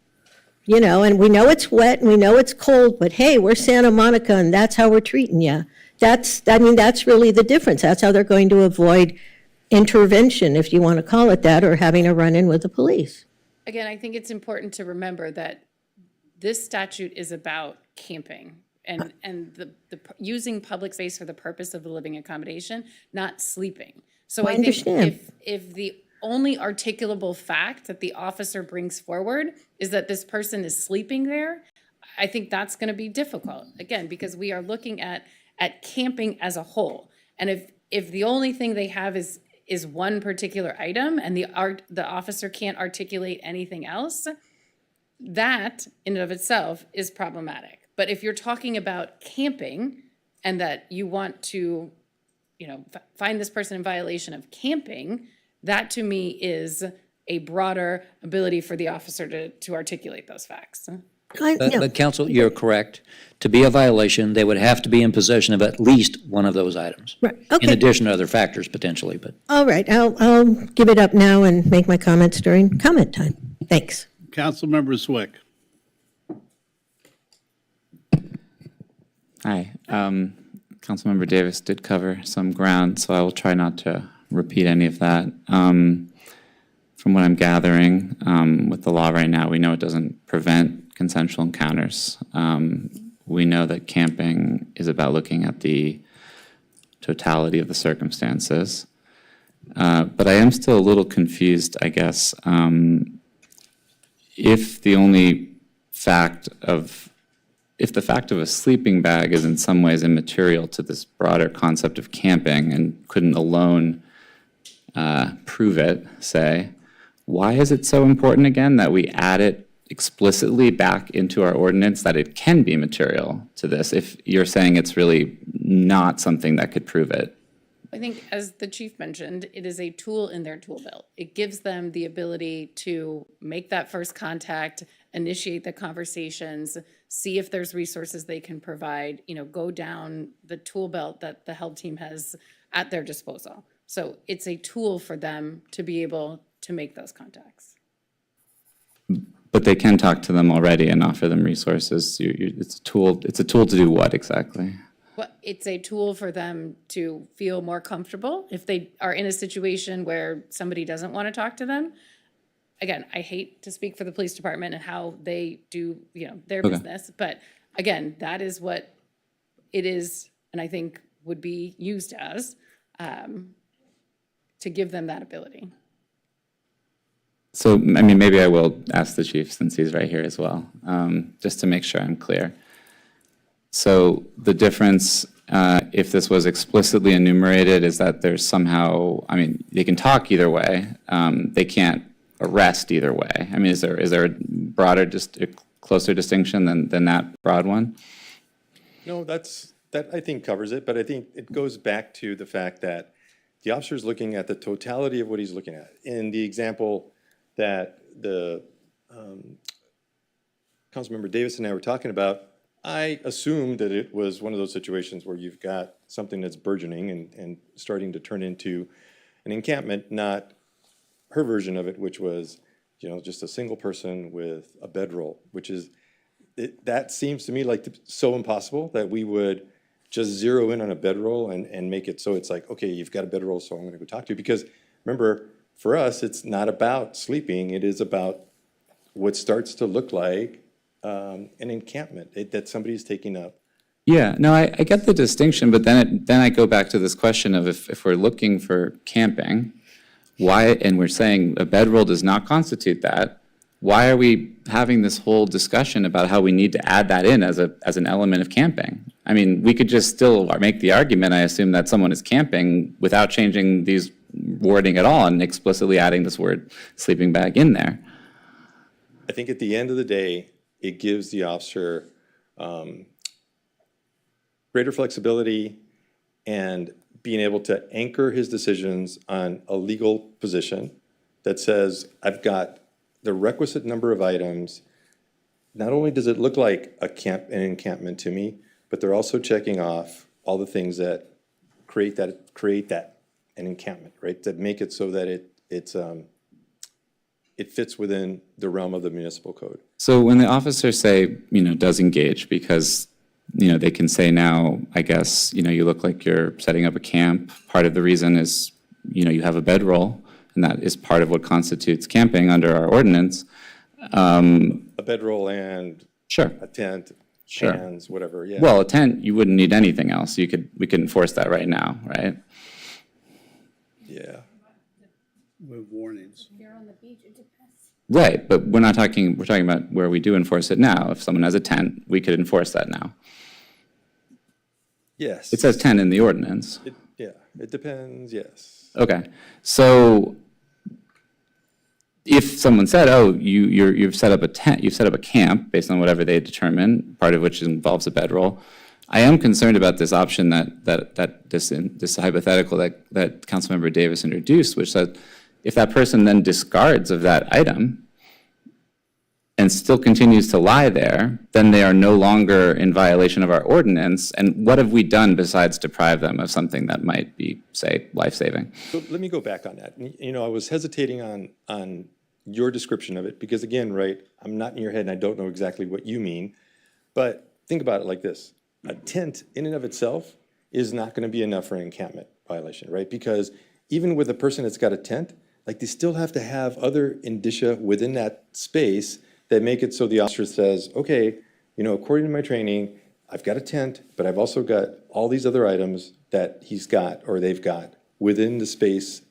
and we know it's wet and we know it's cold, but hey, we're Santa Monica and that's how we're treating you. That's really the difference. That's how they're going to avoid intervention, if you want to call it that, or having a run-in with the police. Again, I think it's important to remember that this statute is about camping and the using public space for the purpose of the living accommodation, not sleeping. So I think if the only articulable fact that the officer brings forward is that this person is sleeping there, I think that's going to be difficult, again, because we are looking at camping as a whole. And if the only thing they have is one particular item and the officer can't articulate anything else, that in and of itself is problematic. But if you're talking about camping and that you want to, find this person in violation of camping, that to me is a broader ability for the officer to articulate those facts. But counsel, you're correct. To be a violation, they would have to be in possession of at least one of those items. Right. Okay. In addition to other factors potentially, but. All right, I'll give it up now and make my comments during comment time. Thanks. Councilmember Zwick. Hi. Councilmember Davis did cover some ground, so I will try not to repeat any of that. From what I'm gathering, with the law right now, we know it doesn't prevent consensual encounters. We know that camping is about looking at the totality of the circumstances. But I am still a little confused, I guess. If the only fact of if the fact of a sleeping bag is in some ways immaterial to this broader concept of camping and couldn't alone prove it, say, why is it so important again that we add it explicitly back into our ordinance that it can be material to this if you're saying it's really not something that could prove it? I think, as the chief mentioned, it is a tool in their tool belt. It gives them the ability to make that first contact, initiate the conversations, see if there's resources they can provide, go down the tool belt that the help team has at their disposal. So it's a tool for them to be able to make those contacts. But they can talk to them already and offer them resources. It's a tool. It's a tool to do what exactly? Well, it's a tool for them to feel more comfortable if they are in a situation where somebody doesn't want to talk to them. Again, I hate to speak for the police department and how they do, their business, but again, that is what it is, and I think would be used as to give them that ability. So, I mean, maybe I will ask the chief since he's right here as well, just to make sure I'm clear. So the difference, if this was explicitly enumerated, is that there's somehow, I mean, they can talk either way. They can't arrest either way. I mean, is there a broader, a closer distinction than that broad one? No, that I think covers it, but I think it goes back to the fact that the officer's looking at the totality of what he's looking at. In the example that the Councilmember Davis and I were talking about, I assumed that it was one of those situations where you've got something that's burgeoning and starting to turn into an encampment, not her version of it, which was, just a single person with a bedroll, which is, that seems to me like so impossible that we would just zero in on a bedroll and make it so it's like, okay, you've got a bedroll, so I'm gonna go talk to you. Because remember, for us, it's not about sleeping, it is about what starts to look like an encampment that somebody's taking up. Yeah, no, I get the distinction, but then I go back to this question of if we're looking for camping, why, and we're saying a bedroll does not constitute that, why are we having this whole discussion about how we need to add that in as an element of camping? I mean, we could just still make the argument, I assume, that someone is camping without changing these wording at all and explicitly adding this word sleeping bag in there. I think at the end of the day, it gives the officer greater flexibility and being able to anchor his decisions on a legal position that says, I've got the requisite number of items. Not only does it look like an encampment to me, but they're also checking off all the things that create that an encampment, right? That make it so that it fits within the realm of the municipal code. So when the officers say, does engage, because, they can say now, I guess, you look like you're setting up a camp. Part of the reason is, you have a bedroll, and that is part of what constitutes camping under our ordinance. A bedroll and sure, a tent, sure, fans, whatever, yeah. Well, a tent, you wouldn't need anything else. We could enforce that right now, right? Yeah. With warnings. Right, but we're talking about where we do enforce it now. If someone has a tent, we could enforce that now. Yes. It says tent in the ordinance. It depends, yes. Okay, so if someone said, oh, you've set up a tent, you've set up a camp based on whatever they determine, part of which involves a bedroll, I am concerned about this option this hypothetical that Councilmember Davis introduced, which said if that person then discards of that item and still continues to lie there, then they are no longer in violation of our ordinance. And what have we done besides deprive them of something that might be, say, life-saving? So let me go back on that. I was hesitating on your description of it because, again, right, I'm not in your head and I don't know exactly what you mean. But think about it like this. A tent in and of itself is not going to be enough for an encampment violation, right? Because even with a person that's got a tent, they still have to have other indicia within that space that make it so the officer says, okay, according to my training, I've got a tent, but I've also got all these other items that he's got or they've got within the space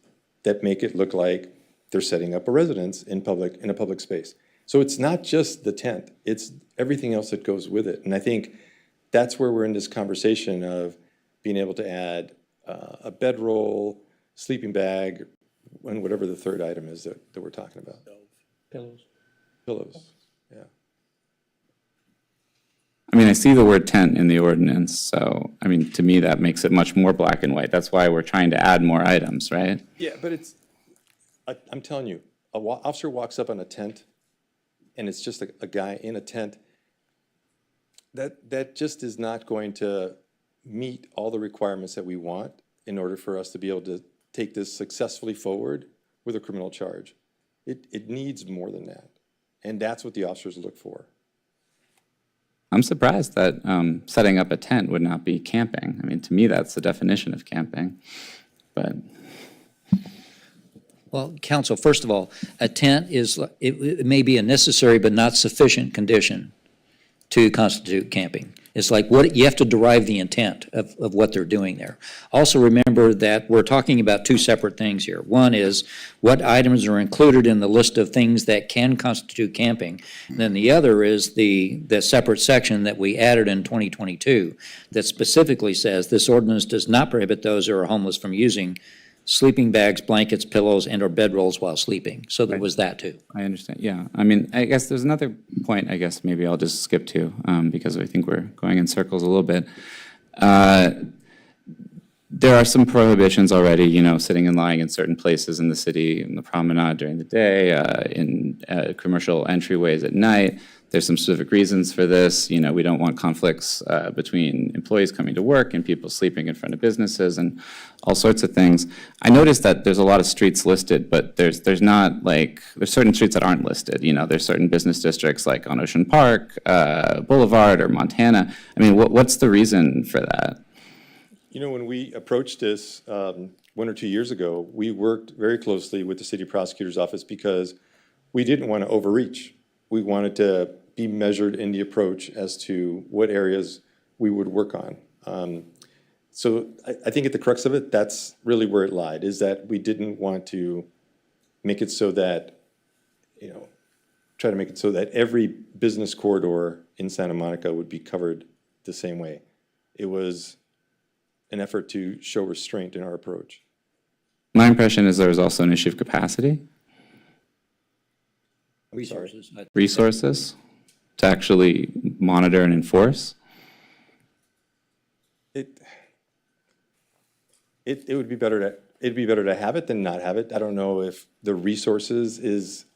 that make it look like they're setting up a residence in a public space. So it's not just the tent, it's everything else that goes with it. And I think that's where we're in this conversation of being able to add a bedroll, sleeping bag, and whatever the third item is that we're talking about. Pillows. Pillows, yeah. I mean, I see the word tent in the ordinance, so, I mean, to me, that makes it much more black and white. That's why we're trying to add more items, right? Yeah, but I'm telling you, an officer walks up on a tent, and it's just a guy in a tent, that just is not going to meet all the requirements that we want in order for us to be able to take this successfully forward with a criminal charge. It needs more than that, and that's what the officers look for. I'm surprised that setting up a tent would not be camping. I mean, to me, that's the definition of camping, but. Well, counsel, first of all, a tent is, it may be a necessary but not sufficient condition to constitute camping. It's like what, you have to derive the intent of what they're doing there. Also remember that we're talking about two separate things here. One is what items are included in the list of things that can constitute camping. And then the other is the separate section that we added in 2022 that specifically says this ordinance does not prohibit those who are homeless from using sleeping bags, blankets, pillows, and/or bedrolls while sleeping. So there was that too. I understand, yeah. I mean, I guess there's another point, I guess maybe I'll just skip to, because I think we're going in circles a little bit. There are some prohibitions already, you know, sitting and lying in certain places in the city, in the promenade during the day, in commercial entryways at night. There's some specific reasons for this. You know, we don't want conflicts between employees coming to work and people sleeping in front of businesses and all sorts of things. I noticed that there's a lot of streets listed, but there's not like, there's certain streets that aren't listed. You know, there's certain business districts like on Ocean Park, Boulevard, or Montana. I mean, what's the reason for that? You know, when we approached this 1 or 2 years ago, we worked very closely with the city prosecutor's office because we didn't want to overreach. We wanted to be measured in the approach as to what areas we would work on. So I think at the crux of it, that's really where it lied, is that we didn't want to make it so that, you know, try to make it so that every business corridor in Santa Monica would be covered the same way. It was an effort to show restraint in our approach. My impression is there was also an issue of capacity. Resources. Resources to actually monitor and enforce. It would be better to, it'd be better to have it than not have it. I don't know if the resources is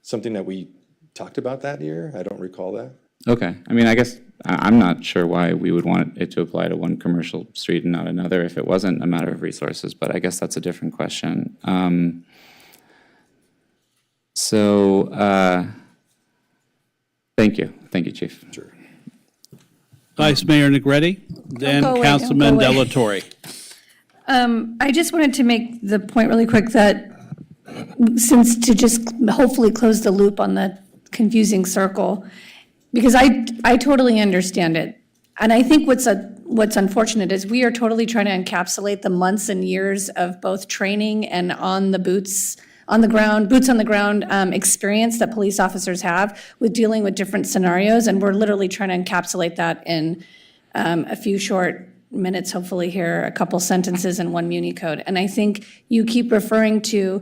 something that we talked about that year. I don't recall that. Okay, I mean, I guess I'm not sure why we would want it to apply to one commercial street and not another if it wasn't a matter of resources, but I guess that's a different question. Thank you, Chief. Sure. Vice Mayor Negretti, then go away, Councilman don't go away. Delatorre. I just wanted to make the point really quick that since to just hopefully close the loop on the confusing circle, because I totally understand it. And I think what's unfortunate is we are totally trying to encapsulate the months and years of both training and boots on the ground experience that police officers have with dealing with different scenarios. And we're literally trying to encapsulate that in a few short minutes, hopefully here, a couple sentences and one muni code. And I think you keep referring to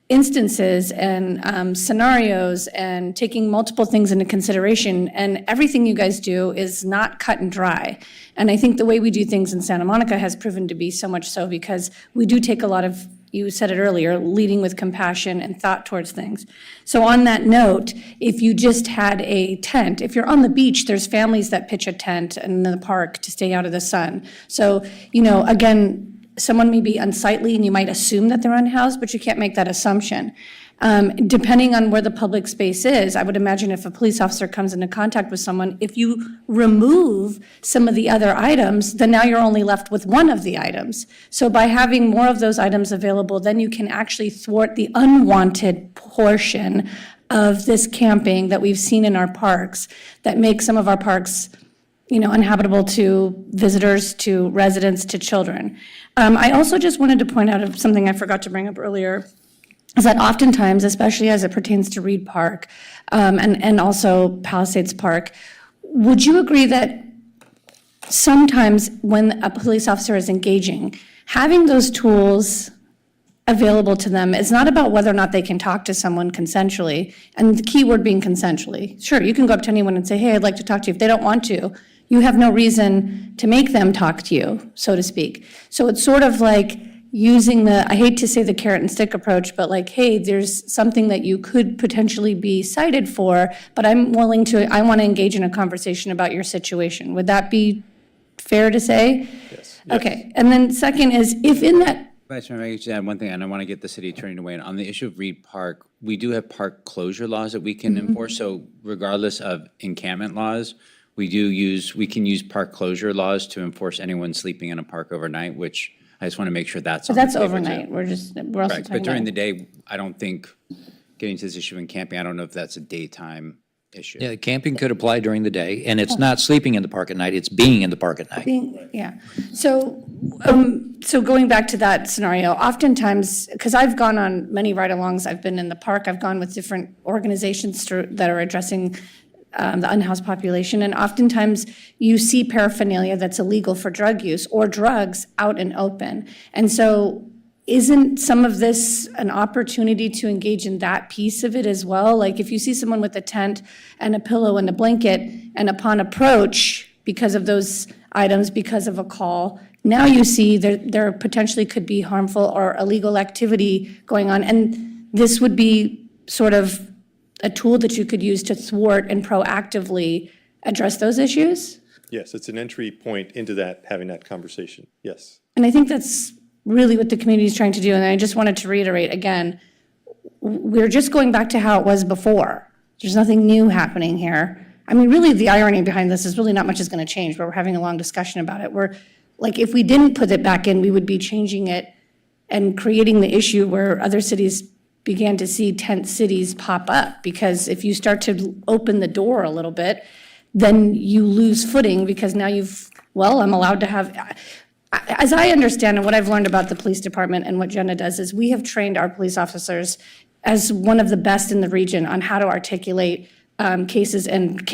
instances and scenarios and taking multiple things into consideration, and everything you guys do is not cut and dry. And I think the way we do things in Santa Monica has proven to be so much so because we do take a lot of, you said it earlier, leading with compassion and thought towards things. So on that note, if you just had a tent, if you're on the beach, there's families that pitch a tent in the park to stay out of the sun. So, you know, again, someone may be unsightly and you might assume that they're unhoused, but you can't make that assumption. Depending on where the public space is, I would imagine if a police officer comes into contact with someone, if you remove some of the other items, then now you're only left with one of the items. So by having more of those items available, then you can actually thwart the unwanted portion of this camping that we've seen in our parks that makes some of our parks, you know, uninhabitable to visitors, to residents, to children. I also just wanted to point out something I forgot to bring up earlier. is that oftentimes, especially as it pertains to Reed Park and also Palisades Park, would you agree that sometimes when a police officer is engaging, having those tools available to them is not about whether or not they can talk to someone consensually, and the key word being consensually. Sure, you can go up to anyone and say, hey, I'd like to talk to you. If they don't want to, you have no reason to make them talk to you, so to speak. So it's sort of like using I hate to say the carrot and stick approach, but like, hey, there's something that you could potentially be cited for, but I want to engage in a conversation about your situation. Would that be fair to say? Yes. Okay, and then second is, if in that, Vice Mayor, I just add one thing, and I want to get the city attorney to weigh in. On the issue of Reed Park, we do have park closure laws that we can enforce, so regardless of encampment laws, we can use park closure laws to enforce anyone sleeping in a park overnight, which I just want to make sure that's on the that's table, too. overnight, we're also Correct, talking but during about. the day, I don't think, getting to this issue in camping, I don't know if that's a daytime issue. Yeah, camping could apply during the day, and it's not sleeping in the park at night, it's being in the park at night. Yeah, so going back to that scenario, oftentimes, because I've gone on many ride-alongs, I've been in the park, I've gone with different organizations that are addressing the unhoused population, and oftentimes you see paraphernalia that's illegal for drug use or drugs out and open. And so isn't some of this an opportunity to engage in that piece of it as well? Like if you see someone with a tent and a pillow and a blanket, and upon approach, because of those items, because of a call, now you see there potentially could be harmful or illegal activity going on. And this would be sort of a tool that you could use to thwart and proactively address those issues? Yes, it's an entry point into that, having that conversation, yes. And I think that's really what the community is trying to do. And I just wanted to reiterate again, we're just going back to how it was before. There's nothing new happening here. I mean, really, the irony behind this is really not much is going to change, but we're having a long discussion about it. We're like, if we didn't put it back in, we would be changing it and creating the issue where other cities began to see tent cities pop up. Because if you start to open the door a little bit, then you lose footing because now I'm allowed to have, as I understand and what I've learned about the police department and what Jenna does is we have trained our police officers as one of the best in the region on how to articulate cases and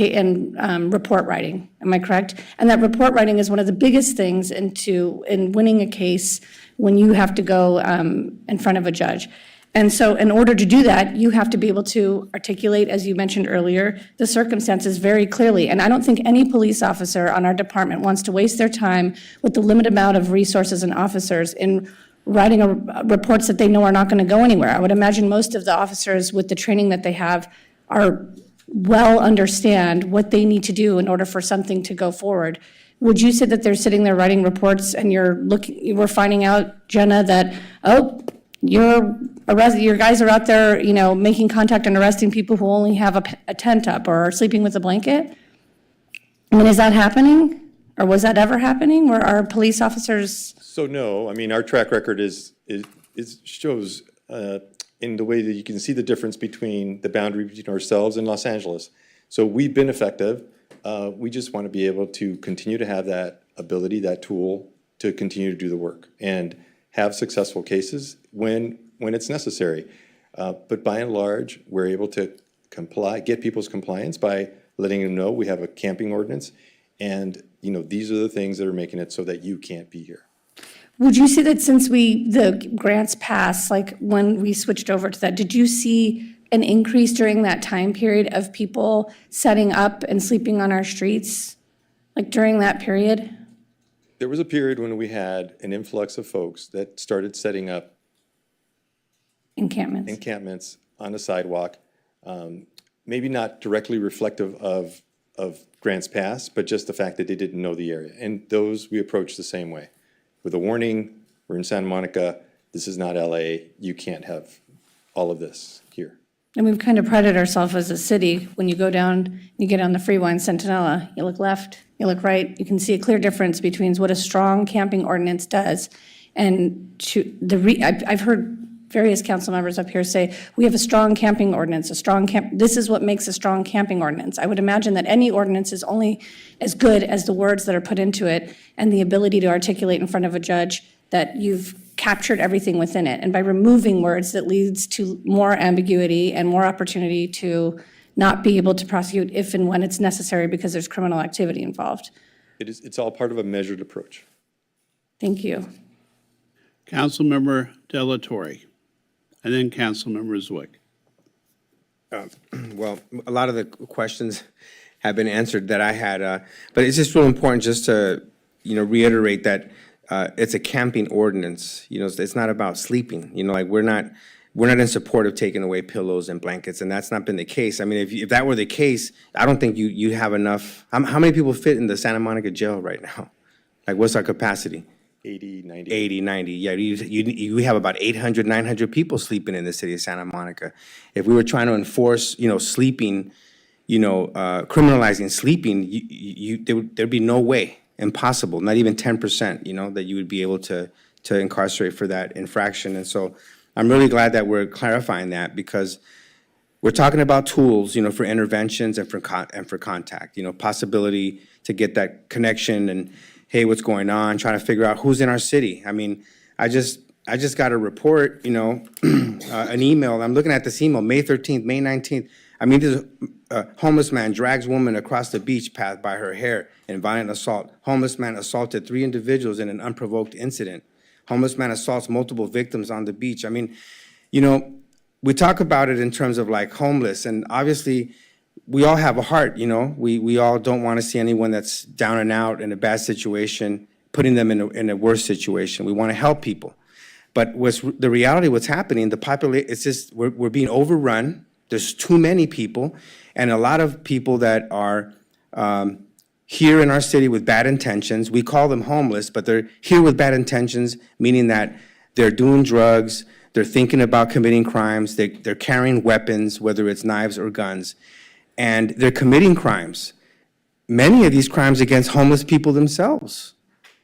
report writing. Am I correct? And that report writing is one of the biggest things in winning a case when you have to go in front of a judge. And so in order to do that, you have to be able to articulate, as you mentioned earlier, the circumstances very clearly. And I don't think any police officer on our department wants to waste their time with the limited amount of resources and officers in writing reports that they know are not going to go anywhere. I would imagine most of the officers with the training that they have are understand what they need to do in order for something to go forward. Would you say that they're sitting there writing reports and we're finding out, Jenna, that, your guys are out there, making contact and arresting people who only have a tent up or are sleeping with a blanket? I mean, is that happening? Or was that ever happening where our police officers? So no, I mean, our track record shows in the way that you can see the difference between the boundary between ourselves and Los Angeles. So we've been effective. We just want to be able to continue to have that ability, that tool to continue to do the work and have successful cases when it's necessary. But by and large, we're able to get people's compliance by letting them know we have a camping ordinance. And, these are the things that are making it so that you can't be here. Would you say that since the grants passed, like when we switched over to that, did you see an increase during that time period of people setting up and sleeping on our streets, like during that period? There was a period when we had an influx of folks that started setting up encampments on the sidewalk, maybe not directly reflective of grants passed, but just the fact that they didn't know the area. And those we approached the same way. With a warning, we're in Santa Monica, this is not LA, you can't have all of this here. And we've kind of prided ourselves as a city, when you go down, you get on the freeway in Centinela, you look left, you look right, you can see a clear difference between what a strong camping ordinance does. And I've heard various council members up here say, we have a strong camping ordinance, this is what makes a strong camping ordinance. I would imagine that any ordinance is only as good as the words that are put into it and the ability to articulate in front of a judge that you've captured everything within it. And by removing words, that leads to more ambiguity and more opportunity to not be able to prosecute if and when it's necessary because there's criminal activity involved. It's all part of a measured approach. Thank you. Councilmember Delatorre, and then Councilmember Zwick. Well, a lot of the questions have been answered that I had, but it's just real important just to, reiterate that it's a camping ordinance. It's not about sleeping. Like we're not in support of taking away pillows and blankets, and that's not been the case. I mean, if that were the case, I don't think you have enough. How many people fit in the Santa Monica jail right now? Like, what's our capacity? 80, 90. 80, 90. Yeah, you have about 800, 900 people sleeping in the city of Santa Monica. If we were trying to enforce, sleeping, criminalizing sleeping, there'd be no way, impossible, not even 10%, that you would be able to incarcerate for that infraction. And so I'm really glad that we're clarifying that, because we're talking about tools, for interventions and for contact, possibility to get that connection and, hey, what's going on, trying to figure out who's in our city. I mean, I just got a report, an email. I'm looking at this email, May 13th, May 19th. I mean, this homeless man drags woman across the beach path by her hair in violent assault. Homeless man assaulted 3 individuals in an unprovoked incident. Homeless man assaults multiple victims on the beach. I mean, we talk about it in terms of like homeless, and obviously we all have a heart, we all don't want to see anyone that's down and out in a bad situation, putting them in a worse situation. We want to help people. But the reality, what's happening, it's just, we're being overrun. There's too many people, and a lot of people that are here in our city with bad intentions. We call them homeless, but they're here with bad intentions, meaning that they're doing drugs, they're thinking about committing crimes, they're carrying weapons, whether it's knives or guns, and they're committing crimes. Many of these crimes against homeless people themselves.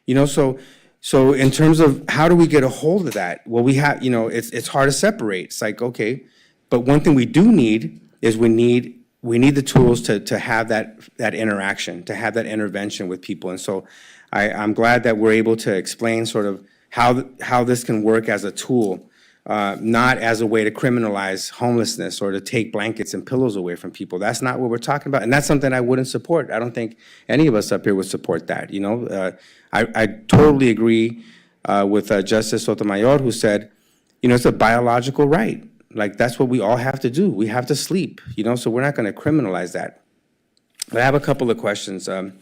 So in terms of how do we get a hold of that? Well, we have, it's hard to separate. It's like, okay, but one thing we do need is we need the tools to have that interaction, to have that intervention with people. And so I'm glad that we're able to explain sort of how this can work as a tool, not as a way to criminalize homelessness or to take blankets and pillows away from people. That's not what we're talking about, and that's something I wouldn't support. I don't think any of us up here would support that. I totally agree with Justice Sotomayor, who said, it's a biological right. Like, that's what we all have to do. We have to sleep, so we're not going to criminalize that. But I have a couple of questions, and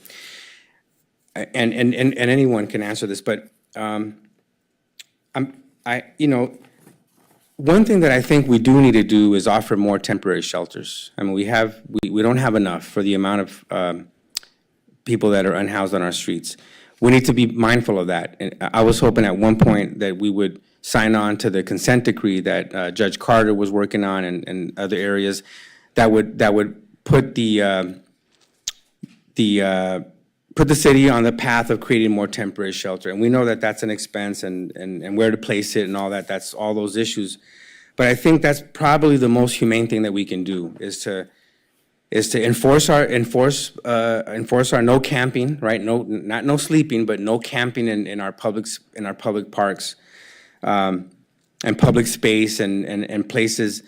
anyone can answer this, but one thing that I think we do need to do is offer more temporary shelters. I mean, we don't have enough for the amount of people that are unhoused on our streets. We need to be mindful of that. And I was hoping at one point that we would sign on to the consent decree that Judge Carter was working on and other areas that would put the city on the path of creating more temporary shelter. And we know that that's an expense and where to place it and all that. That's all those issues. But I think that's probably the most humane thing that we can do is to enforce our no camping, right? Not no sleeping, but no camping in our public parks, and public space and places.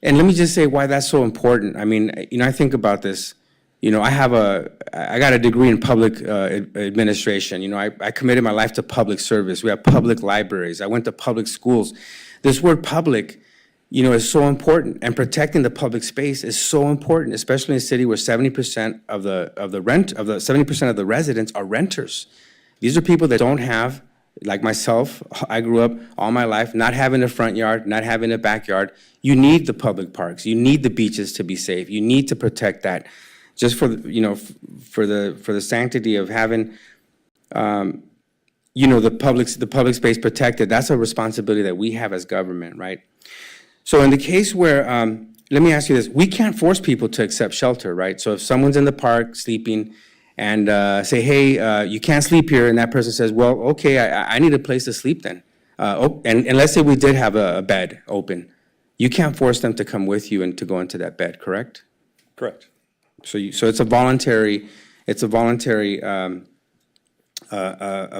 And let me just say why that's so important. I mean, I think about this. I got a degree in public administration. I committed my life to public service. We have public libraries. I went to public schools. This word public, is so important, and protecting the public space is so important, especially in a city where 70% of the residents are renters. These are people that don't have, like myself. I grew up all my life not having a front yard, not having a backyard. You need the public parks. You need the beaches to be safe. You need to protect that. Just for the sanctity of having the public space protected. That's a responsibility that we have as government, right? So in the case where let me ask you this: we can't force people to accept shelter, right? So if someone's in the park sleeping and say, hey, you can't sleep here, and that person says, well, okay, I need a place to sleep then. And let's say we did have a bed open. You can't force them to come with you and to go into that bed, correct? Correct. So it's a voluntary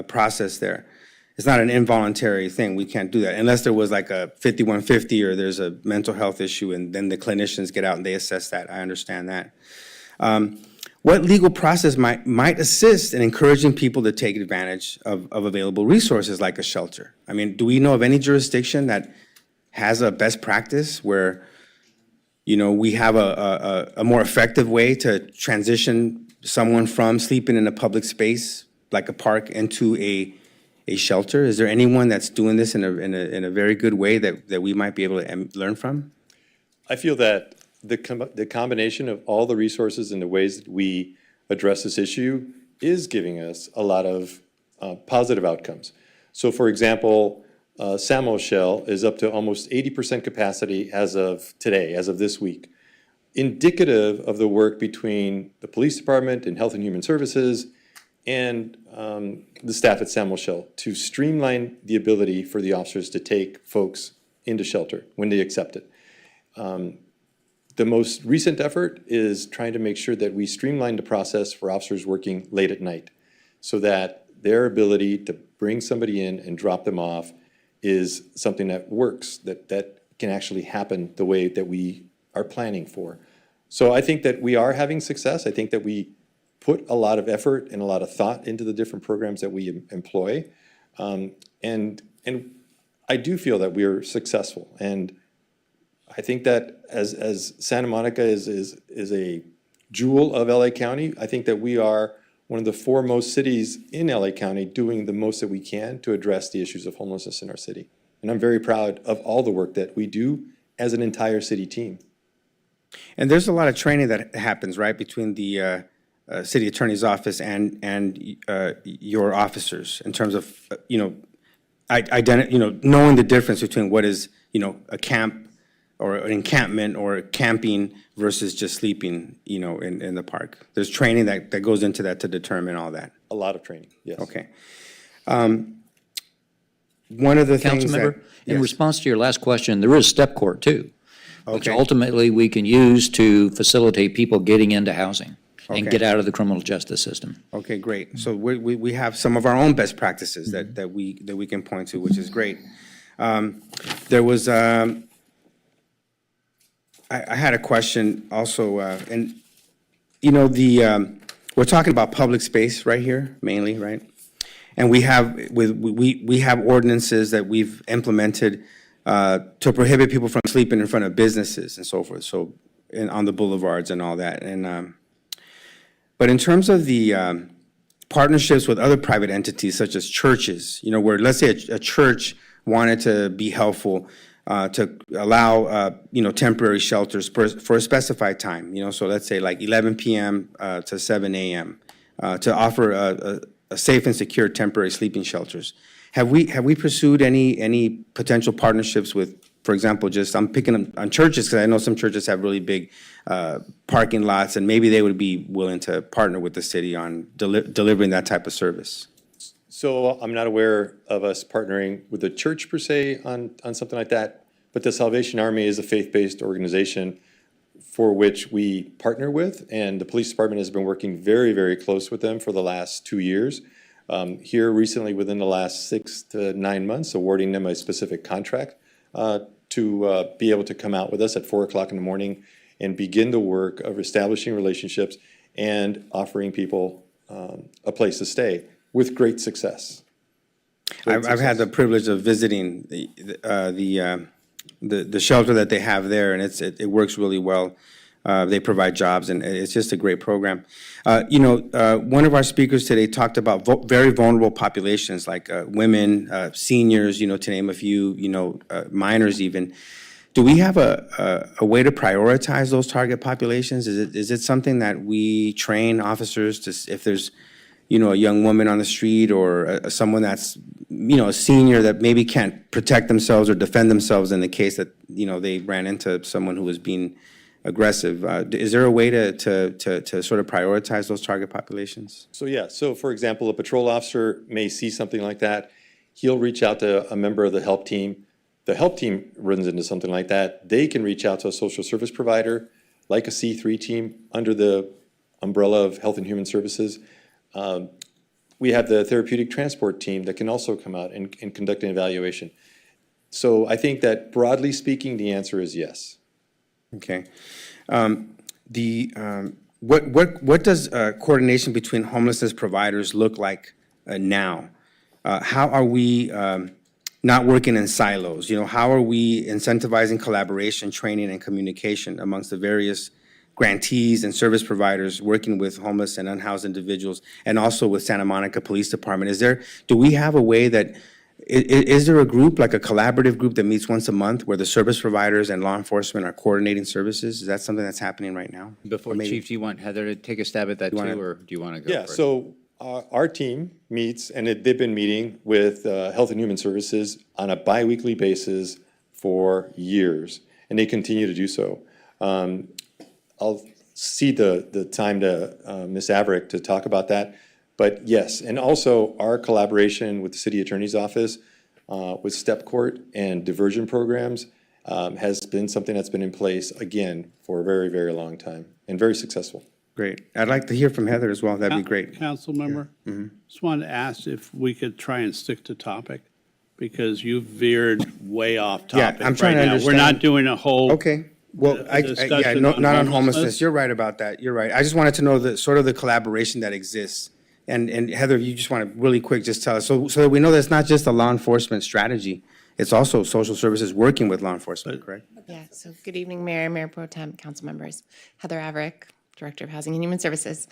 process there. it's not an involuntary thing. We can't do that unless there was like a 5150 or there's a mental health issue and then the clinicians get out and they assess that. I understand that. What legal process might assist in encouraging people to take advantage of available resources like a shelter? I mean, do we know of any jurisdiction that has a best practice where, we have a more effective way to transition someone from sleeping in a public space like a park into a shelter? Is there anyone that's doing this in a very good way that we might be able to learn from? I feel that the combination of all the resources and the ways that we address this issue is giving us a lot of positive outcomes. So for example, Samo Shell is up to almost 80% capacity as of today, as of this week, indicative of the work between the police department and Health and Human Services and the staff at Samo Shell to streamline the ability for the officers to take folks into shelter when they accept it. The most recent effort is trying to make sure that we streamline the process for officers working late at night so that their ability to bring somebody in and drop them off is something that works, that can actually happen the way that we are planning for. So I think that we are having success. I think that we put a lot of effort and a lot of thought into the different programs that we employ. And I do feel that we are successful. And I think that as Santa Monica is a jewel of LA County, I think that we are one of the foremost cities in LA County doing the most that we can to address the issues of homelessness in our city. And I'm very proud of all the work that we do as an entire city team. And there's a lot of training that happens, right, between the city attorney's office and your officers in terms of, knowing the difference between what is, a camp or an encampment or camping versus just sleeping, in the park. There's training that goes into that to determine all that. A lot of training, yes. Okay. One of the things that... Councilmember, in response to your last question, there is step court too, which Okay. ultimately we can use to facilitate people getting into housing and Okay. get out of the criminal justice system. Okay, great. So we have some of our own best practices that we can point to, which is great. There was, I had a question also, and, we're talking about public space right here, mainly, right? And we have ordinances that we've implemented to prohibit people from sleeping in front of businesses and so forth, so, on the boulevards and all that. And, but in terms of the partnerships with other private entities such as churches, where let's say a church wanted to be helpful to allow, temporary shelters for a specified time, so let's say like 11 p.m. To 7 a.m. To offer a safe and secure temporary sleeping shelters. Have we pursued any potential partnerships with, for example, I'm picking on churches because I know some churches have really big parking lots, and maybe they would be willing to partner with the city on delivering that type of service. So I'm not aware of us partnering with the church per se on something like that, but the Salvation Army is a faith-based organization for which we partner with, and the police department has been working very, very close with them for the last 2 years. Here recently, within the last 6 to 9 months, awarding them a specific contract to be able to come out with us at 4 o'clock in the morning and begin the work of establishing relationships and offering people a place to stay with great success. I've had the privilege of visiting the shelter that they have there, and it works really well. They provide jobs, and it's just a great program. One of our speakers today talked about very vulnerable populations like women, seniors, to name a few, minors even. Do we have a way to prioritize those target populations? Is it something that we train officers to, if there's, a young woman on the street or someone that's, a senior that maybe can't protect themselves or defend themselves in the case that, they ran into someone who was being aggressive. Is there a way to sort of prioritize those target populations? So for example, a patrol officer may see something like that. He'll reach out to a member of the help team. The help team runs into something like that. They can reach out to a social service provider, like a C3 team under the umbrella of Health and Human Services. we have the therapeutic transport team that can also come out and conduct an evaluation. So I think that broadly speaking, the answer is yes. Okay. What does coordination between homelessness providers look like now? How are we not working in silos? How are we incentivizing collaboration, training, and communication amongst the various grantees and service providers working with homeless and unhoused individuals, and also with Santa Monica Police Department? Do we have a way that, is there a group, like a collaborative group that meets once a month where the service providers and law enforcement are coordinating services? Is that something that's happening right now? Before, Chief, do you want Heather to take a stab at that too, or do you want to go Yeah, first? so our team meets, and they've been meeting with Health and Human Services on a biweekly basis for years, and they continue to do so. I'll cede the time to Ms. Averick to talk about that. But yes, and also our collaboration with the City Attorney's Office with step court and diversion programs has been something that's been in place, again, for a very, very long time and very successful. Great. I'd like to hear from Heather as well. That'd be great. Council member, just wanted to ask if we could try and stick to topic, because you veered way off topic. Yeah, I'm trying right to now. understand. We're not doing a whole. Okay. Well, discussion not on homelessness. homelessness. You're right about that. You're right. I just wanted to know the collaboration that exists. And Heather, you just want to really quick just tell us, so that we know that it's not just a law enforcement strategy, it's also social services working with law enforcement, correct? Yeah, so good evening, Mayor, Mayor Pro Tem, council members. Heather Averick, Director of Housing and Human Services.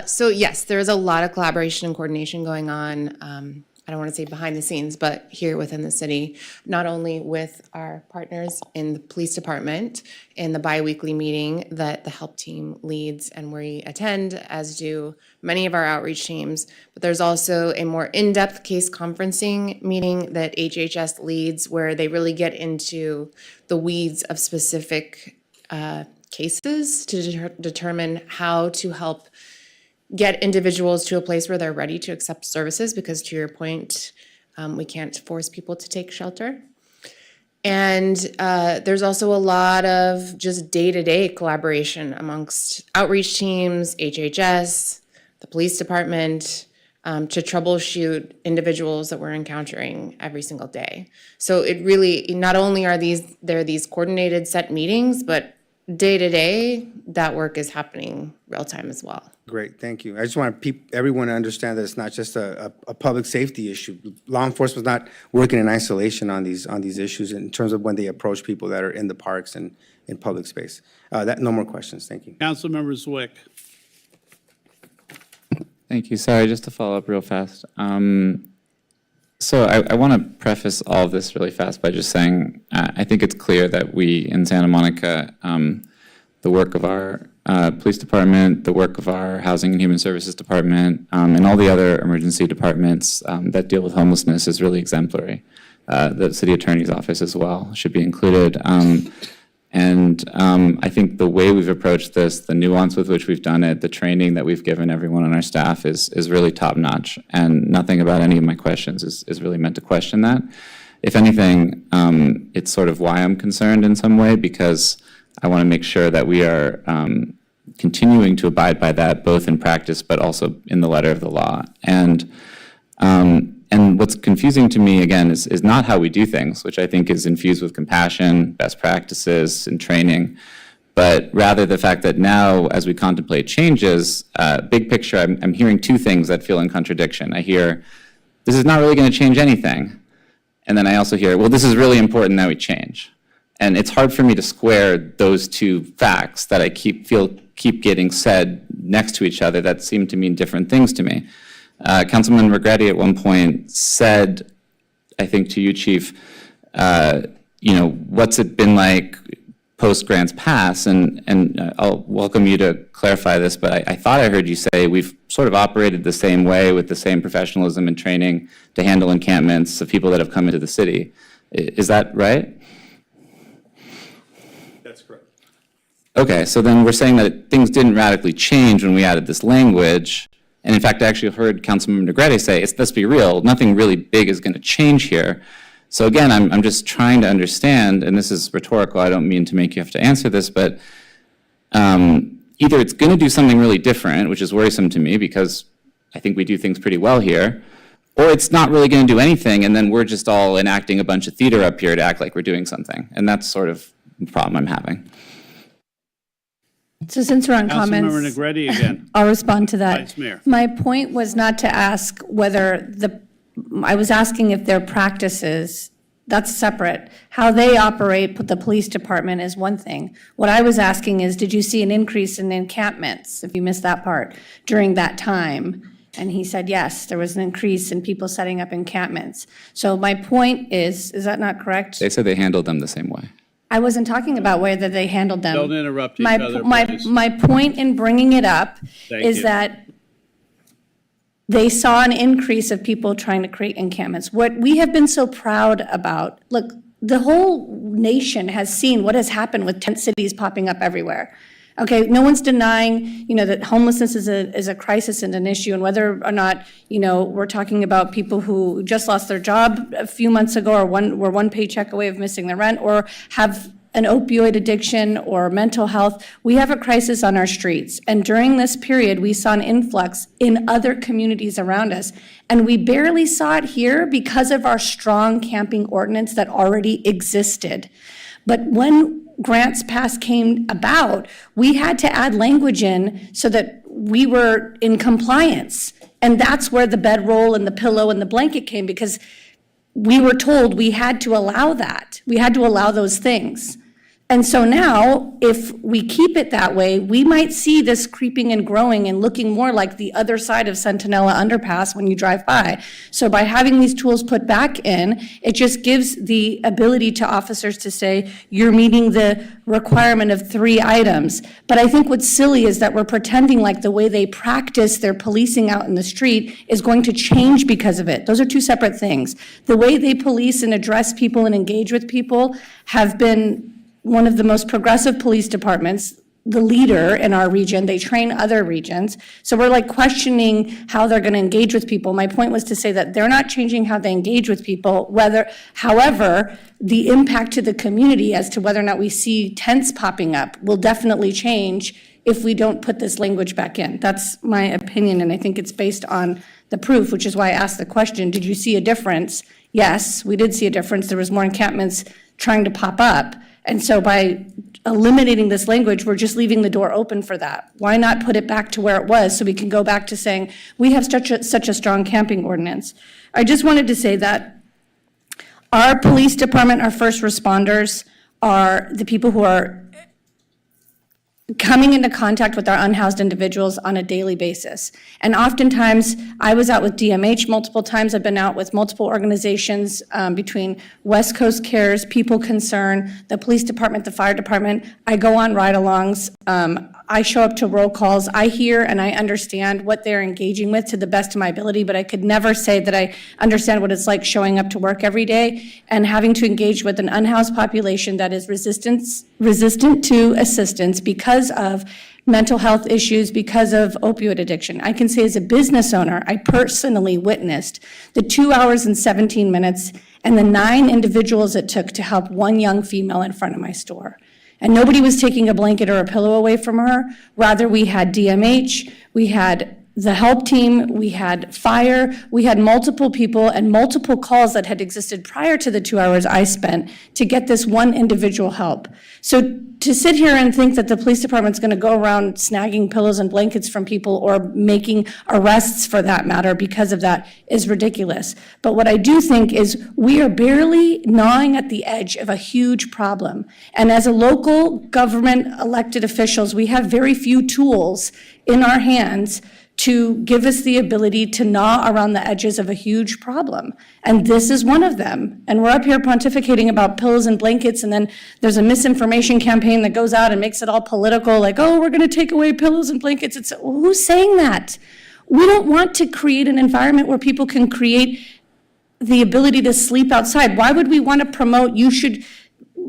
So yes, there is a lot of collaboration and coordination going on. I don't want to say behind the scenes, but here within the city, not only with our partners in the police department in the biweekly meeting that the help team leads and we attend, as do many of our outreach teams, but there's also a more in-depth case conferencing meeting that HHS leads, where they really get into the weeds of specific cases to determine how to help get individuals to a place where they're ready to accept services, because to your point, we can't force people to take shelter. And there's also a lot of just day-to-day collaboration amongst outreach teams, HHS, the police department, to troubleshoot individuals that we're encountering every single day. So it really, not only are there these coordinated set meetings, but day-to-day, that work is happening real-time as well. Great, thank you. I just want everyone to understand that it's not just a public safety issue. Law enforcement's not working in isolation on these issues in terms of when they approach people that are in the parks and in public space. No more questions, thank you. Councilmember Zwick. Thank you. Sorry, just to follow up real fast. So I want to preface all of this really fast by just saying I think it's clear that we in Santa Monica, the work of our police department, the work of our Housing and Human Services department, and all the other emergency departments that deal with homelessness is really exemplary. The city attorney's office as well should be included. I think the way we've approached this, the nuance with which we've done it, the training that we've given everyone on our staff is really top notch. And nothing about any of my questions is really meant to question that. If anything, it's sort of why I'm concerned in some way, because I want to make sure that we are continuing to abide by that, both in practice but also in the letter of the law. And what's confusing to me, again, is not how we do things, which I think is infused with compassion, best practices, and training, but rather the fact that now, as we contemplate changes, big picture, I'm hearing two things that feel in contradiction. I hear, this is not really going to change anything. And then I also hear, well, this is really important that we change. And it's hard for me to square those two facts that I keep getting said next to each other that seem to mean different things to me. Councilman Regretti at one point said, I think to you, Chief, what's it been like post grants pass? And I'll welcome you to clarify this, but I thought I heard you say we've sort of operated the same way with the same professionalism and training to handle encampments of people that have come into the city. Is that right? That's correct. Okay, so then we're saying that things didn't radically change when we added this language. And in fact, I actually heard Councilman Negrete say, let's be real, nothing really big is going to change here. So again, I'm just trying to understand, and this is rhetorical, I don't mean to make you have to answer this, but either it's going to do something really different, which is worrisome to me because I think we do things pretty well here, or it's not really going to do anything, and then we're just all enacting a bunch of theater up here to act like we're doing something. And that's sort of the problem I'm having. So since we're on Councilmember comments, Negretti again. I'll respond to that. Vice Mayor. My point was not to ask whether I was asking if their practices, that's separate. How they operate with the police department is one thing. What I was asking is, did you see an increase in encampments, if you missed that part, during that time? And he said, yes, there was an increase in people setting up encampments. So my point is that not correct? They said they handled them the same way. I wasn't talking about whether they handled them. Don't interrupt each My, other, my, please. my point in bringing it up Thank is you. that they saw an increase of people trying to create encampments. What we have been so proud about, look, the whole nation has seen what has happened with tent cities popping up everywhere. Okay, no one's denying, that homelessness is a crisis and an issue, and whether or not, we're talking about people who just lost their job a few months ago, or were one paycheck away of missing their rent, or have an opioid addiction or mental health. We have a crisis on our streets, and during this period, we saw an influx in other communities around us, and we barely saw it here because of our strong camping ordinance that already existed. But when Grants Pass came about, we had to add language in so that we were in compliance. And that's where the bedroll and the pillow and the blanket came, because we were told we had to allow that. We had to allow those things. And so now, if we keep it that way, we might see this creeping and growing and looking more like the other side of Centinela Underpass when you drive by. So by having these tools put back in, it just gives the ability to officers to say, you're meeting the requirement of 3 items. But I think what's silly is that we're pretending like the way they practice their policing out in the street is going to change because of it. Those are 2 separate things. The way they police and address people and engage with people have been one of the most progressive police departments, the leader in our region. They train other regions. So we're like questioning how they're going to engage with people. My point was to say that they're not changing how they engage with people, however, the impact to the community as to whether or not we see tents popping up will definitely change if we don't put this language back in. That's my opinion, and I think it's based on the proof, which is why I asked the question, did you see a difference? Yes, we did see a difference. There was more encampments trying to pop up. And so by eliminating this language, we're just leaving the door open for that. Why not put it back to where it was so we can go back to saying, we have such a strong camping ordinance? I just wanted to say that our police department, our first responders, are the people who are coming into contact with our unhoused individuals on a daily basis. And oftentimes, I was out with DMH multiple times. I've been out with multiple organizations between West Coast Cares, People Concern, the police department, the fire department. I go on ride-alongs. I show up to roll calls. I hear and I understand what they're engaging with to the best of my ability, but I could never say that I understand what it's like showing up to work every day and having to engage with an unhoused population that is resistant to assistance because of mental health issues, because of opioid addiction. I can say as a business owner, I personally witnessed the 2 hours and 17 minutes and the 9 individuals it took to help one young female in front of my store. And nobody was taking a blanket or a pillow away from her. Rather, we had DMH, we had the help team, we had fire, we had multiple people and multiple calls that had existed prior to the 2 hours I spent to get this one individual help. So to sit here and think that the police department's going to go around snagging pillows and blankets from people or making arrests for that matter because of that is ridiculous. But what I do think is we are barely gnawing at the edge of a huge problem. And as a local government elected officials, we have very few tools in our hands to give us the ability to gnaw around the edges of a huge problem. And this is one of them. And we're up here pontificating about pillows and blankets, and then there's a misinformation campaign that goes out and makes it all political, like, oh, we're gonna take away pillows and blankets. It's, well, who's saying that? We don't want to create an environment where people can create the ability to sleep outside. Why would we want to promote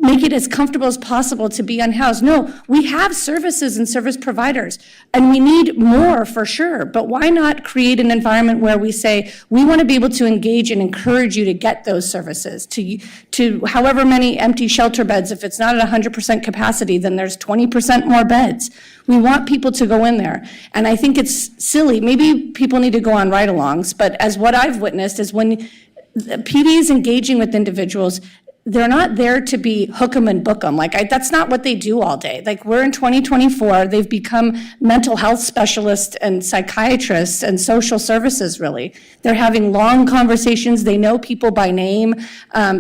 make it as comfortable as possible to be unhoused. No, we have services and service providers, and we need more for sure. But why not create an environment where we say, we want to be able to engage and encourage you to get those services, to however many empty shelter beds. If it's not at 100% capacity, then there's 20% more beds. We want people to go in there. And I think it's silly. Maybe people need to go on ride-alongs, but as what I've witnessed is when the PD is engaging with individuals, they're not there to be hook 'em and book 'em. That's not what they do all day. We're in 2024. They've become mental health specialists and psychiatrists and social services, really. They're having long conversations. They know people by name.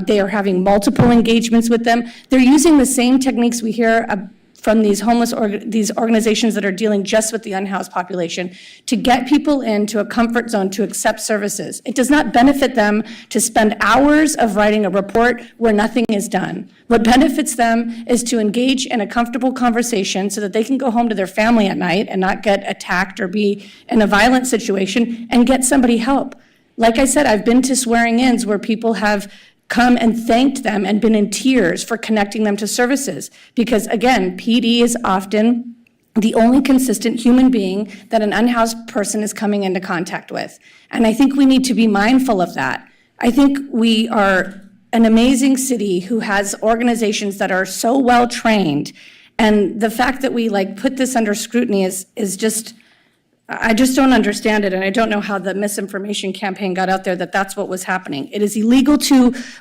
They are having multiple engagements with them. They're using the same techniques we hear from these these organizations that are dealing just with the unhoused population to get people into a comfort zone to accept services. It does not benefit them to spend hours of writing a report where nothing is done. What benefits them is to engage in a comfortable conversation so that they can go home to their family at night and not get attacked or be in a violent situation and get somebody help. Like I said, I've been to swearing-ins where people have come and thanked them and been in tears for connecting them to services. Because again, PD is often the only consistent human being that an unhoused person is coming into contact with. And I think we need to be mindful of that. I think we are an amazing city who has organizations that are so well trained. And the fact that we put this under scrutiny is just, I just don't understand it, and I don't know how the misinformation campaign got out there that that's what was happening. It is illegal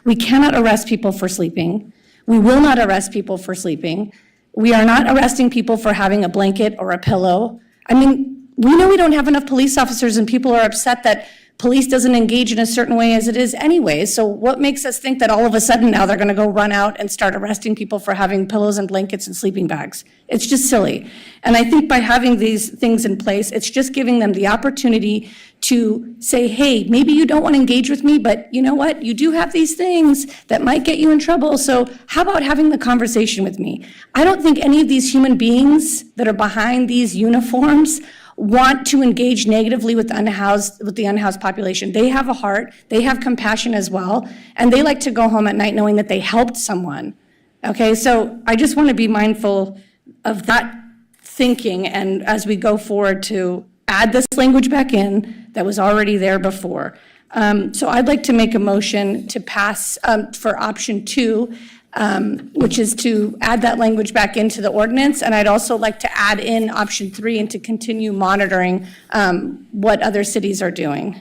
we cannot arrest people for sleeping. We will not arrest people for sleeping. We are not arresting people for having a blanket or a pillow. I mean, we know we don't have enough police officers, and people are upset that police doesn't engage in a certain way as it is anyway. So what makes us think that all of a sudden now they're gonna go run out and start arresting people for having pillows and blankets and sleeping bags? It's just silly. And I think by having these things in place, it's just giving them the opportunity to say, hey, maybe you don't want to engage with me, but you know what? You do have these things that might get you in trouble. So how about having the conversation with me? I don't think any of these human beings that are behind these uniforms want to engage negatively with the unhoused population. They have a heart, they have compassion as well, and they like to go home at night knowing that they helped someone. Okay, so I just want to be mindful of that thinking, and as we go forward to add this language back in that was already there before. So I'd like to make a motion to pass for option 2, which is to add that language back into the ordinance. And I'd also like to add in option 3 and to continue monitoring what other cities are doing.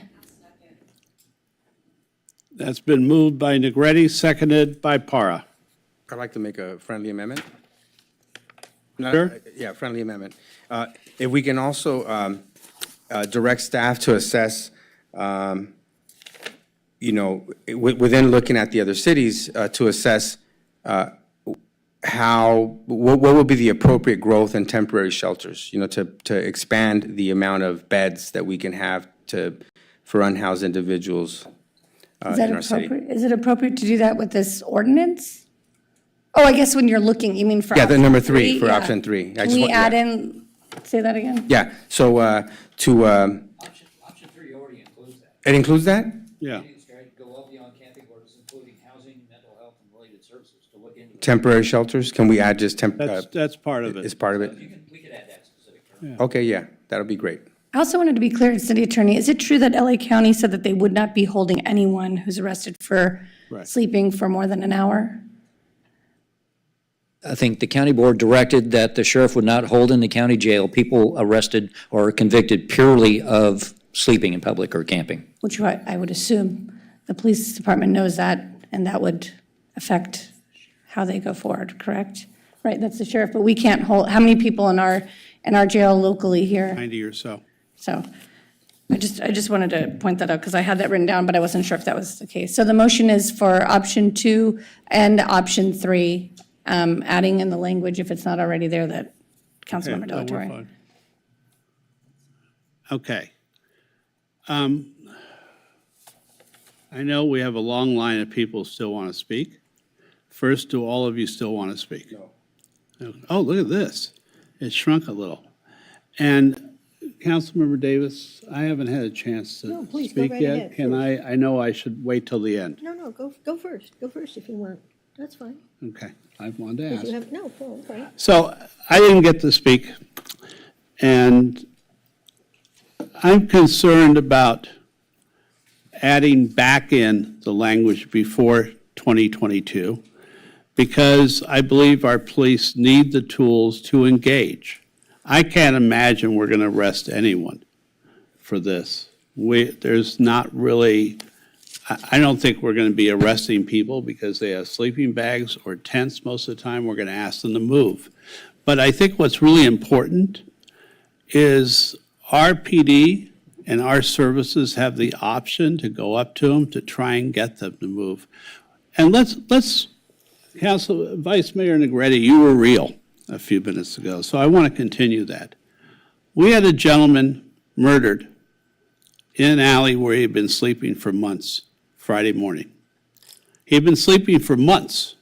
That's been moved by Negretti, seconded by Para. I'd like to make a friendly amendment. Sure. Yeah, friendly amendment. If we can also direct staff to assess, within looking at the other cities, to assess what would be the appropriate growth in temporary shelters, to expand the amount of beds that we can have for unhoused individuals in our city. Is it appropriate to do that with this ordinance? Oh, I guess when you're looking, you mean for Yeah, the option number 3, for yeah. option 3. Can we add in, say that again? Yeah, so Option 3 already includes that. it includes that? Yeah. Go well beyond camping orders, including housing, mental health, and related services to look into. Temporary shelters? Can we add just That's part of it. is part of it? We could add that specific term. Okay, yeah, that'll be great. I also wanted to be clear, City Attorney, is it true that LA County said that they would not be holding anyone who's arrested for sleeping for more than an hour? I think the county board directed that the sheriff would not hold in the county jail people arrested or convicted purely of sleeping in public or camping. Which I would assume the police department knows that, and that would affect how they go forward, correct? Right, that's the sheriff, but we can't hold, how many people in our jail locally here? 90 or so. So I just wanted to point that out because I had that written down, but I wasn't sure if that was the case. So the motion is for option 2 and option 3, adding in the language, if it's not already there, that Councilmember Okay, Delatorre. fine. Okay. I know we have a long line of people who still want to speak. First, do all of you still want to speak? No. Oh, look at this. It shrunk a little. And Councilmember Davis, I haven't had a chance to No, please, go speak right yet. ahead Can I know I should wait till the end. No, go first. Go first if you want. That's fine. Okay, I wanted to If ask. you have, no, okay. So I didn't get to speak, and I'm concerned about adding back in the language before 2022 because I believe our police need the tools to engage. I can't imagine we're going to arrest anyone for this. There's not really, I don't think we're going to be arresting people because they have sleeping bags or tents most of the time. We're going to ask them to move. But I think what's really important is our PD and our services have the option to go up to them to try and get them to move. And let's Council, Vice Mayor Negretti, you were real a few minutes ago, so I want to continue that. We had a gentleman murdered in an alley where he had been sleeping for months, Friday morning. He had been sleeping for months,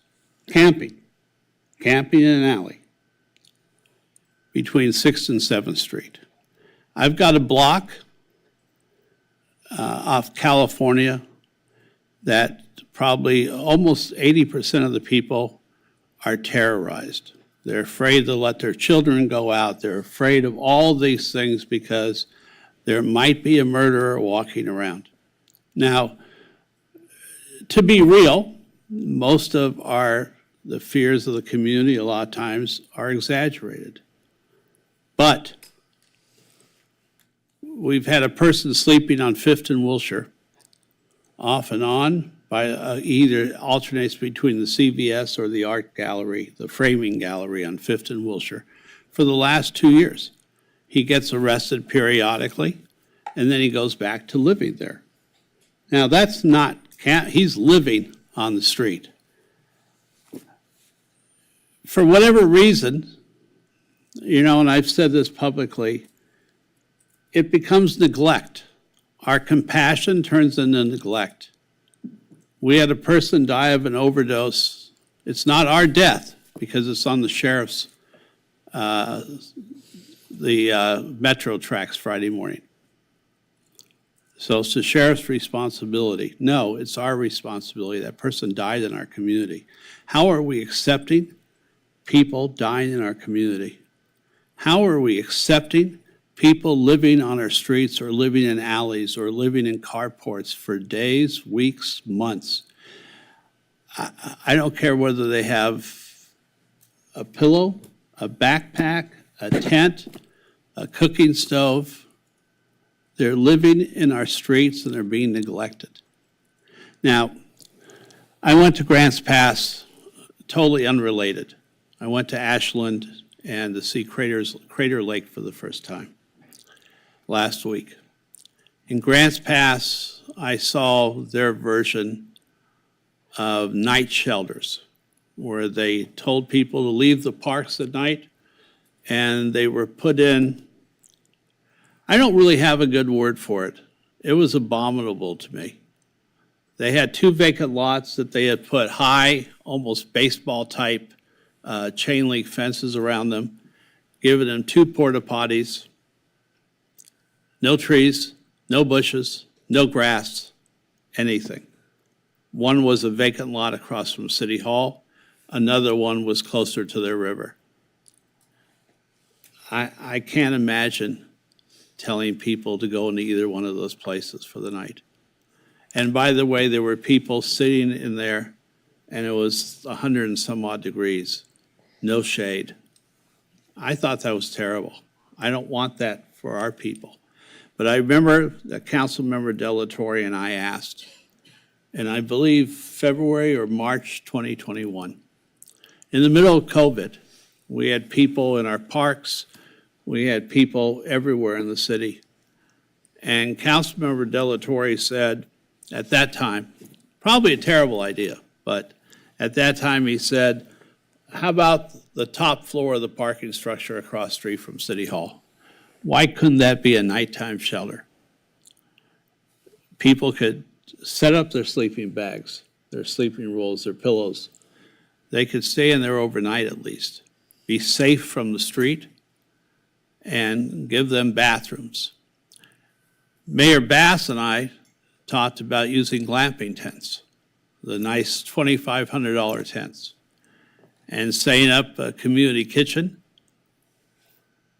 camping in an alley between 6th and 7th Street. I've got a block off California that probably almost 80% of the people are terrorized. They're afraid to let their children go out. They're afraid of all these things because there might be a murderer walking around. Now, to be real, most of the fears of the community a lot of times are exaggerated. But we've had a person sleeping on 5th and Wilshire off and on by either alternates between the CVS or the art gallery, the framing gallery on 5th and Wilshire for the last 2 years. He gets arrested periodically, and then he goes back to living there. Now, that's not, he's living on the street. For whatever reason, and I've said this publicly, it becomes neglect. Our compassion turns into neglect. We had a person die of an overdose. It's not our death because it's on the sheriff's, metro tracks Friday morning. So it's the sheriff's responsibility. No, it's our responsibility. That person died in our community. How are we accepting people dying in our community? How are we accepting people living on our streets or living in alleys or living in carports for days, weeks, months? I don't care whether they have a pillow, a backpack, a tent, a cooking stove. They're living in our streets and they're being neglected. Now, I went to Grants Pass, totally unrelated. I went to Ashland and to see Crater Lake for the first time last week. In Grants Pass, I saw their version of night shelters, where they told people to leave the parks at night, and they were put in, I don't really have a good word for it. It was abominable to me. They had 2 vacant lots that they had put high, almost baseball-type chain link fences around them, given them 2 porta potties, no trees, no bushes, no grass, anything. One was a vacant lot across from City Hall. Another one was closer to their river. I can't imagine telling people to go into either one of those places for the night. And by the way, there were people sitting in there, and it was 100 and some odd degrees, no shade. I thought that was terrible. I don't want that for our people. But I remember that Councilmember Delatorre and I asked, and I believe February or March 2021, in the middle of COVID, we had people in our parks, we had people everywhere in the city. And Councilmember Delatorre said at that time, probably a terrible idea, but at that time he said, how about the top floor of the parking structure across the street from City Hall? Why couldn't that be a nighttime shelter? People could set up their sleeping bags, their sleeping rolls, their pillows. They could stay in there overnight at least, be safe from the street, and give them bathrooms. Mayor Bass and I talked about using glamping tents. the nice $2,500 tents, and setting up a community kitchen,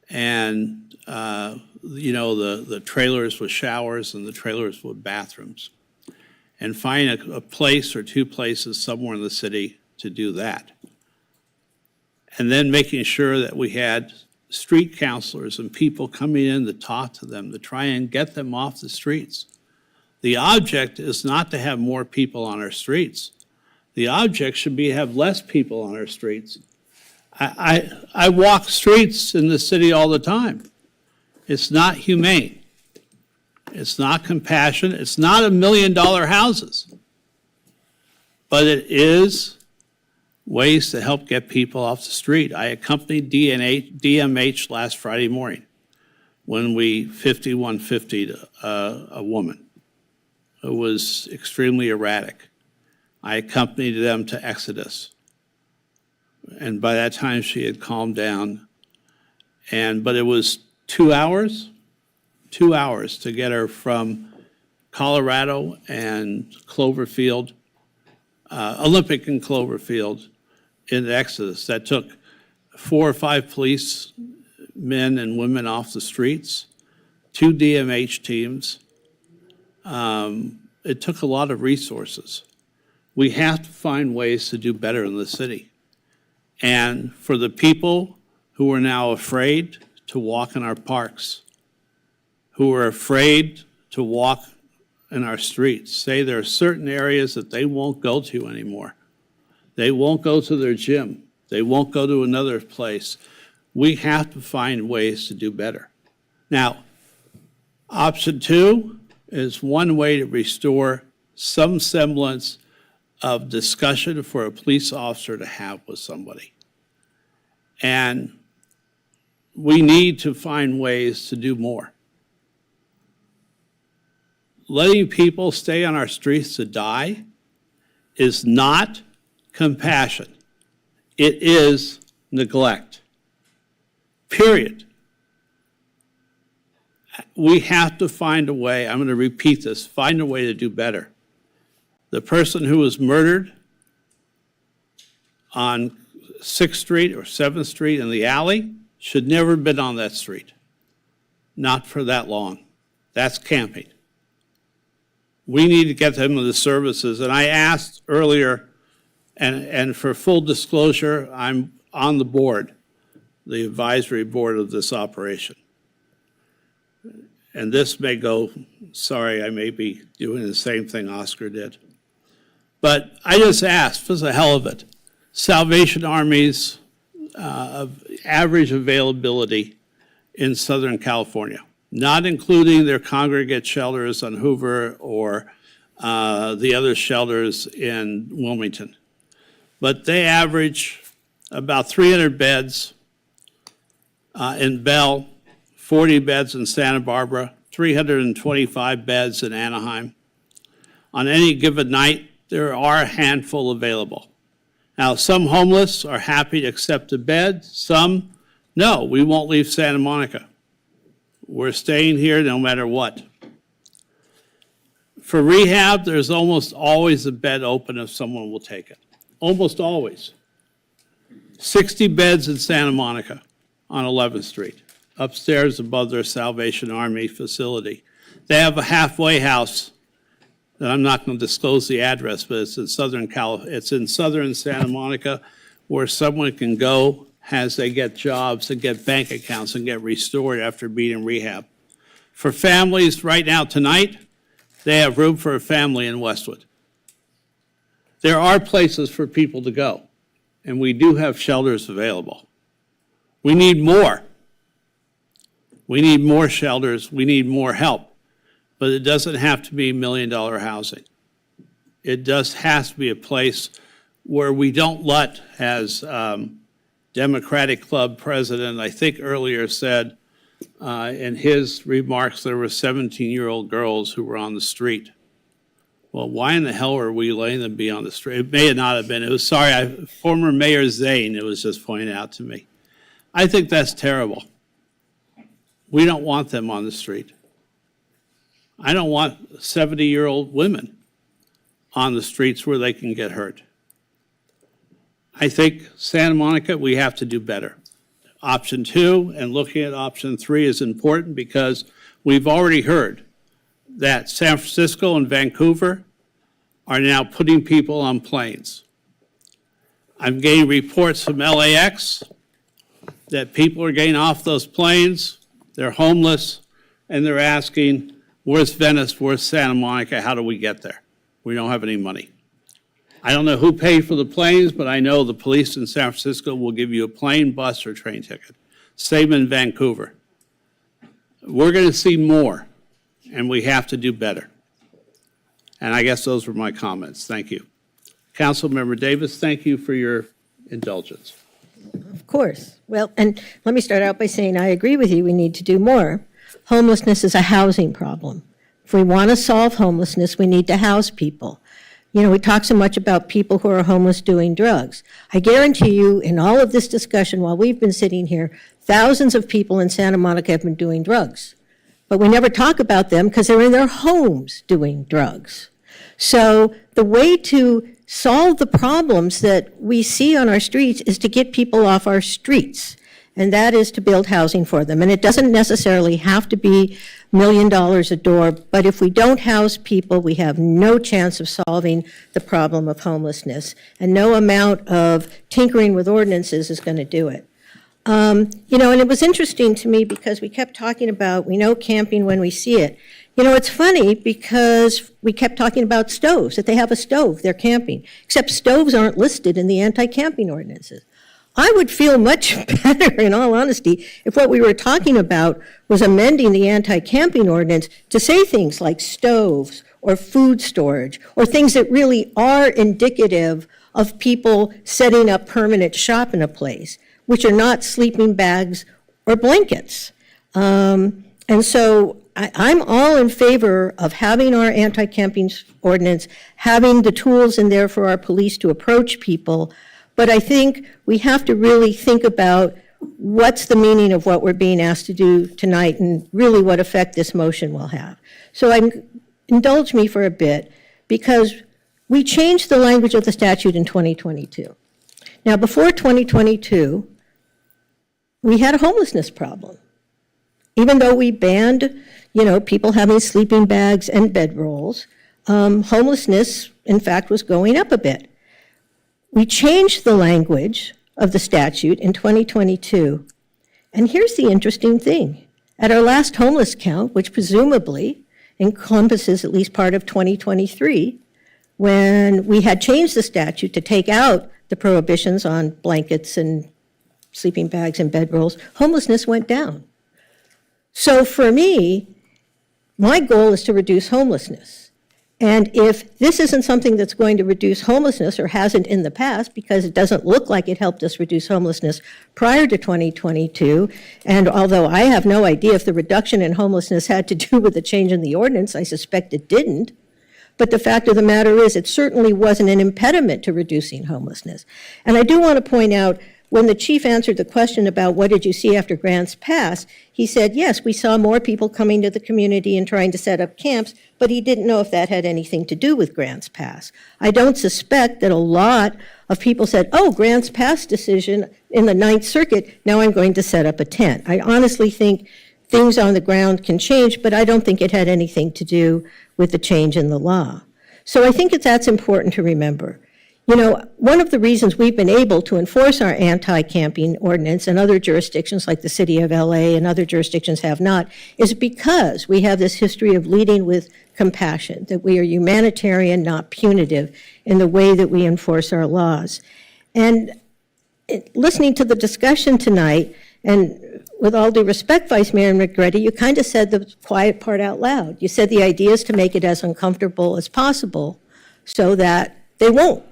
and, the trailers with showers and the trailers with bathrooms, and find a place or two places somewhere in the city to do that. And then making sure that we had street counselors and people coming in to talk to them, to try and get them off the streets. The object is not to have more people on our streets. The object should be to have less people on our streets. I walk streets in the city all the time. It's not humane. It's not compassionate. It's not $1 million houses. But it is ways to help get people off the street. I accompanied DMH last Friday morning when we 5150'd a woman who was extremely erratic. I accompanied them to Exodus. And by that time, she had calmed down. But it was 2 hours to get her from Colorado and Cloverfield, Olympic and Cloverfield, into Exodus. That took 4 or 5 police men and women off the streets, 2 DMH teams. It took a lot of resources. We have to find ways to do better in the city. And for the people who are now afraid to walk in our parks, who are afraid to walk in our streets, say there are certain areas that they won't go to anymore. They won't go to their gym. They won't go to another place. We have to find ways to do better. Now, option 2 is one way to restore some semblance of discussion for a police officer to have with somebody. And we need to find ways to do more. Letting people stay on our streets to die is not compassion. It is neglect. Period. We have to find a way, I'm going to repeat this, find a way to do better. The person who was murdered on 6th Street or 7th Street in the alley should never have been on that street. Not for that long. That's camping. We need to get them to the services. And I asked earlier, and for full disclosure, I'm on the board, the advisory board of this operation. And this may go, sorry, I may be doing the same thing Oscar did. But I just asked, for the hell of it, Salvation Army's average availability in Southern California, not including their congregate shelters on Hoover or the other shelters in Wilmington. But they average about 300 beds in Bell, 40 beds in Santa Barbara, 325 beds in Anaheim. On any given night, there are a handful available. Now, some homeless are happy to accept a bed. Some, no, we won't leave Santa Monica. We're staying here no matter what. For rehab, there's almost always a bed open if someone will take it. Almost always. 60 beds in Santa Monica on 11th Street, upstairs above their Salvation Army facility. They have a halfway house that I'm not going to disclose the address, but it's in southern Santa Monica, where someone can go as they get jobs and get bank accounts and get restored after being in rehab. For families right now tonight, they have room for a family in Westwood. There are places for people to go, and we do have shelters available. We need more. We need more shelters. We need more help. But it doesn't have to be $1 million housing. It just has to be a place where we don't let, as Democratic Club president, I think earlier said in his remarks, there were 17-year-old girls who were on the street. Well, why in the hell are we letting them be on the street? It may not have been. It was, former Mayor Zane, it was just pointed out to me. I think that's terrible. We don't want them on the street. I don't want 70-year-old women on the streets where they can get hurt. I think Santa Monica, we have to do better. Option 2 and looking at option 3 is important because we've already heard that San Francisco and Vancouver are now putting people on planes. I'm getting reports from LAX that people are getting off those planes, they're homeless, and they're asking, where's Venice, where's Santa Monica, how do we get there? We don't have any money. I don't know who paid for the planes, but I know the police in San Francisco will give you a plane, bus, or train ticket. Same in Vancouver. We're going to see more, and we have to do better. And I guess those were my comments. Thank you. Councilmember Davis, thank you for your indulgence. Of course. Well, and let me start out by saying I agree with you. We need to do more. Homelessness is a housing problem. If we want to solve homelessness, we need to house people. You know, we talk so much about people who are homeless doing drugs. I guarantee you, in all of this discussion while we've been sitting here, thousands of people in Santa Monica have been doing drugs. But we never talk about them because they're in their homes doing drugs. So the way to solve the problems that we see on our streets is to get people off our streets, and that is to build housing for them. And it doesn't necessarily have to be $1 million a door, but if we don't house people, we have no chance of solving the problem of homelessness, and no amount of tinkering with ordinances is going to do it. You know, and it was interesting to me because we kept talking about, we know camping when we see it. You know, it's funny because we kept talking about stoves, that they have a stove, they're camping, except stoves aren't listed in the anti-camping ordinances. I would feel much better, in all honesty, if what we were talking about was amending the anti-camping ordinance to say things like stoves or food storage or things that really are indicative of people setting up permanent shop in a place, which are not sleeping bags or blankets. And so I'm all in favor of having our anti-camping ordinance, having the tools in there for our police to approach people, but I think we have to really think about what's the meaning of what we're being asked to do tonight and really what effect this motion will have. So indulge me for a bit, because we changed the language of the statute in 2022. Now, before 2022, we had a homelessness problem. Even though we banned, you know, people having sleeping bags and bedrolls, homelessness, in fact, was going up a bit. We changed the language of the statute in 2022, and here's the interesting thing. At our last homeless count, which presumably encompasses at least part of 2023, when we had changed the statute to take out the prohibitions on blankets and sleeping bags and bedrolls, homelessness went down. So for me, my goal is to reduce homelessness. And if this isn't something that's going to reduce homelessness, or hasn't in the past, because it doesn't look like it helped us reduce homelessness prior to 2022, and although I have no idea if the reduction in homelessness had to do with the change in the ordinance, I suspect it didn't. But the fact of the matter is, it certainly wasn't an impediment to reducing homelessness. And I do want to point out, when the chief answered the question about what did you see after grants passed, he said, yes, we saw more people coming to the community and trying to set up camps, but he didn't know if that had anything to do with grants pass. I don't suspect that a lot of people said, oh, grants pass decision in the Ninth Circuit, now I'm going to set up a tent. I honestly think things on the ground can change, but I don't think it had anything to do with the change in the law. So I think that's important to remember. You know, one of the reasons we've been able to enforce our anti-camping ordinance, and other jurisdictions like the city of LA and other jurisdictions have not, is because we have this history of leading with compassion, that we are humanitarian, not punitive, in the way that we enforce our laws. And listening to the discussion tonight, and with all due respect, Vice Mayor McGrady, you kind of said the quiet part out loud. You said the idea is to make it as uncomfortable as possible so that they won't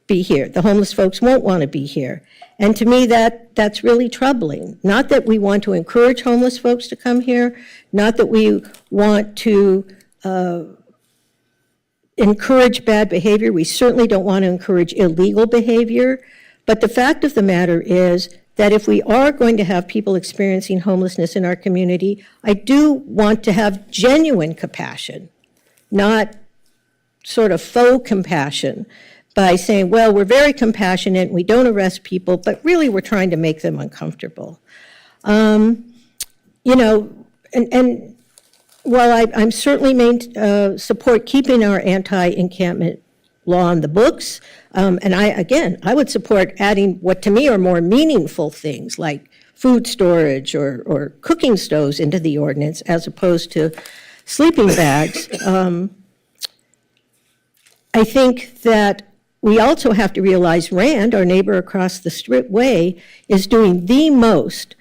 be here. The homeless folks won't want to be here. And to me, that's really troubling. Not that we want to encourage homeless folks to come here, not that we want to encourage bad behavior. We certainly don't want to encourage illegal behavior. But the fact of the matter is that if we are going to have people experiencing homelessness in our community, I do want to have genuine compassion, not sort of faux compassion by saying, well, we're very compassionate, we don't arrest people, but really we're trying to make them uncomfortable. You know, and while I'm certainly support keeping our anti-encampment law on the books, and I would support adding what to me are more meaningful things like food storage or cooking stoves into the ordinance as opposed to sleeping bags. I think that we also have to realize Rand, our neighbor across the strip way, is doing the most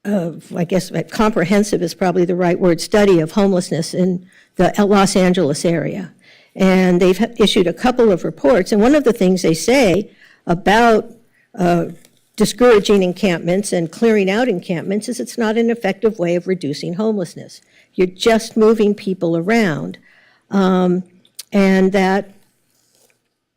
I guess comprehensive is probably the right word, study of homelessness in the Los Angeles area. And they've issued a couple of reports, and one of the things they say about discouraging encampments and clearing out encampments is it's not an effective way of reducing homelessness. You're just moving people around. And that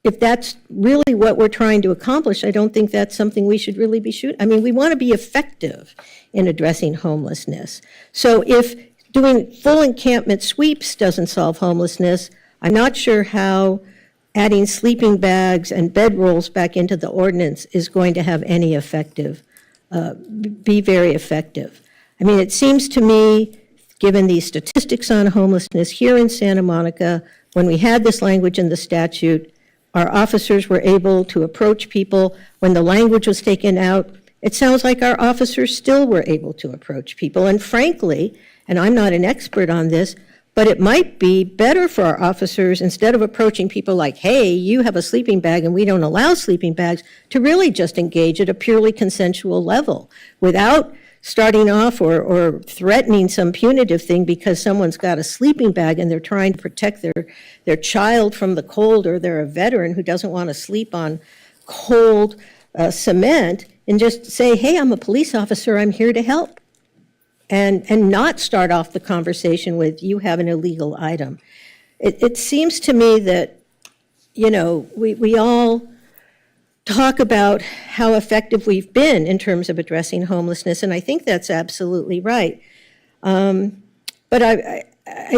if that's really what we're trying to accomplish, I don't think that's something we should really be shooting. I mean, we want to be effective in addressing homelessness. So if doing full encampment sweeps doesn't solve homelessness, I'm not sure how adding sleeping bags and bedrolls back into the ordinance is going to have any be very effective. I mean, it seems to me, given the statistics on homelessness here in Santa Monica, when we had this language in the statute, our officers were able to approach people. When the language was taken out, it sounds like our officers still were able to approach people. And frankly, and I'm not an expert on this, but it might be better for our officers, instead of approaching people like, hey, you have a sleeping bag and we don't allow sleeping bags, to really just engage at a purely consensual level without starting off or threatening some punitive thing because someone's got a sleeping bag and they're trying to protect their child from the cold, or they're a veteran who doesn't want to sleep on cold cement, and just say, hey, I'm a police officer, I'm here to help. And not start off the conversation with, you have an illegal item. It seems to me that, you know, we all talk about how effective we've been in terms of addressing homelessness, and I think that's absolutely right. But I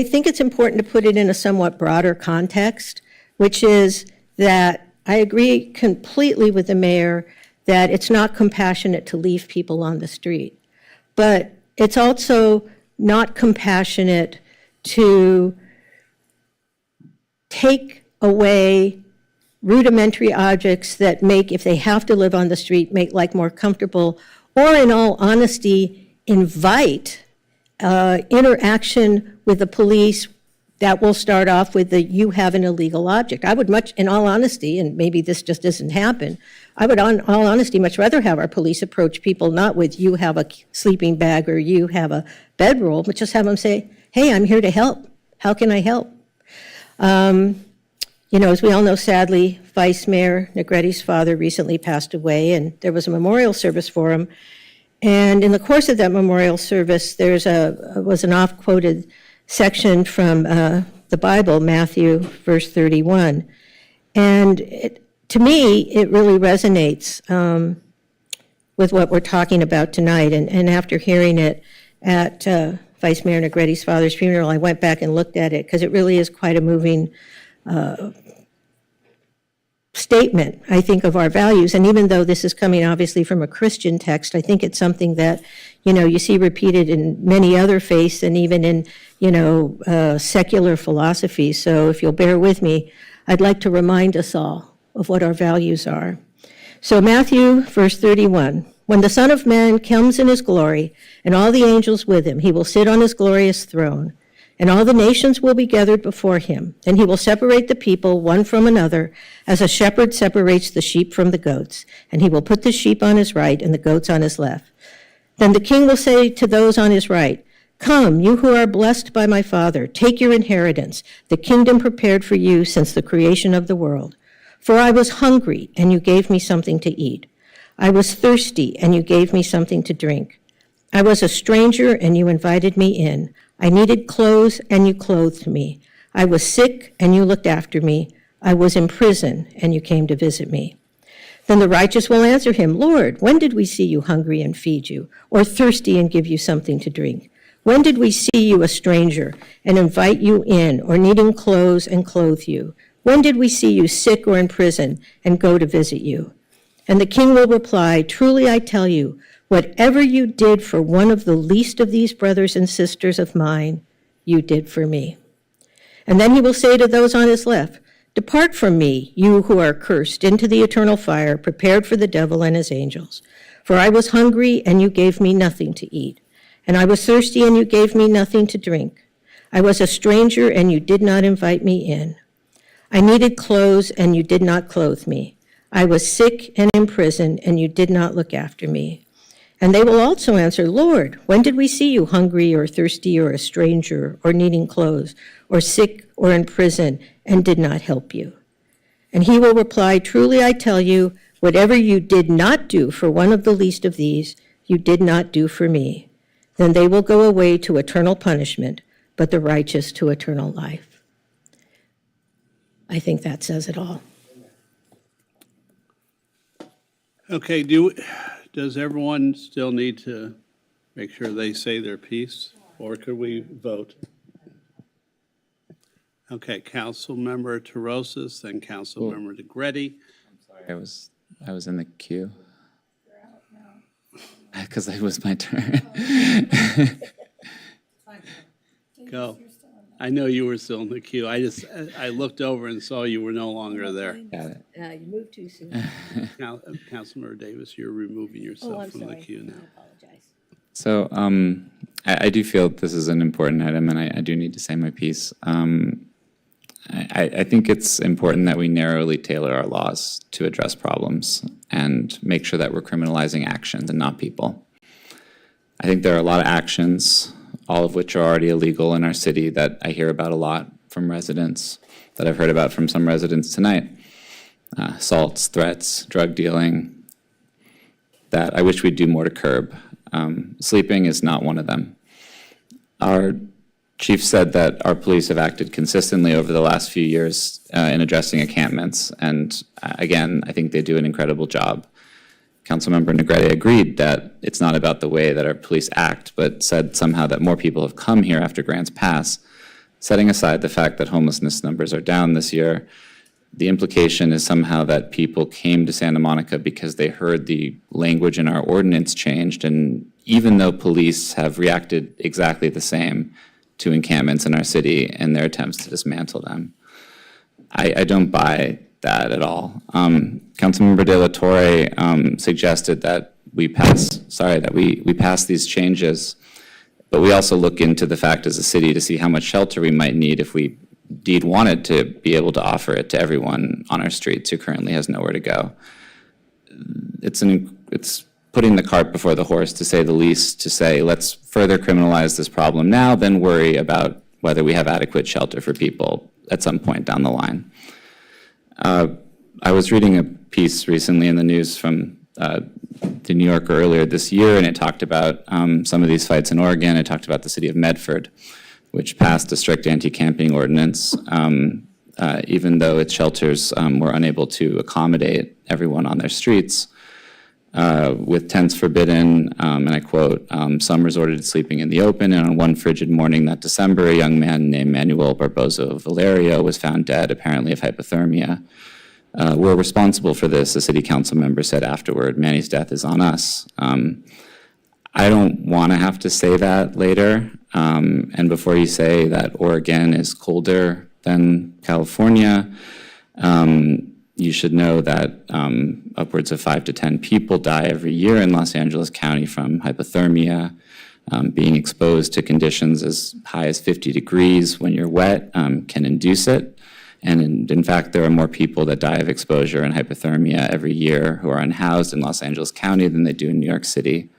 think it's important to put it in a somewhat broader context, which is that I agree completely with the mayor that it's not compassionate to leave people on the street. But it's also not compassionate to take away rudimentary objects that make, if they have to live on the street, make life more comfortable, or in all honesty, invite interaction with the police that will start off with the, you have an illegal object. I would much, in all honesty, and maybe this just doesn't happen, I would, in all honesty, much rather have our police approach people not with, you have a sleeping bag or you have a bedroll, but just have them say, hey, I'm here to help. How can I help? You know, as we all know, sadly, Vice Mayor Negretti's father recently passed away, and there was a memorial service for him. And in the course of that memorial service, was an oft-quoted section from the Bible, Matthew, verse 31. And to me, it really resonates with what we're talking about tonight. And after hearing it at Vice Mayor Negretti's father's funeral, I went back and looked at it, because it really is quite a moving statement, I think, of our values. And even though this is coming obviously from a Christian text, I think it's something that, you know, you see repeated in many other faiths and even in, you know, secular philosophy. So if you'll bear with me, I'd like to remind us all of what our values are. So Matthew, verse 31, when the Son of Man comes in his glory and all the angels with him, he will sit on his glorious throne. And all the nations will be gathered before him. And he will separate the people one from another, as a shepherd separates the sheep from the goats. And he will put the sheep on his right and the goats on his left. Then the king will say to those on his right, come, you who are blessed by my Father, take your inheritance, the kingdom prepared for you since the creation of the world. For I was hungry, and you gave me something to eat. I was thirsty, and you gave me something to drink. I was a stranger, and you invited me in. I needed clothes, and you clothed me. I was sick, and you looked after me. I was in prison, and you came to visit me. Then the righteous will answer him, Lord, when did we see you hungry and feed you, or thirsty and give you something to drink? When did we see you a stranger and invite you in, or needing clothes and clothe you? When did we see you sick or in prison and go to visit you? And the king will reply, truly I tell you, whatever you did for one of the least of these brothers and sisters of mine, you did for me. And then he will say to those on his left, depart from me, you who are cursed, into the eternal fire, prepared for the devil and his angels. For I was hungry, and you gave me nothing to eat. And I was thirsty, and you gave me nothing to drink. I was a stranger, and you did not invite me in. I needed clothes, and you did not clothe me. I was sick and in prison, and you did not look after me. And they will also answer, Lord, when did we see you hungry or thirsty or a stranger or needing clothes or sick or in prison and did not help you? And he will reply, truly I tell you, whatever you did not do for one of the least of these, you did not do for me. Then they will go away to eternal punishment, but the righteous to eternal life. I think that says it all. Okay, does everyone still need to make sure they say their piece, or could we vote? Okay, Councilmember Terosas, then Councilmember Negretti. I was in the queue. Because it was my turn. Go. I know you were still in the queue. I looked over and saw you were no longer there. Got it. You moved too soon. Councilmember Davis, you're removing yourself from the queue now. I apologize. So I do feel this is an important item, and I do need to say my piece. I think it's important that we narrowly tailor our laws to address problems and make sure that we're criminalizing actions and not people. I think there are a lot of actions, all of which are already illegal in our city, that I hear about a lot from residents, that I've heard about from some residents tonight. Assaults, threats, drug dealing, that I wish we'd do more to curb. Sleeping is not one of them. Our chief said that our police have acted consistently over the last few years in addressing encampments, and again, I think they do an incredible job. Councilmember Negretti agreed that it's not about the way that our police act, but said somehow that more people have come here after grants pass. Setting aside the fact that homelessness numbers are down this year, the implication is somehow that people came to Santa Monica because they heard the language in our ordinance changed, and even though police have reacted exactly the same to encampments in our city and their attempts to dismantle them, I don't buy that at all. Councilmember De La Torre suggested that we pass these changes, but we also look into the fact as a city to see how much shelter we might need if we indeed wanted to be able to offer it to everyone on our streets who currently has nowhere to go. It's putting the cart before the horse, to say the least, to say let's further criminalize this problem now, then worry about whether we have adequate shelter for people at some point down the line. I was reading a piece recently in the news from the New Yorker earlier this year, and it talked about some of these fights in Oregon. It talked about the city of Medford, which passed a strict anti-camping ordinance, even though its shelters were unable to accommodate everyone on their streets, with tents forbidden, and I quote, some resorted to sleeping in the open, and on one frigid morning that December, a young man named Manuel Barbozo Valerio was found dead, apparently of hypothermia. We're responsible for this, a city council member said afterward. Manny's death is on us. I don't want to have to say that later. And before you say that Oregon is colder than California, you should know that upwards of 5 to 10 people die every year in Los Angeles County from hypothermia. Being exposed to conditions as high as 50 degrees when you're wet can induce it. And in fact, there are more people that die of exposure and hypothermia every year who are unhoused in Los Angeles County than they do in New York City.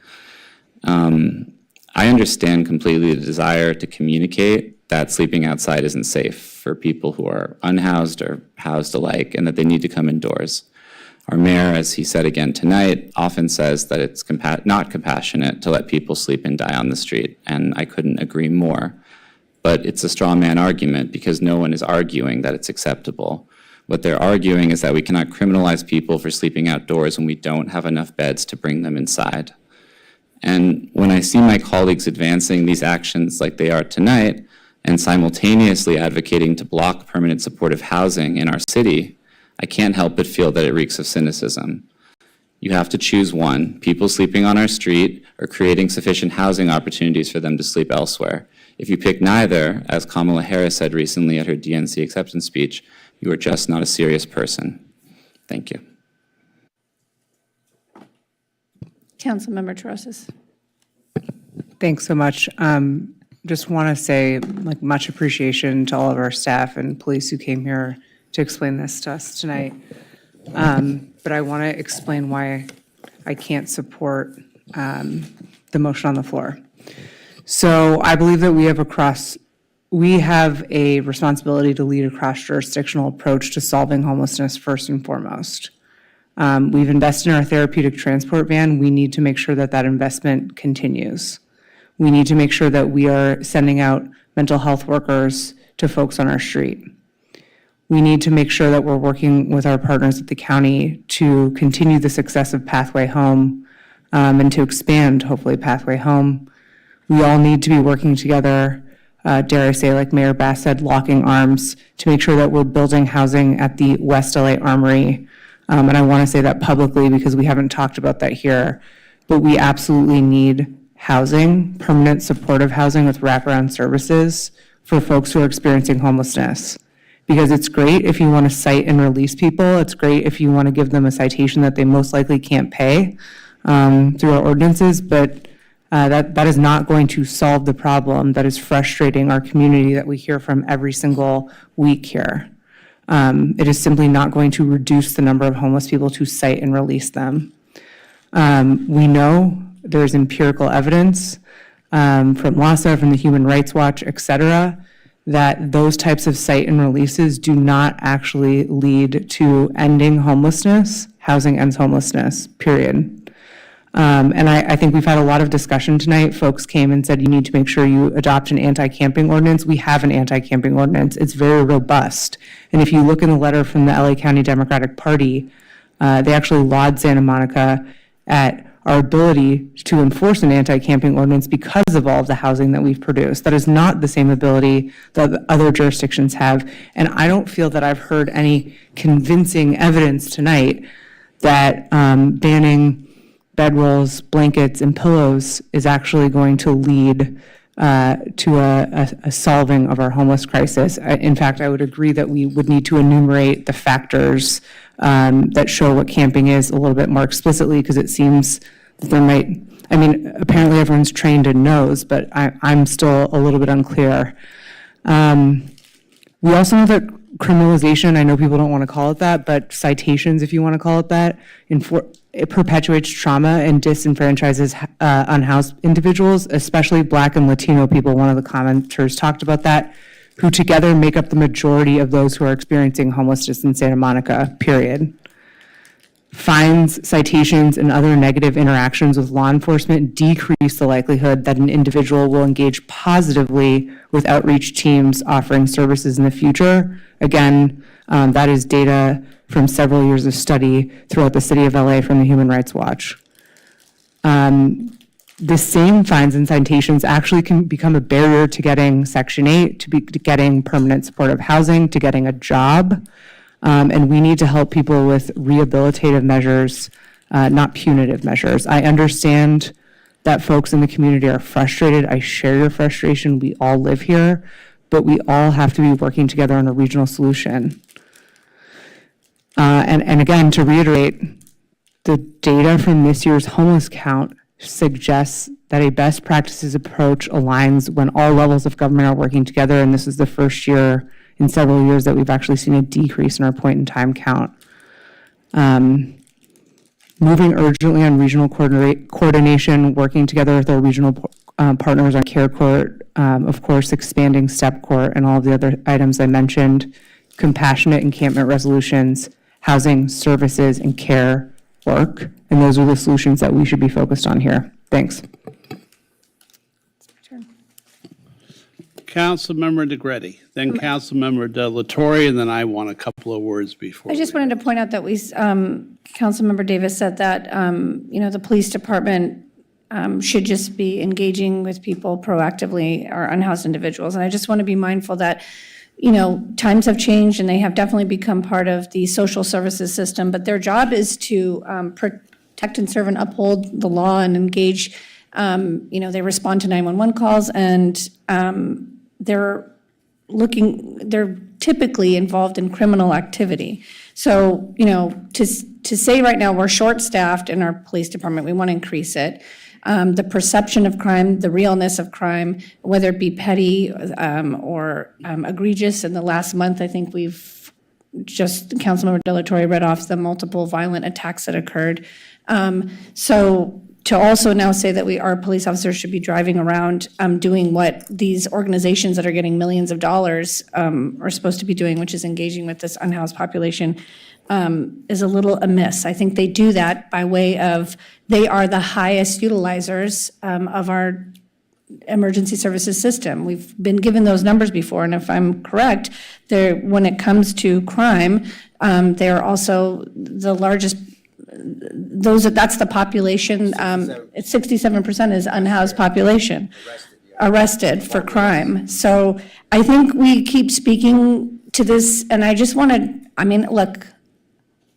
I understand completely the desire to communicate that sleeping outside isn't safe for people who are unhoused or housed alike, and that they need to come indoors. Our mayor, as he said again tonight, often says that it's not compassionate to let people sleep and die on the street, and I couldn't agree more. But it's a straw man argument because no one is arguing that it's acceptable. What they're arguing is that we cannot criminalize people for sleeping outdoors when we don't have enough beds to bring them inside. And when I see my colleagues advancing these actions like they are tonight, and simultaneously advocating to block permanent supportive housing in our city, I can't help but feel that it reeks of cynicism. You have to choose one, people sleeping on our street or creating sufficient housing opportunities for them to sleep elsewhere. If you pick neither, as Kamala Harris said recently at her DNC acceptance speech, you are just not a serious person. Thank you. Councilmember Trosses. Thanks so much. Just want to say, like, much appreciation to all of our staff and police who came here to explain this to us tonight. But I want to explain why I can't support the motion on the floor. So I believe that we have a responsibility to lead a cross-jurisdictional approach to solving homelessness first and foremost. We've invested in our therapeutic transport van. We need to make sure that that investment continues. We need to make sure that we are sending out mental health workers to folks on our street. We need to make sure that we're working with our partners at the county to continue the success of Pathway Home and to expand, hopefully, Pathway Home. We all need to be working together, dare I say, like Mayor Bass said, locking arms to make sure that we're building housing at the West LA Armory. And I want to say that publicly because we haven't talked about that here, but we absolutely need housing, permanent supportive housing with wraparound services for folks who are experiencing homelessness. Because it's great if you want to cite and release people. It's great if you want to give them a citation that they most likely can't pay through our ordinances, but that is not going to solve the problem that is frustrating our community that we hear from every single week here. It is simply not going to reduce the number of homeless people to cite and release them. We know there's empirical evidence from LASA, from the Human Rights Watch, et cetera, that those types of cite and releases do not actually lead to ending homelessness. Housing ends homelessness, period. And I think we've had a lot of discussion tonight. Folks came and said you need to make sure you adopt an anti-camping ordinance. We have an anti-camping ordinance. It's very robust. And if you look in the letter from the LA County Democratic Party, they actually laud Santa Monica at our ability to enforce an anti-camping ordinance because of all of the housing that we've produced. That is not the same ability that other jurisdictions have. And I don't feel that I've heard any convincing evidence tonight that banning bedrolls, blankets, and pillows is actually going to lead to a solving of our homeless crisis. In fact, I would agree that we would need to enumerate the factors that show what camping is a little bit more explicitly, because it seems that there might, I mean, apparently everyone's trained and knows, but I'm still a little bit unclear. We also know that criminalization, I know people don't want to call it that, but citations, if you want to call it that, it perpetuates trauma and disenfranchises unhoused individuals, especially Black and Latino people. One of the commenters talked about that, who together make up the majority of those who are experiencing homelessness in Santa Monica, period. Fines, citations, and other negative interactions with law enforcement decrease the likelihood that an individual will engage positively with outreach teams offering services in the future. Again, that is data from several years of study throughout the city of LA from the Human Rights Watch. The same fines and citations actually can become a barrier to getting Section 8, to getting permanent supportive housing, to getting a job. And we need to help people with rehabilitative measures, not punitive measures. I understand that folks in the community are frustrated. I share your frustration. We all live here, but we all have to be working together on a regional solution. And again, to reiterate, the data from this year's homeless count suggests that a best practices approach aligns when all levels of government are working together, and this is the first year in several years that we've actually seen a decrease in our point-in-time count. Moving urgently on regional coordination, working together with our regional partners on care court, of course, expanding step court and all of the other items I mentioned, compassionate encampment resolutions, housing, services, and care work. And those are the solutions that we should be focused on here. Thanks. Councilmember DeGretti, then Councilmember De La Torre, and then I want a couple of words before. I just wanted to point out that Councilmember Davis said that, the police department should just be engaging with people proactively, or unhoused individuals. And I just want to be mindful that, times have changed and they have definitely become part of the social services system, but their job is to protect and serve and uphold the law and engage. They respond to 911 calls, and they're typically involved in criminal activity. So, to say right now we're short-staffed in our police department, we want to increase it. The perception of crime, the realness of crime, whether it be petty or egregious. In the last month, I think Councilmember Delatorre read off the multiple violent attacks that occurred. So to also now say that our police officers should be driving around doing what these organizations that are getting millions of dollars are supposed to be doing, which is engaging with this unhoused population, is a little amiss. I think they do that by way of they are the highest utilizers of our emergency services system. We've been given those numbers before, and if I'm correct, when it comes to crime, they are also the largest. That's the population. 67% is unhoused population arrested for crime. So I think we keep speaking to this, and I just want to. Look,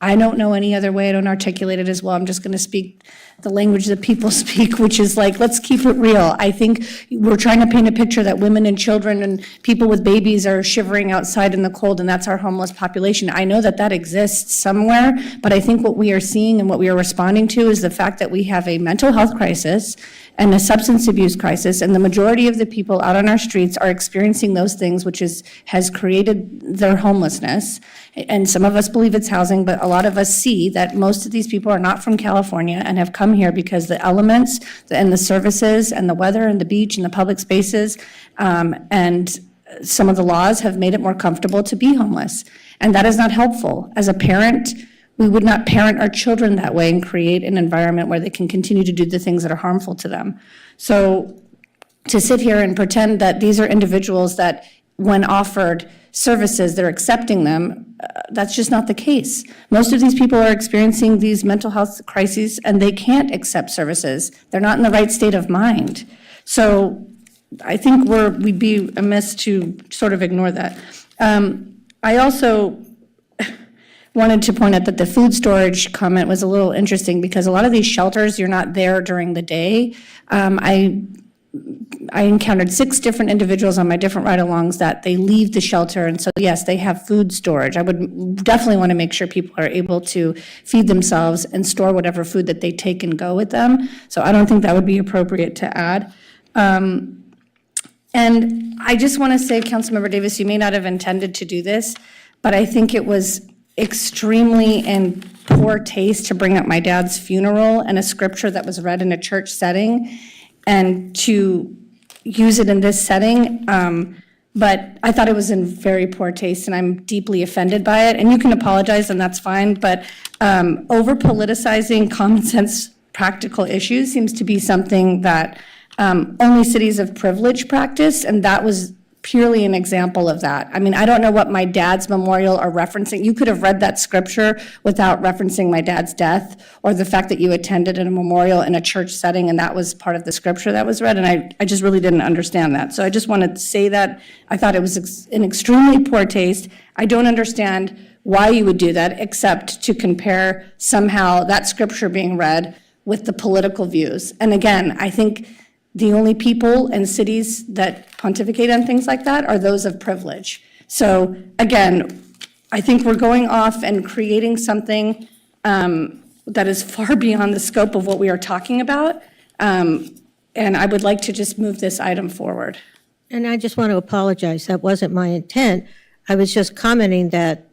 I don't know any other way. I don't articulate it as well. I'm just going to speak the language that people speak, which is like, let's keep it real. I think we're trying to paint a picture that women and children and people with babies are shivering outside in the cold, and that's our homeless population. I know that exists somewhere, but I think what we are seeing and what we are responding to is the fact that we have a mental health crisis and a substance abuse crisis, and the majority of the people out on our streets are experiencing those things, which has created their homelessness. And some of us believe it's housing, but a lot of us see that most of these people are not from California and have come here because the elements and the services and the weather and the beach and the public spaces and some of the laws have made it more comfortable to be homeless. And that is not helpful. As a parent, we would not parent our children that way and create an environment where they can continue to do the things that are harmful to them. So to sit here and pretend that these are individuals that, when offered services, they're accepting them, that's just not the case. Most of these people are experiencing these mental health crises and they can't accept services. They're not in the right state of mind. So I think we'd be amiss to sort of ignore that. I also wanted to point out that the food storage comment was a little interesting because a lot of these shelters, you're not there during the day. I encountered 6 different individuals on my different ride-alongs that they leave the shelter, and so yes, they have food storage. I would definitely want to make sure people are able to feed themselves and store whatever food that they take and go with them. So I don't think that would be appropriate to add. And I just want to say, Councilmember Davis, you may not have intended to do this, but I think it was extremely in poor taste to bring up my dad's funeral and a scripture that was read in a church setting and to use it in this setting. But I thought it was in very poor taste, and I'm deeply offended by it. And you can apologize, and that's fine, but over-politicizing common sense practical issues seems to be something that only cities of privilege practice, and that was purely an example of that. I don't know what my dad's memorial are referencing. You could have read that scripture without referencing my dad's death, or the fact that you attended a memorial in a church setting and that was part of the scripture that was read, and I just really didn't understand that. So I just wanted to say that. I thought it was in extremely poor taste. I don't understand why you would do that, except to compare somehow that scripture being read with the political views. And again, I think the only people and cities that pontificate on things like that are those of privilege. So again, I think we're going off and creating something that is far beyond the scope of what we are talking about. And I would like to just move this item forward. And I just want to apologize. That wasn't my intent. I was just commenting that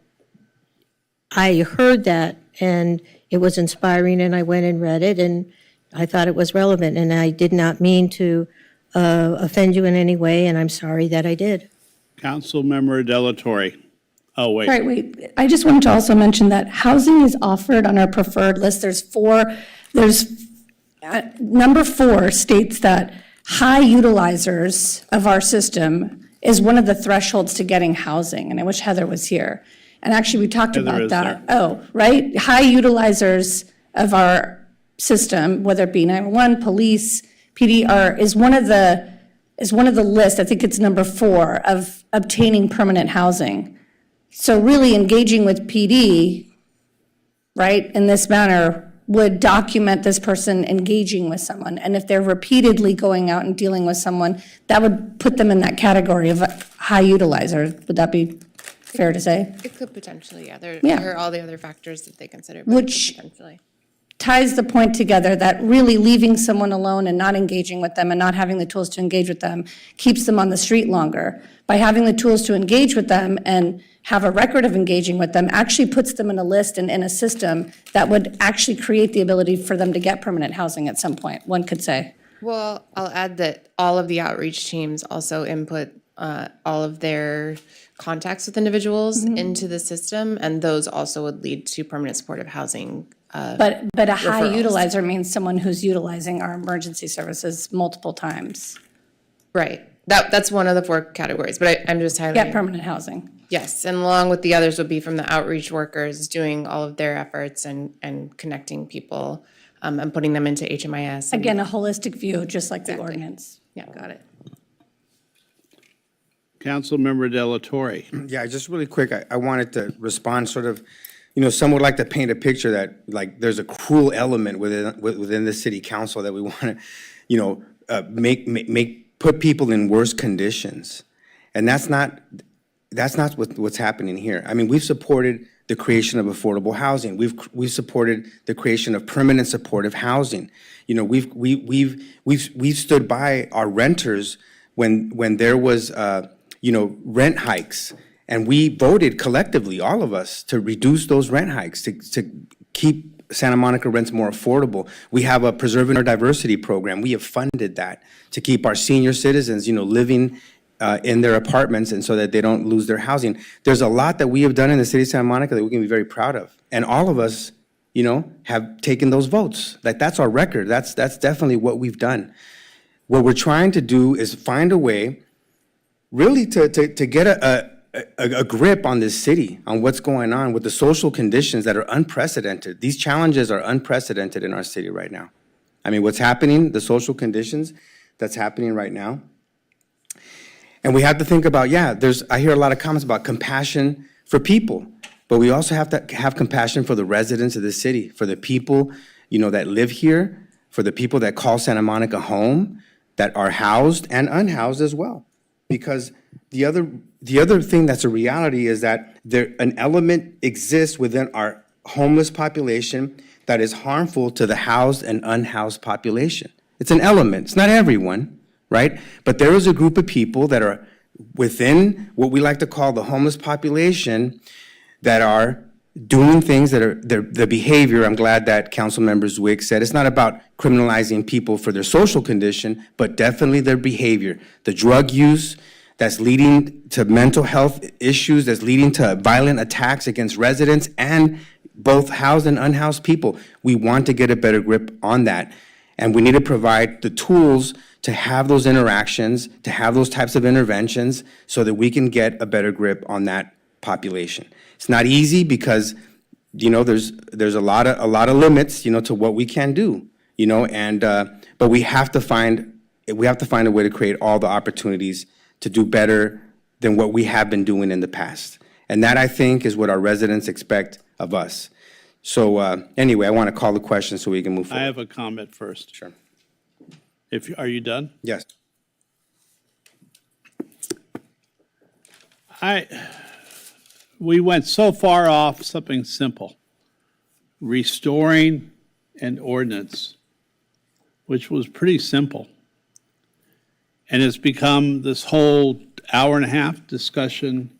I heard that and it was inspiring, and I went and read it, and I thought it was relevant, and I did not mean to offend you in any way, and I'm sorry that I did. Councilmember Delatorre. Oh, wait. Wait. I just wanted to also mention that housing is offered on our preferred list. Number 4 states that high utilizers of our system is one of the thresholds to getting housing, and I wish Heather was here. And actually, we talked about that. Oh, right? High utilizers of our system, whether it be 911, police, PDR, is one of the list, I think it's number 4, of obtaining permanent housing. So really engaging with PD, right, in this manner would document this person engaging with someone. And if they're repeatedly going out and dealing with someone, that would put them in that category of high utilizer. Would that be fair to say? It could potentially, yeah. There Yeah. are all the other factors that they consider, but it Which could potentially. ties the point together that really leaving someone alone and not engaging with them and not having the tools to engage with them keeps them on the street longer. By having the tools to engage with them and have a record of engaging with them actually puts them in a list and in a system that would actually create the ability for them to get permanent housing at some point, one could say. Well, I'll add that all of the outreach teams also input all of their contacts with individuals into the system, and those also would lead to permanent supportive housing. But a high referrals. utilizer means someone who's utilizing our emergency services multiple times. Right. That's one of the 4 categories, but I'm just highlighting. Get permanent housing. Yes, and along with the others would be from the outreach workers doing all of their efforts and connecting people and putting them into HMIS. and- Again, a holistic view, just like the ordinance. Yeah, got it. Councilmember Delatorre. Yeah, just really quick, I wanted to respond sort of, some would like to paint a picture that, like, there's a cruel element within the city council that we want to, put people in worse conditions. And that's not what's happening here. I mean, we've supported the creation of affordable housing. We've supported the creation of permanent supportive housing. We've stood by our renters when there was, rent hikes. And we voted collectively, all of us, to reduce those rent hikes, to keep Santa Monica rents more affordable. We have a Preserving Our Diversity program. We have funded that to keep our senior citizens, living in their apartments and so that they don't lose their housing. There's a lot that we have done in the city of Santa Monica that we can be very proud of. And all of us, have taken those votes. That's our record. That's definitely what we've done. What we're trying to do is find a way really to get a grip on this city, on what's going on with the social conditions that are unprecedented. These challenges are unprecedented in our city right now. I mean, what's happening, the social conditions that's happening right now. And we have to think about, I hear a lot of comments about compassion for people, but we also have to have compassion for the residents of the city, for the people, that live here, for the people that call Santa Monica home, that are housed and unhoused as well. Because the other thing that's a reality is that an element exists within our homeless population that is harmful to the housed and unhoused population. It's an element. It's not everyone, right? But there is a group of people that are within what we like to call the homeless population that are doing things that are the behavior. I'm glad that Councilmember Zwick said it's not about criminalizing people for their social condition, but definitely their behavior. The drug use that's leading to mental health issues, that's leading to violent attacks against residents and both housed and unhoused people. We want to get a better grip on that. And we need to provide the tools to have those interactions, to have those types of interventions so that we can get a better grip on that population. It's not easy because, there's a lot of limits, to what we can do, but we have to find a way to create all the opportunities to do better than what we have been doing in the past. And that, I think, is what our residents expect of us. So anyway, I want to call the question so we can move forward. I have a comment first. Sure. Are you done? Yes. We went so far off something simple, restoring an ordinance, which was pretty simple. And it's become this whole hour-and-a-half discussion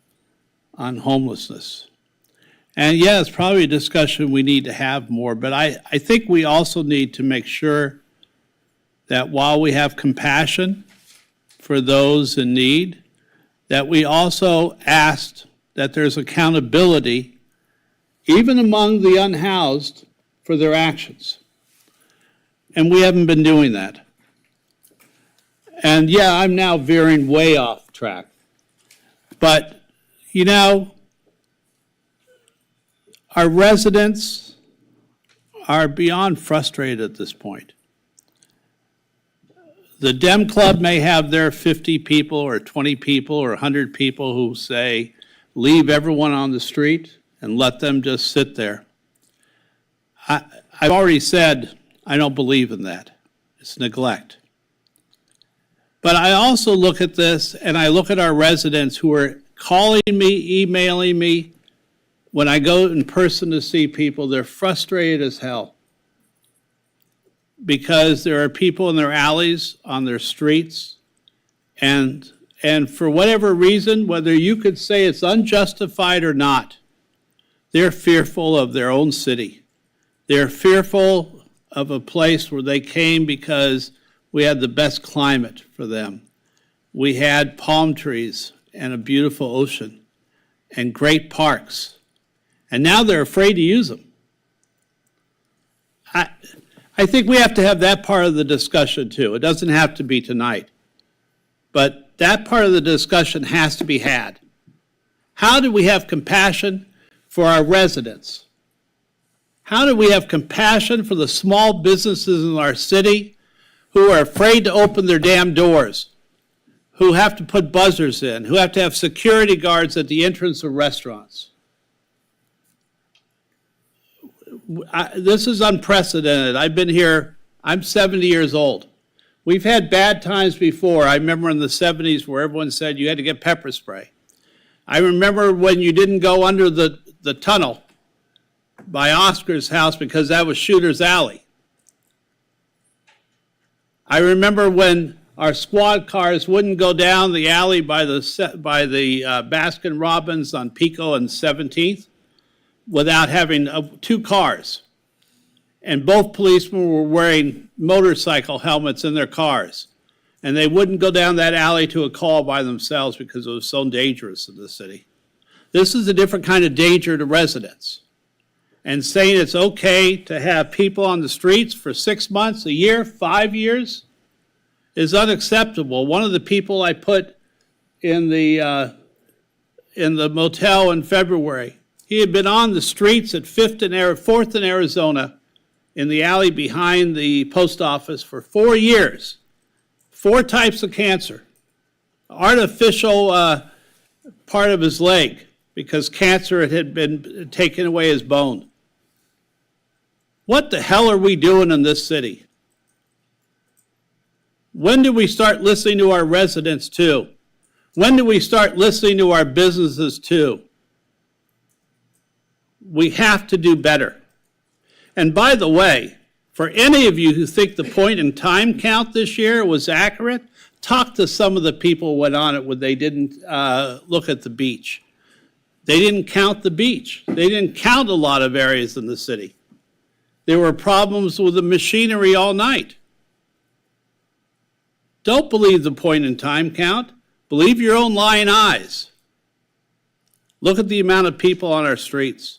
on homelessness. And yeah, it's probably a discussion we need to have more, but I think we also need to make sure that while we have compassion for those in need, that we also asked that there's accountability, even among the unhoused, for their actions. And we haven't been doing that. And yeah, I'm now veering way off track. But, our residents are beyond frustrated at this point. The Dem Club may have their 50 people or 20 people or 100 people who say, leave everyone on the street and let them just sit there. I've already said I don't believe in that. It's neglect. But I also look at this and I look at our residents who are calling me, emailing me. When I go in person to see people, they're frustrated as hell because there are people in their alleys, on their streets, and for whatever reason, whether you could say it's unjustified or not, they're fearful of their own city. They're fearful of a place where they came because we had the best climate for them. We had palm trees and a beautiful ocean and great parks. And now they're afraid to use them. I think we have to have that part of the discussion too. It doesn't have to be tonight. But that part of the discussion has to be had. How do we have compassion for our residents? How do we have compassion for the small businesses in our city who are afraid to open their damn doors, who have to put buzzers in, who have to have security guards at the entrance of restaurants? This is unprecedented. I've been here, I'm 70 years old. We've had bad times before. I remember in the 70s where everyone said you had to get pepper spray. I remember when you didn't go under the tunnel by Oscar's house because that was Shooter's Alley. I remember when our squad cars wouldn't go down the alley by the Baskin Robbins on Pico and 17th without having two cars. And both policemen were wearing motorcycle helmets in their cars. And they wouldn't go down that alley to a call by themselves because it was so dangerous in the city. This is a different kind of danger to residents. And saying it's okay to have people on the streets for 6 months, a year, 5 years is unacceptable. One of the people I put in the motel in February, he had been on the streets at 4th and Arizona in the alley behind the post office for 4 years. 4 types of cancer. Artificial part of his leg because cancer had been taken away his bone. What the hell are we doing in this city? When do we start listening to our residents too? When do we start listening to our businesses too? We have to do better. And by the way, for any of you who think the point in time count this year was accurate, talk to some of the people who went on it when they didn't look at the beach. They didn't count the beach. They didn't count a lot of areas in the city. There were problems with the machinery all night. Don't believe the point in time count. Believe your own lying eyes. Look at the amount of people on our streets.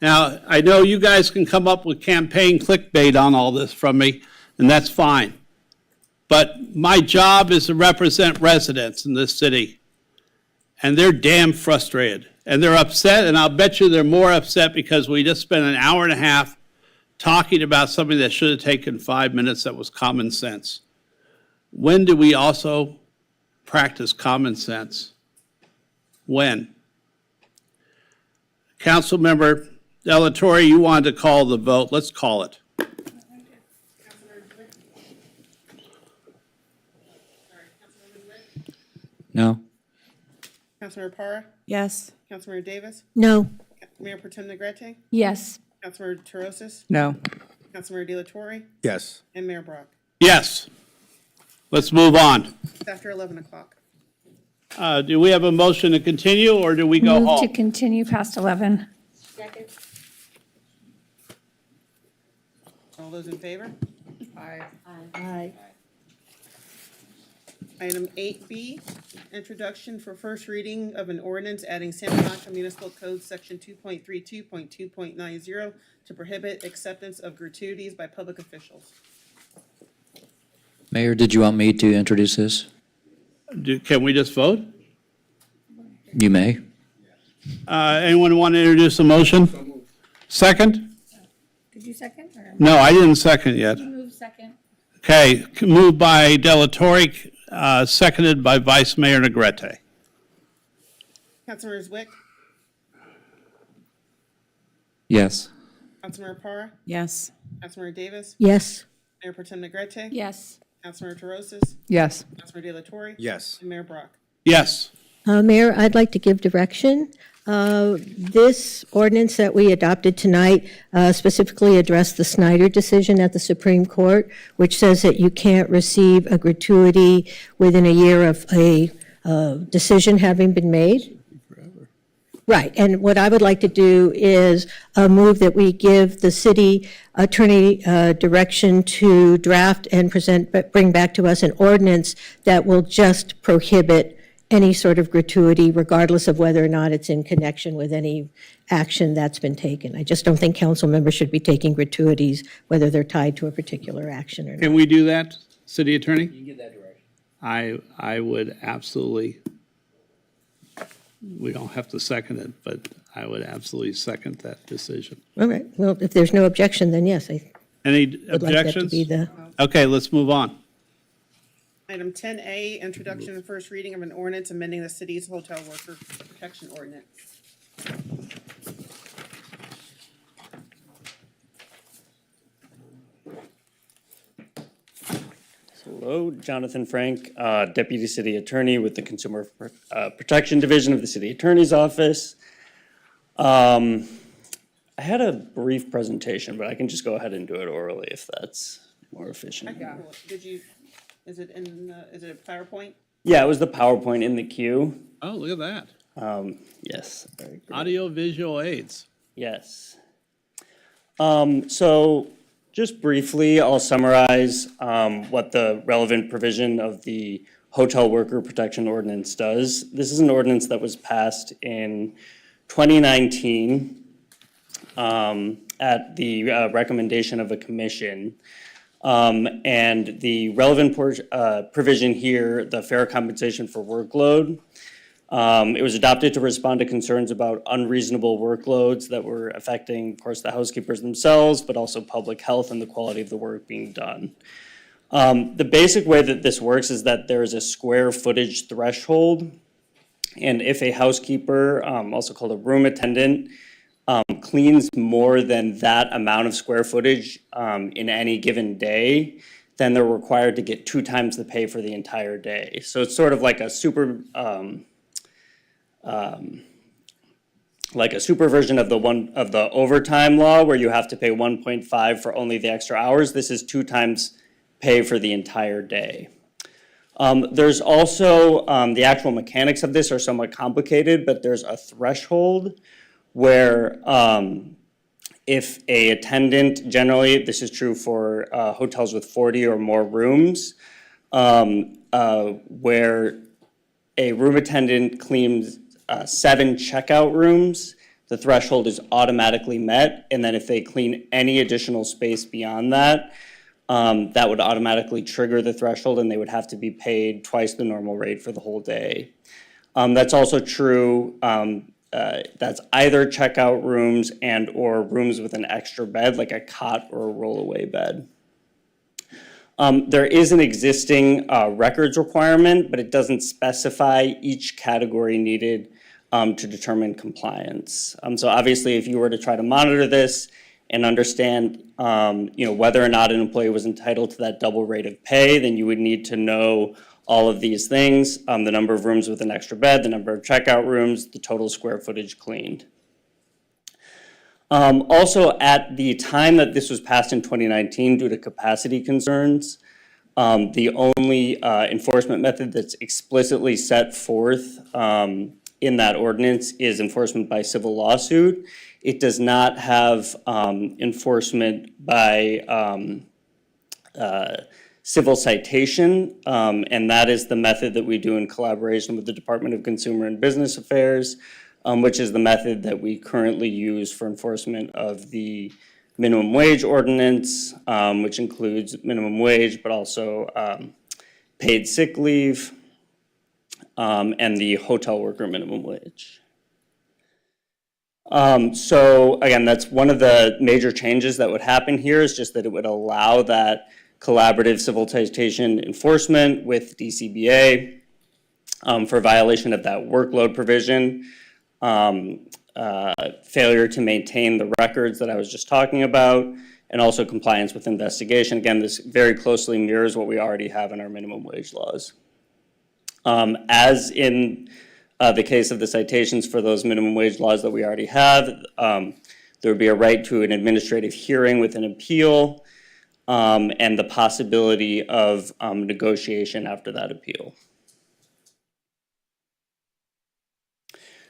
Now, I know you guys can come up with campaign clickbait on all this from me, and that's fine. But my job is to represent residents in this city. And they're damn frustrated. And they're upset, and I'll bet you they're more upset because we just spent an hour and a half talking about something that should have taken 5 minutes that was common sense. When do we also practice common sense? When? Councilmember Delatorre, you wanted to call the vote. Let's call it. No. Councilmember Parra? Yes. Councilmember Davis? No. Mayor Pro Tem Negrete? Yes. Councilmember Terosis? No. Councilmember Delatorre? Yes. And Mayor Brock. Yes. Let's move on. It's after 11 o'clock. Do we have a motion to continue, or do we go Move to home? continue past 11. All those in favor? Aye. Aye. Item 8B, introduction for first reading of an ordinance adding Santa Monica Municipal Code Section 2.32.2.90 to prohibit acceptance of gratuities by public officials. Mayor, did you want me to introduce this? Can we just vote? You may. Anyone want to introduce a motion? Second? Did you second? Or? No, I didn't second yet. Move second. Okay, moved by Delatorre, seconded by Vice Mayor Negrete. Councilmember Zwick, Yes. Councilmember Parra, Yes. Councilmember Davis, Yes. Mayor Pro Tem Negrete, Yes. Councilmember Terosas, Yes. Councilmember De La Torre, Yes. and Mayor Brock. Yes. Mayor, I'd like to give direction. This ordinance that we adopted tonight specifically addressed the Snyder decision at the Supreme Court, which says that you can't receive a gratuity within a year of a decision having been made. Right, and what I would like to do is move that we give the city attorney direction to draft and bring back to us an ordinance that will just prohibit any sort of gratuity, regardless of whether or not it's in connection with any action that's been taken. I just don't think council members should be taking gratuities, whether they're tied to a particular action or not. Can we do that, City Attorney? You can get that direction. I would absolutely, we don't have to second it, but I would absolutely second that decision. All right, well, if there's no objection, then yes, I Any would like that to objections? be the, Okay, let's move on. Item 10A, introduction and first reading of an ordinance amending the city's hotel worker protection ordinance. Hello, Jonathan Frank, Deputy City Attorney with the Consumer Protection Division of the City Attorney's Office. I had a brief presentation, but I can just go ahead and do it orally if that's more efficient. Did you, is it a PowerPoint? Yeah, it was the PowerPoint in the queue. Oh, look at that. Yes. Very good. Audio visual aids. Yes. So just briefly, I'll summarize what the relevant provision of the Hotel Worker Protection Ordinance does. This is an ordinance that was passed in 2019 at the recommendation of a commission. And the relevant provision here, the fair compensation for workload, it was adopted to respond to concerns about unreasonable workloads that were affecting, of course, the housekeepers themselves, but also public health and the quality of the work being done. The basic way that this works is that there is a square footage threshold. And if a housekeeper, also called a room attendant, cleans more than that amount of square footage in any given day, then they're required to get 2 times the pay for the entire day. So it's sort of like a superversion of the overtime law, where you have to pay 1.5 for only the extra hours. This is 2 times pay for the entire day. There's also the actual mechanics of this are somewhat complicated, but there's a threshold where if a attendant, generally this is true for hotels with 40 or more rooms, where a room attendant cleans 7 checkout rooms, the threshold is automatically met. And then if they clean any additional space beyond that, that would automatically trigger the threshold and they would have to be paid twice the normal rate for the whole day. That's also true, that's either checkout rooms and or rooms with an extra bed, like a cot or a rollaway bed. There is an existing records requirement, but it doesn't specify each category needed to determine compliance. So obviously, if you were to try to monitor this and understand whether or not an employee was entitled to that double rate of pay, then you would need to know all of these things, the number of rooms with an extra bed, the number of checkout rooms, the total square footage cleaned. Also, at the time that this was passed in 2019, due to capacity concerns, the only enforcement method that's explicitly set forth in that ordinance is enforcement by civil lawsuit. It does not have enforcement by civil citation, and that is the method that we do in collaboration with the Department of Consumer and Business Affairs, which is the method that we currently use for enforcement of the minimum wage ordinance, which includes minimum wage, but also paid sick leave, and the hotel worker minimum wage. So again, that's one of the major changes that would happen here, is just that it would allow that collaborative civil citation enforcement with DCBA for violation of that workload provision, failure to maintain the records that I was just talking about, and also compliance with investigation. Again, this very closely mirrors what we already have in our minimum wage laws. As in the case of the citations for those minimum wage laws that we already have, there would be a right to an administrative hearing with an appeal, and the possibility of negotiation after that appeal.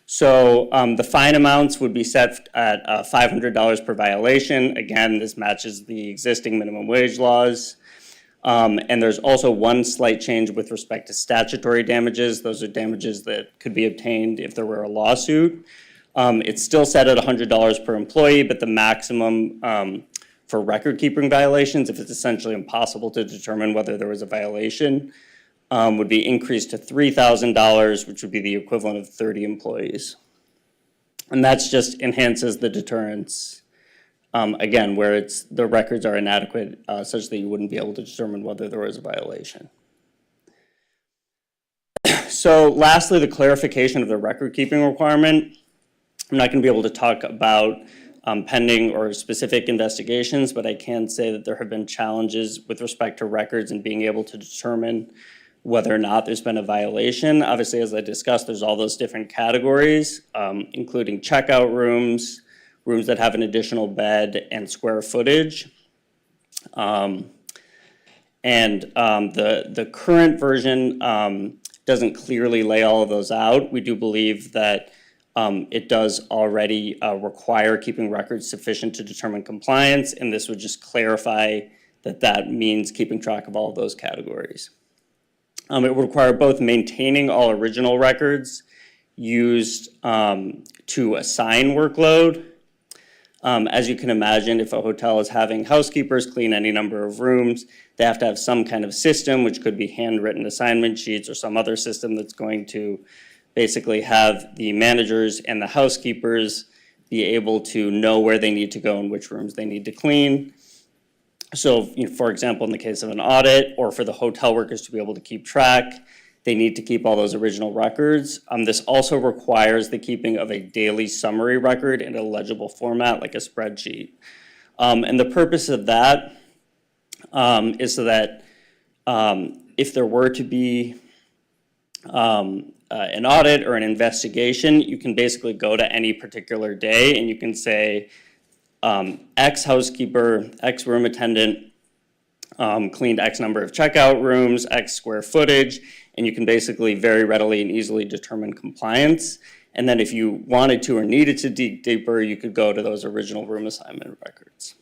So the fine amounts would be set at $500 per violation. Again, this matches the existing minimum wage laws. And there's also one slight change with respect to statutory damages. Those are damages that could be obtained if there were a lawsuit. It's still set at $100 per employee, but the maximum for record-keeping violations, if it's essentially impossible to determine whether there was a violation, would be increased to $3,000, which would be the equivalent of 30 employees. And that's just enhances the deterrence. Again, where the records are inadequate such that you wouldn't be able to determine whether there was a violation. So lastly, the clarification of the record-keeping requirement. I'm not going to be able to talk about pending or specific investigations, but I can say that there have been challenges with respect to records and being able to determine whether or not there's been a violation. Obviously, as I discussed, there's all those different categories, including checkout rooms, rooms that have an additional bed, and square footage. The current version doesn't clearly lay all of those out. We do believe that it does already require keeping records sufficient to determine compliance, and this would just clarify that that means keeping track of all of those categories. It would require both maintaining all original records used to assign workload. As you can imagine, if a hotel is having housekeepers clean any number of rooms, they have to have some kind of system, which could be handwritten assignment sheets or some other system that's going to basically have the managers and the housekeepers be able to know where they need to go and which rooms they need to clean. So, for example, in the case of an audit, or for the hotel workers to be able to keep track, they need to keep all those original records. This also requires the keeping of a daily summary record in a legible format, like a spreadsheet. And the purpose of that is so that if there were to be an audit or an investigation, you can basically go to any particular day and you can say, X housekeeper, X room attendant cleaned X number of checkout rooms, X square footage, and you can basically very readily and easily determine compliance. And then if you wanted to or needed to dig deeper, you could go to those original room assignment records.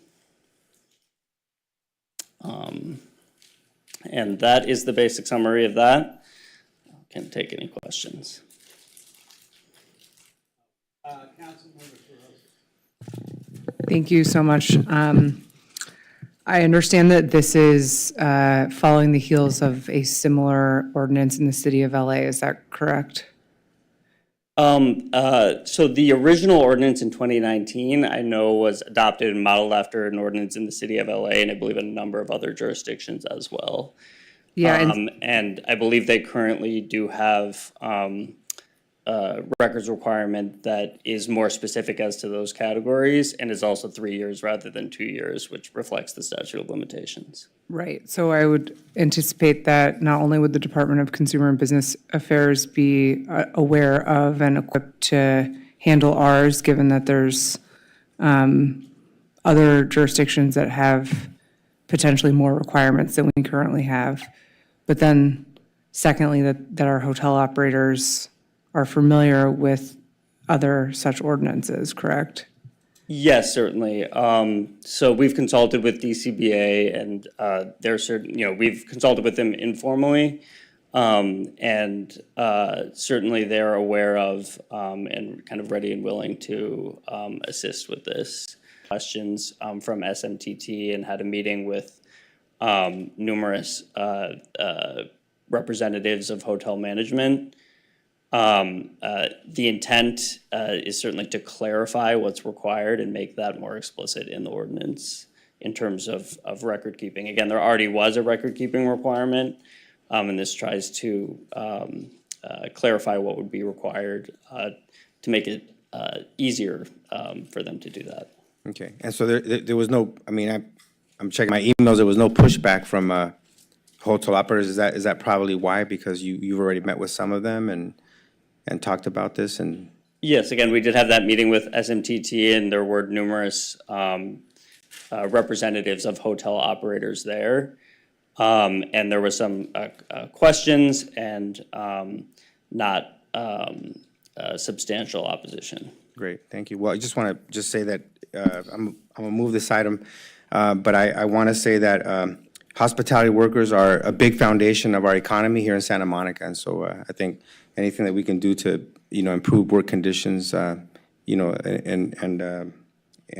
And that is the basic summary of that. I can take any questions. Thank you so much. I understand that this is following the heels of a similar ordinance in the city of LA. Is that correct? So the original ordinance in 2019, I know, was adopted and modeled after an ordinance in the city of LA, and I believe in a number of other jurisdictions as well. Yeah. And I believe they currently do have records requirement that is more specific as to those categories, and is also 3 years rather than 2 years, which reflects the statute of limitations. Right. So I would anticipate that not only would the Department of Consumer and Business Affairs be aware of and equipped to handle ours, given that there's other jurisdictions that have potentially more requirements than we currently have. But then secondly, that our hotel operators are familiar with other such ordinances, correct? Yes, certainly. So we've consulted with DCBA, and they're certain, we've consulted with them informally, and certainly they're aware of and kind of ready and willing to assist with this. Questions from SMTT, and had a meeting with numerous representatives of hotel management. The intent is certainly to clarify what's required and make that more explicit in the ordinance in terms of record keeping. Again, there already was a record keeping requirement, and this tries to clarify what would be required to make it easier for them to do that. Okay, and so there was no, I mean, I'm checking my emails, there was no pushback from hotel operators. Is that probably why? Because you've already met with some of them and talked about this and? Yes, again, we did have that meeting with SMTT, and there were numerous representatives of hotel operators there. And there were some questions and not substantial opposition. Great, thank you. Well, I just want to say that I'm going to move this item, but I want to say that hospitality workers are a big foundation of our economy here in Santa Monica, and so I think anything that we can do to, improve work conditions, and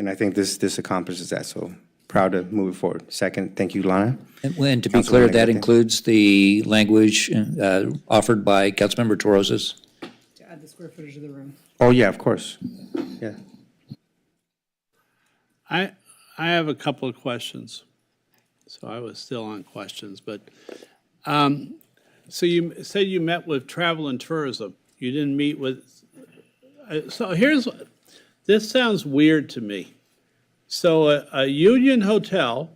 I think this accomplishes that, so proud to move it forward. Second, thank you, Lana. And to be clear, that includes the language offered by Councilmember Toroses? To add the square footage of the room. Oh, yeah, of course, yeah. I have a couple of questions. So I was still on questions, but, so you said you met with travel and tourism. You didn't meet with, so this sounds weird to me. So a union hotel,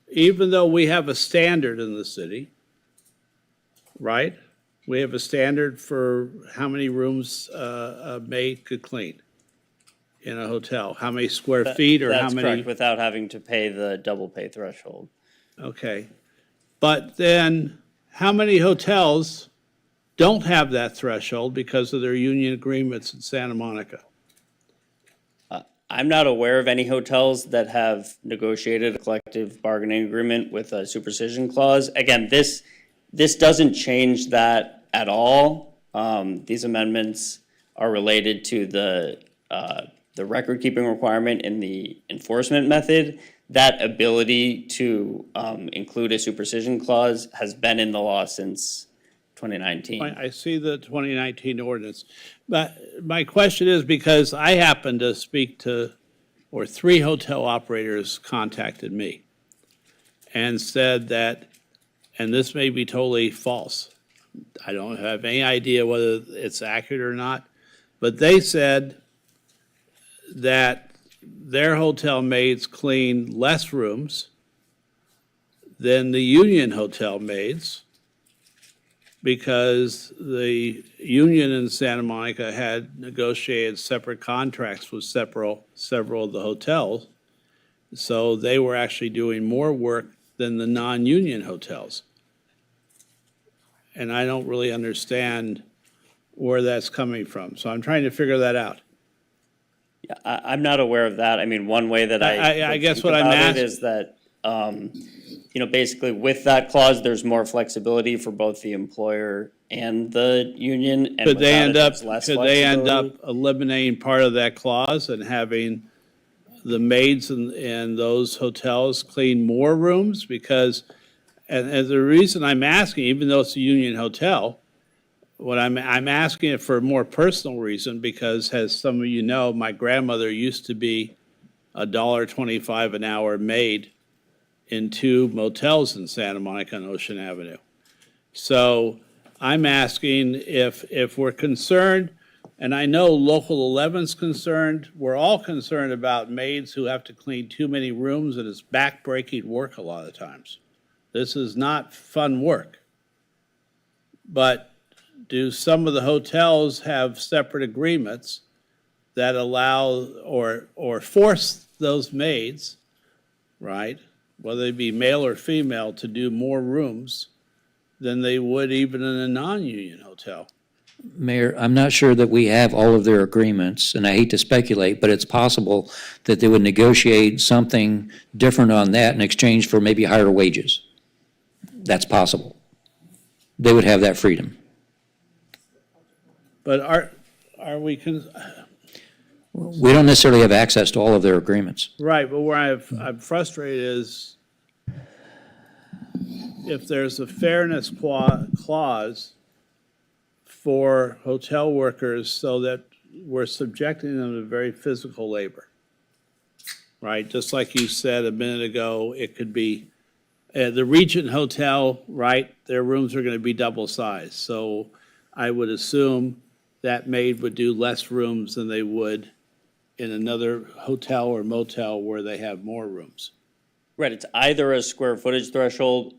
even though we have a standard in the city, right? We have a standard for how many rooms a maid could clean in a hotel, how many square feet or how many? That's correct, without having to pay the double pay threshold. Okay. But then how many hotels don't have that threshold because of their union agreements in Santa Monica? I'm not aware of any hotels that have negotiated a collective bargaining agreement with a supercision clause. Again, this doesn't change that at all. These amendments are related to the record-keeping requirement and the enforcement method. That ability to include a supercision clause has been in the law since 2019. I see the 2019 ordinance. But my question is because I happened to speak to, or 3 hotel operators contacted me and said that, and this may be totally false. I don't have any idea whether it's accurate or not, but they said that their hotel maids clean less rooms than the union hotel maids because the union in Santa Monica had negotiated separate contracts with several of the hotels. So they were actually doing more work than the non-union hotels. And I don't really understand where that's coming from. So I'm trying to figure that out. Yeah, I'm not aware of that. I mean, one way that I guess what I'm asking is that, basically with that clause, there's more flexibility for both the employer and the union. And Could they end up flexibility. eliminating part of that clause and having the maids in those hotels clean more rooms? Because, and the reason I'm asking, even though it's a union hotel, what I'm asking it for a more personal reason, because as some of you know, my grandmother used to be $1.25 an hour maid in 2 motels in Santa Monica on Ocean Avenue. So I'm asking if we're concerned, and I know Local 11's concerned, we're all concerned about maids who have to clean too many rooms, and it's back-breaking work a lot of times. This is not fun work. But do some of the hotels have separate agreements that allow or force those maids, right, whether they be male or female, to do more rooms than they would even in a non-union hotel? Mayor, I'm not sure that we have all of their agreements, and I hate to speculate, but it's possible that they would negotiate something different on that in exchange for maybe higher wages. That's possible. They would have that freedom. But are we, We don't necessarily have access to all of their agreements. right, but where I'm frustrated is if there's a fairness clause for hotel workers so that we're subjecting them to very physical labor. Right, just like you said a minute ago, it could be, the Regent Hotel, right, their rooms are gonna be double sized. So I would assume that maid would do less rooms than they would in another hotel or motel where they have more rooms. Right, it's either a square footage threshold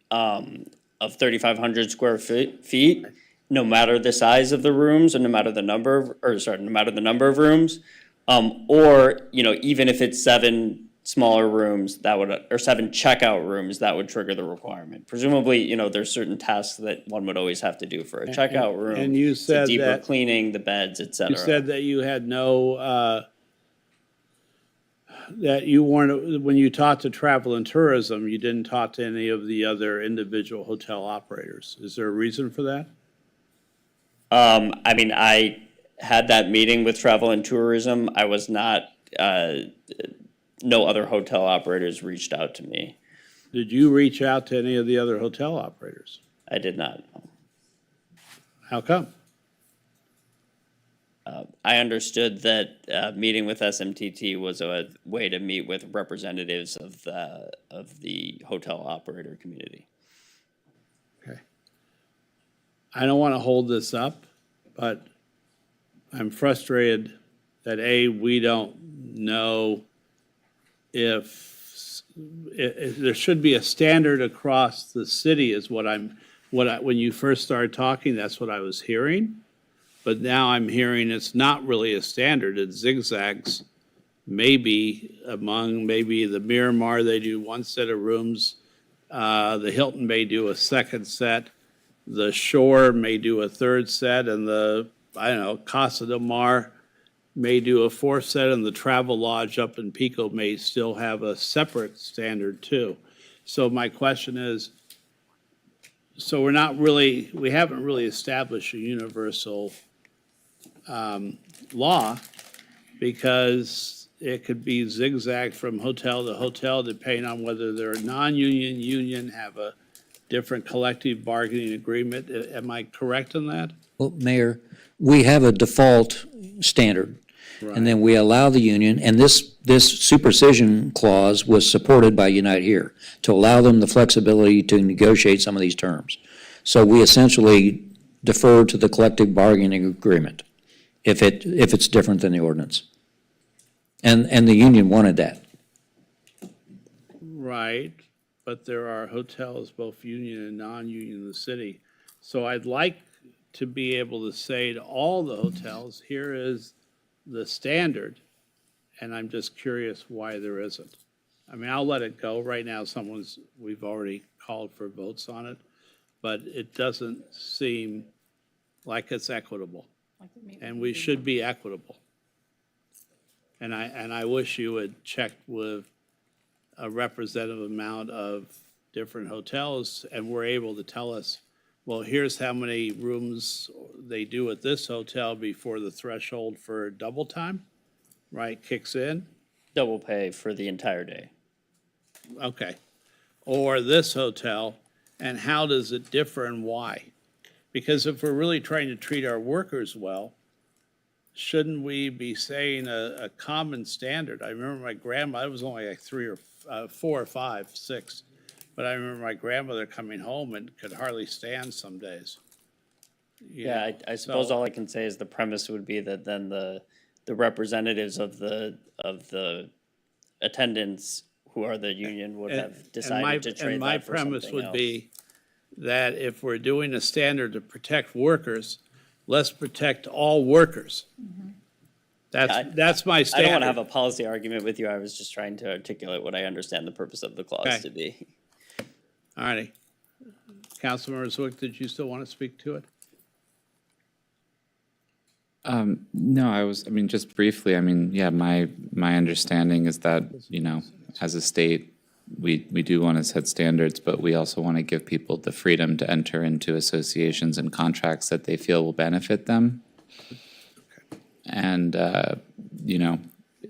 of 3,500 square feet, no matter the size of the rooms, or no matter the number of, no matter the number of rooms, or, you know, even if it's 7 smaller rooms, that would, or 7 checkout rooms, that would trigger the requirement. Presumably, you know, there's certain tasks that one would always have to do for a checkout room. And you said the deeper that cleaning, the beds, et cetera. you said that you had no, that you weren't, when you talked to travel and tourism, you didn't talk to any of the other individual hotel operators. Is there a reason for that? I mean, I had that meeting with travel and tourism. I was not, no other hotel operators reached out to me. Did you reach out to any of the other hotel operators? I did not. How come? I understood that meeting with SMTT was a way to meet with representatives of the hotel operator community. Okay. I don't want to hold this up, but I'm frustrated that A, we don't know if there should be a standard across the city is when you first started talking, that's what I was hearing. But now I'm hearing it's not really a standard, it zigzags. Maybe the Miramar, they do one set of rooms. The Hilton may do a second set. The Shore may do a third set, and Casa del Mar may do a fourth set, and the Travel Lodge up in Pico may still have a separate standard too. So my question is, so we haven't really established a universal law, because it could be zigzag from hotel to hotel depending on whether they're non-union, union, have a different collective bargaining agreement. Am I correct in that? Well, Mayor, we have a default standard, and then we allow the union, and this supersession clause was supported by Unite Here to allow them the flexibility to negotiate some of these terms. So we essentially defer to the collective bargaining agreement if it's different than the ordinance. And the union wanted that. Right, but there are hotels, both union and non-union in the city. So I'd like to be able to say to all the hotels, here is the standard, and I'm just curious why there isn't. I mean, I'll let it go. Right now, we've already called for votes on it, but it doesn't seem like it's equitable. And we should be equitable. And I wish you would check with a representative amount of different hotels and were able to tell us, well, here's how many rooms they do at this hotel before the threshold for double time, right, kicks in. Double pay for the entire day. Okay. Or this hotel, and how does it differ and why? Because if we're really trying to treat our workers well, shouldn't we be saying a common standard? I remember my grandma, I was only like 4 or 5, 6, but I remember my grandmother coming home and could hardly stand some days. Yeah, I suppose all I can say is the premise would be that then the representatives of the attendants who are the union would have decided to trade that for something else. And my premise would be that if we're doing a standard to protect workers, let's protect all workers. That's my standard. I don't want to have a policy argument with you. I was just trying to articulate what I understand the purpose of the clause to be. All righty. Councilmember Zwick, did you still want to speak to it? No, just briefly, yeah, my understanding is that, as a state, we do want to set standards, but we also want to give people the freedom to enter into associations and contracts that they feel will benefit them. And,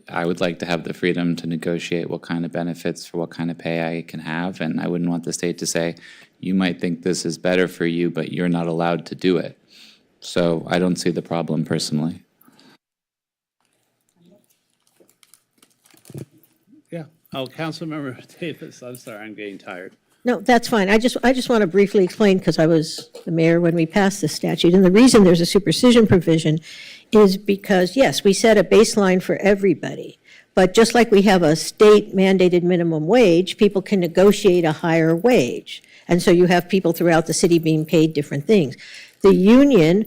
I would like to have the freedom to negotiate what kind of benefits for what kind of pay I can have, and I wouldn't want the state to say, you might think this is better for you, but you're not allowed to do it. So I don't see the problem personally. Yeah. Oh, Councilmember Davis, I'm sorry, I'm getting tired. No, that's fine. I just want to briefly explain, because I was the mayor when we passed this statute. And the reason there's a supercision provision is because, yes, we set a baseline for everybody. But just like we have a state mandated minimum wage, people can negotiate a higher wage. And so you have people throughout the city being paid different things. The union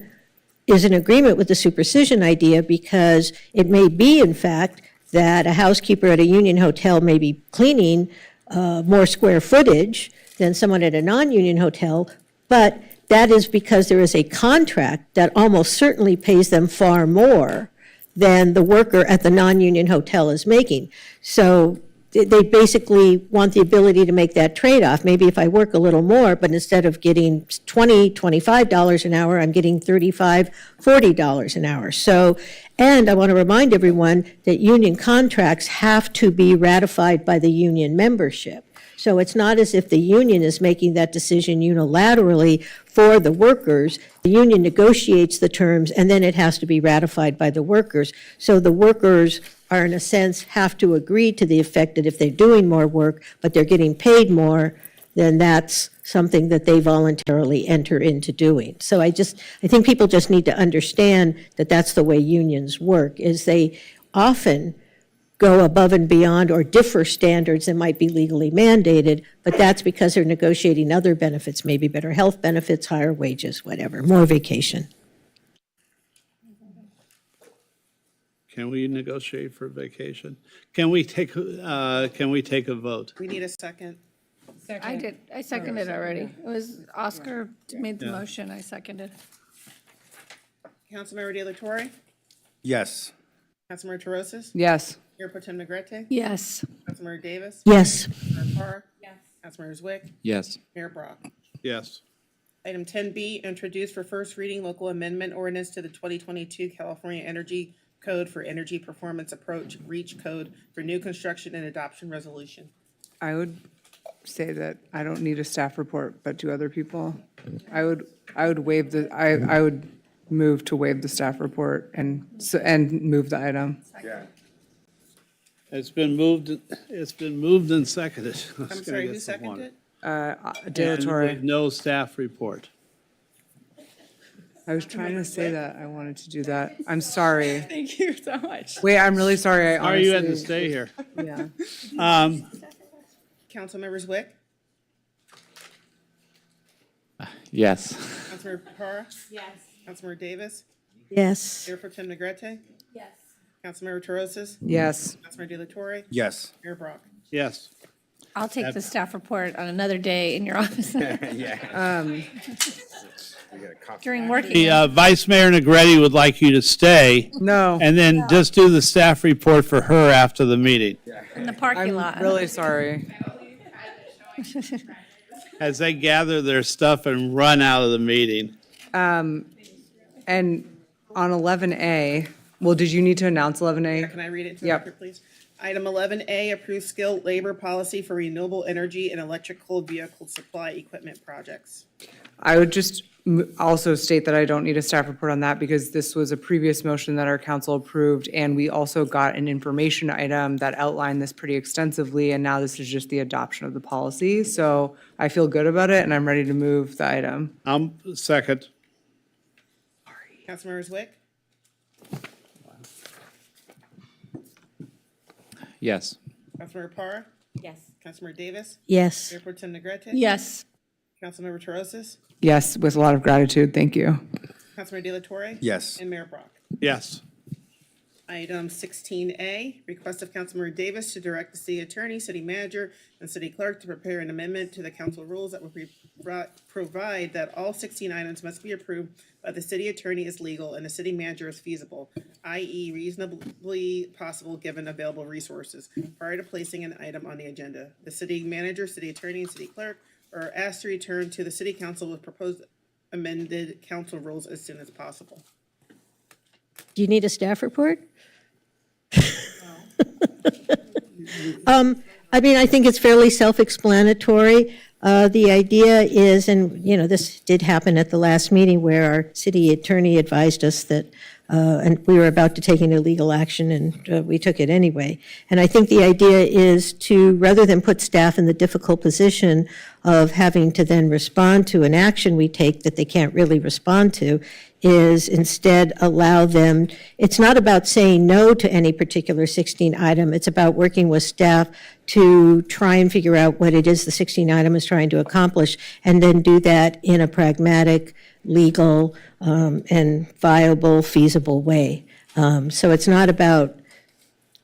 is in agreement with the supercision idea because it may be, in fact, that a housekeeper at a union hotel may be cleaning more square footage than someone at a non-union hotel, but that is because there is a contract that almost certainly pays them far more than the worker at the non-union hotel is making. So they basically want the ability to make that trade-off. Maybe if I work a little more, but instead of getting $20, $25 an hour, I'm getting $35, $40 an hour. So, and I want to remind everyone that union contracts have to be ratified by the union membership. So it's not as if the union is making that decision unilaterally for the workers. The union negotiates the terms, and then it has to be ratified by the workers. So the workers are, in a sense, have to agree to the effect that if they're doing more work, but they're getting paid more, then that's something that they voluntarily enter into doing. So I think people just need to understand that that's the way unions work, is they often go above and beyond or differ standards that might be legally mandated, but that's because they're negotiating other benefits, maybe better health benefits, higher wages, whatever, more vacation. Can we negotiate for vacation? Can we take a vote? We need a second. I did, I seconded already. It was Oscar made the motion, I seconded. Councilmember De La Torre? Yes. Councilmember Terosas? Yes. Mayor Pro Tem Negrete? Yes. Councilmember Davis? Yes. Councilmember Parr? Yes. Councilmember Zwick? Yes. Mayor Brock? Yes. Item 10B, introduced for first reading local amendment ordinance to the 2022 California Energy Code for Energy Performance Approach REACH Code for new construction and adoption resolution. I would say that I don't need a staff report, but do other people? I would waive I would move to waive the staff report and move the item. It's been moved and seconded. I'm sorry, who seconded it? De La Torre. And with no staff report. I was trying to say that. I wanted to do that. I'm sorry. Thank you so much. Wait, I'm really sorry. I Sorry you had to honestly- stay here. Yeah. Councilmember Zwick? Yes. Councilmember Parr? Yes. Councilmember Davis? Yes. Mayor Pro Tem Negrete? Yes. Councilmember Terosas? Yes. Councilmember De La Torre? Yes. Mayor Brock? Yes. I'll take the staff report on another day in your office. During working. The Vice Mayor Negrete would like you to stay. No. And then just do the staff report for her after the meeting. In the parking lot. I'm really sorry. As they gather their stuff and run out of the meeting. And on 11A, well, did you need to announce 11A? Can I read it to the Yep. record, please? Item 11A, approved skilled labor policy for renewable energy and electrical vehicle supply equipment projects. I would just also state that I don't need a staff report on that because this was a previous motion that our council approved, and we also got an information item that outlined this pretty extensively, and now this is just the adoption of the policy. So I feel good about it, and I'm ready to move the item. Second. Councilmember Zwick? Yes. Councilmember Parr? Yes. Councilmember Davis? Yes. Mayor Pro Tem Negrete? Yes. Councilmember Terosas? Yes, with a lot of gratitude. Thank you. Councilmember De La Torre? Yes. And Mayor Brock? Yes. Item 16A, request of Councilmember Davis to direct the city attorney, city manager, and city clerk to prepare an amendment to the council rules that will provide that all 16 items must be approved by the city attorney as legal and the city manager as feasible, i.e. reasonably possible given available resources, prior to placing an item on the agenda. The city manager, city attorney, and city clerk are asked to return to the city council with proposed amended council rules as soon as possible. Do you need a staff report? I mean, I think it's fairly self-explanatory. The idea is, and, this did happen at the last meeting where our city attorney advised us that, and we were about to take any legal action, and we took it anyway. And I think the idea is to, rather than put staff in the difficult position of having to then respond to an action we take that they can't really respond to, is instead allow them, it's not about saying no to any particular 16 item, it's about working with staff to try and figure out what it is the 16 item is trying to accomplish, and then do that in a pragmatic, legal, and viable, feasible way. So it's not about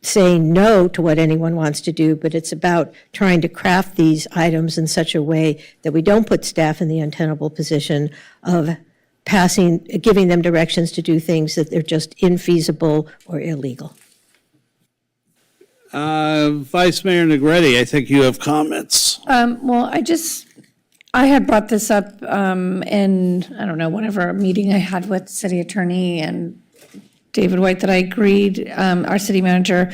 saying no to what anyone wants to do, but it's about trying to craft these items in such a way that we don't put staff in the untenable position of giving them directions to do things that they're just infeasible or illegal. Vice Mayor Negretti, I think you have comments. Well, I had brought this up in, I don't know, whatever meeting I had with city attorney and David White that I agreed, our city manager.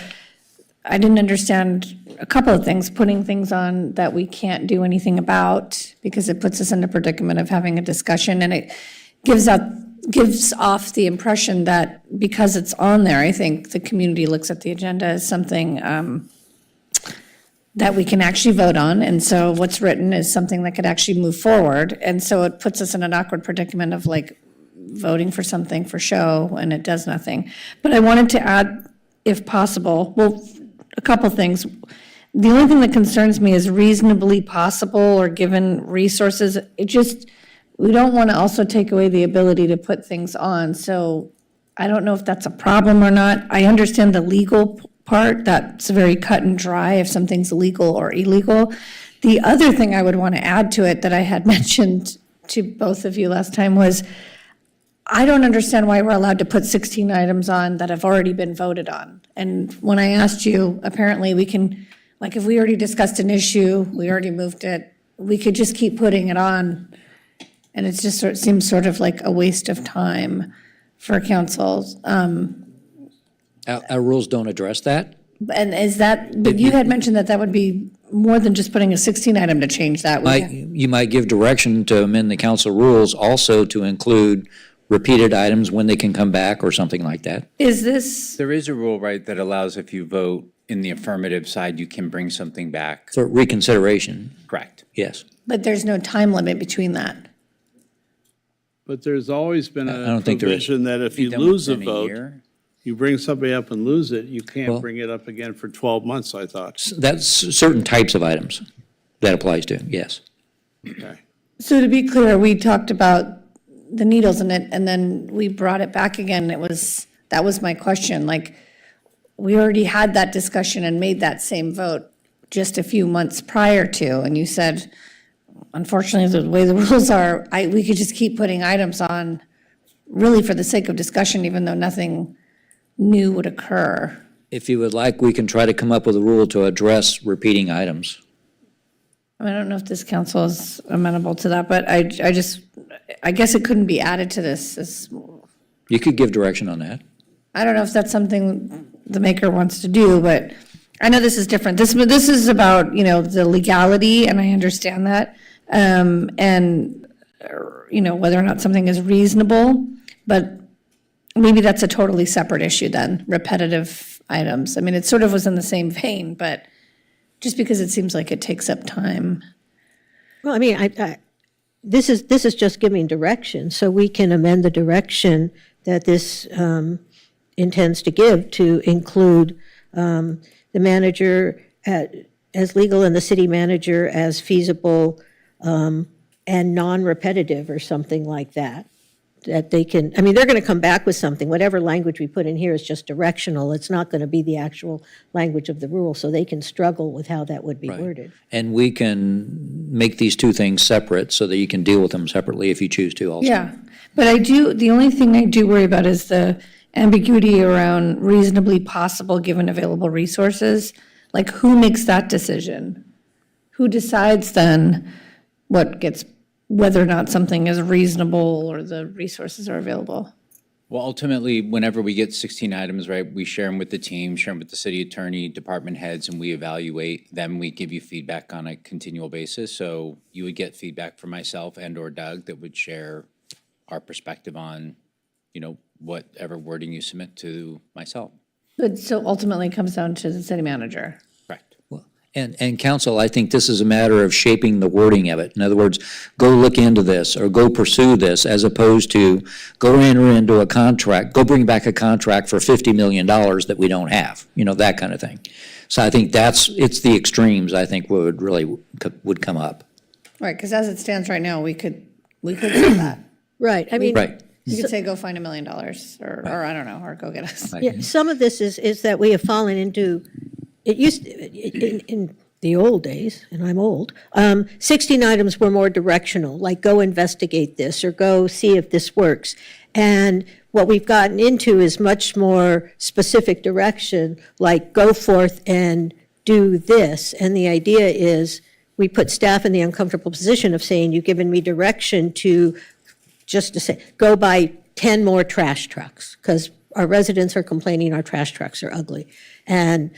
I didn't understand a couple of things, putting things on that we can't do anything about because it puts us in a predicament of having a discussion, and it gives off the impression that because it's on there, I think the community looks at the agenda as something that we can actually vote on. And so what's written is something that could actually move forward. And so it puts us in an awkward predicament of like voting for something for show and it does nothing. But I wanted to add, if possible, well, a couple things. The only thing that concerns me is reasonably possible or given resources. We don't want to also take away the ability to put things on. So I don't know if that's a problem or not. I understand the legal part, that's very cut and dry if something's legal or illegal. The other thing I would want to add to it that I had mentioned to both of you last time was, I don't understand why we're allowed to put 16 items on that have already been voted on. And when I asked you, apparently we can, like if we already discussed an issue, we already moved it, we could just keep putting it on. And it just seems sort of like a waste of time for councils. Our rules don't address that. And is that, but you had mentioned that would be more than just putting a 16 item to change that. You might give direction to amend the council rules also to include repeated items when they can come back or something like that. Is this? There is a rule, right, that allows if you vote in the affirmative side, you can bring something back. For reconsideration. Correct. Yes. But there's no time limit between that. But there's always been I a don't think there is. provision that if you Done lose a within vote, year. you bring somebody up and lose it, you can't Well- bring it up again for 12 months, I thought. That's certain types of items that applies to, yes. Okay. So to be clear, we talked about the needles in it and then we brought it back again. That was my question. Like, we already had that discussion and made that same vote just a few months prior to, and you said, unfortunately, the way the rules are, we could just keep putting items on really for the sake of discussion, even though nothing new would occur. If you would like, we can try to come up with a rule to address repeating items. I don't know if this council is amenable to that, but I guess it couldn't be added to this. You could give direction on that. I don't know if that's something the maker wants to do, but I know this is different. This is about, the legality, and I understand that. And whether or not something is reasonable, but maybe that's a totally separate issue then, repetitive items. I mean, it sort of was in the same vein, but just because it seems like it takes up time. Well, I mean, this is just giving direction, so we can amend the direction that this intends to give to include the manager as legal and the city manager as feasible and non-repetitive or something like that. That they can, I mean, they're going to come back with something. Whatever language we put in here is just directional. It's not going to be the actual language of the rule, so they can struggle with how that would be Right. worded. And we can make these two things separate so that you can deal with them separately if you choose to also. Yeah, but the only thing I do worry about is the ambiguity around reasonably possible given available resources. Like, who makes that decision? Who decides then whether or not something is reasonable or the resources are available? Well, ultimately, whenever we get 16 items, right, we share them with the team, share them with the city attorney, department heads, and we evaluate them. We give you feedback on a continual basis. So you would get feedback from myself and/or Doug that would share our perspective on, whatever wording you submit to myself. But so ultimately it comes down to the city manager. Correct. And council, I think this is a matter of shaping the wording of it. In other words, go look into this or go pursue this, as opposed to go enter into a contract, go bring back a contract for $50 million that we don't have, that kind of thing. So I think it's the extremes, I think, would come up. Right, because as it stands right now, we could say that. Right, I mean. Right. You could say, go find $1 million, or I don't know, or go get us. Yeah, some of this is that we have fallen into, it used, in the old days, and I'm old, 16 items were more directional, like go investigate this, or go see if this works. And what we've gotten into is much more specific direction, like go forth and do this. And the idea is, we put staff in the uncomfortable position of saying, you've given me direction to, just to say, go buy 10 more trash trucks, because our residents are complaining our trash trucks are ugly. And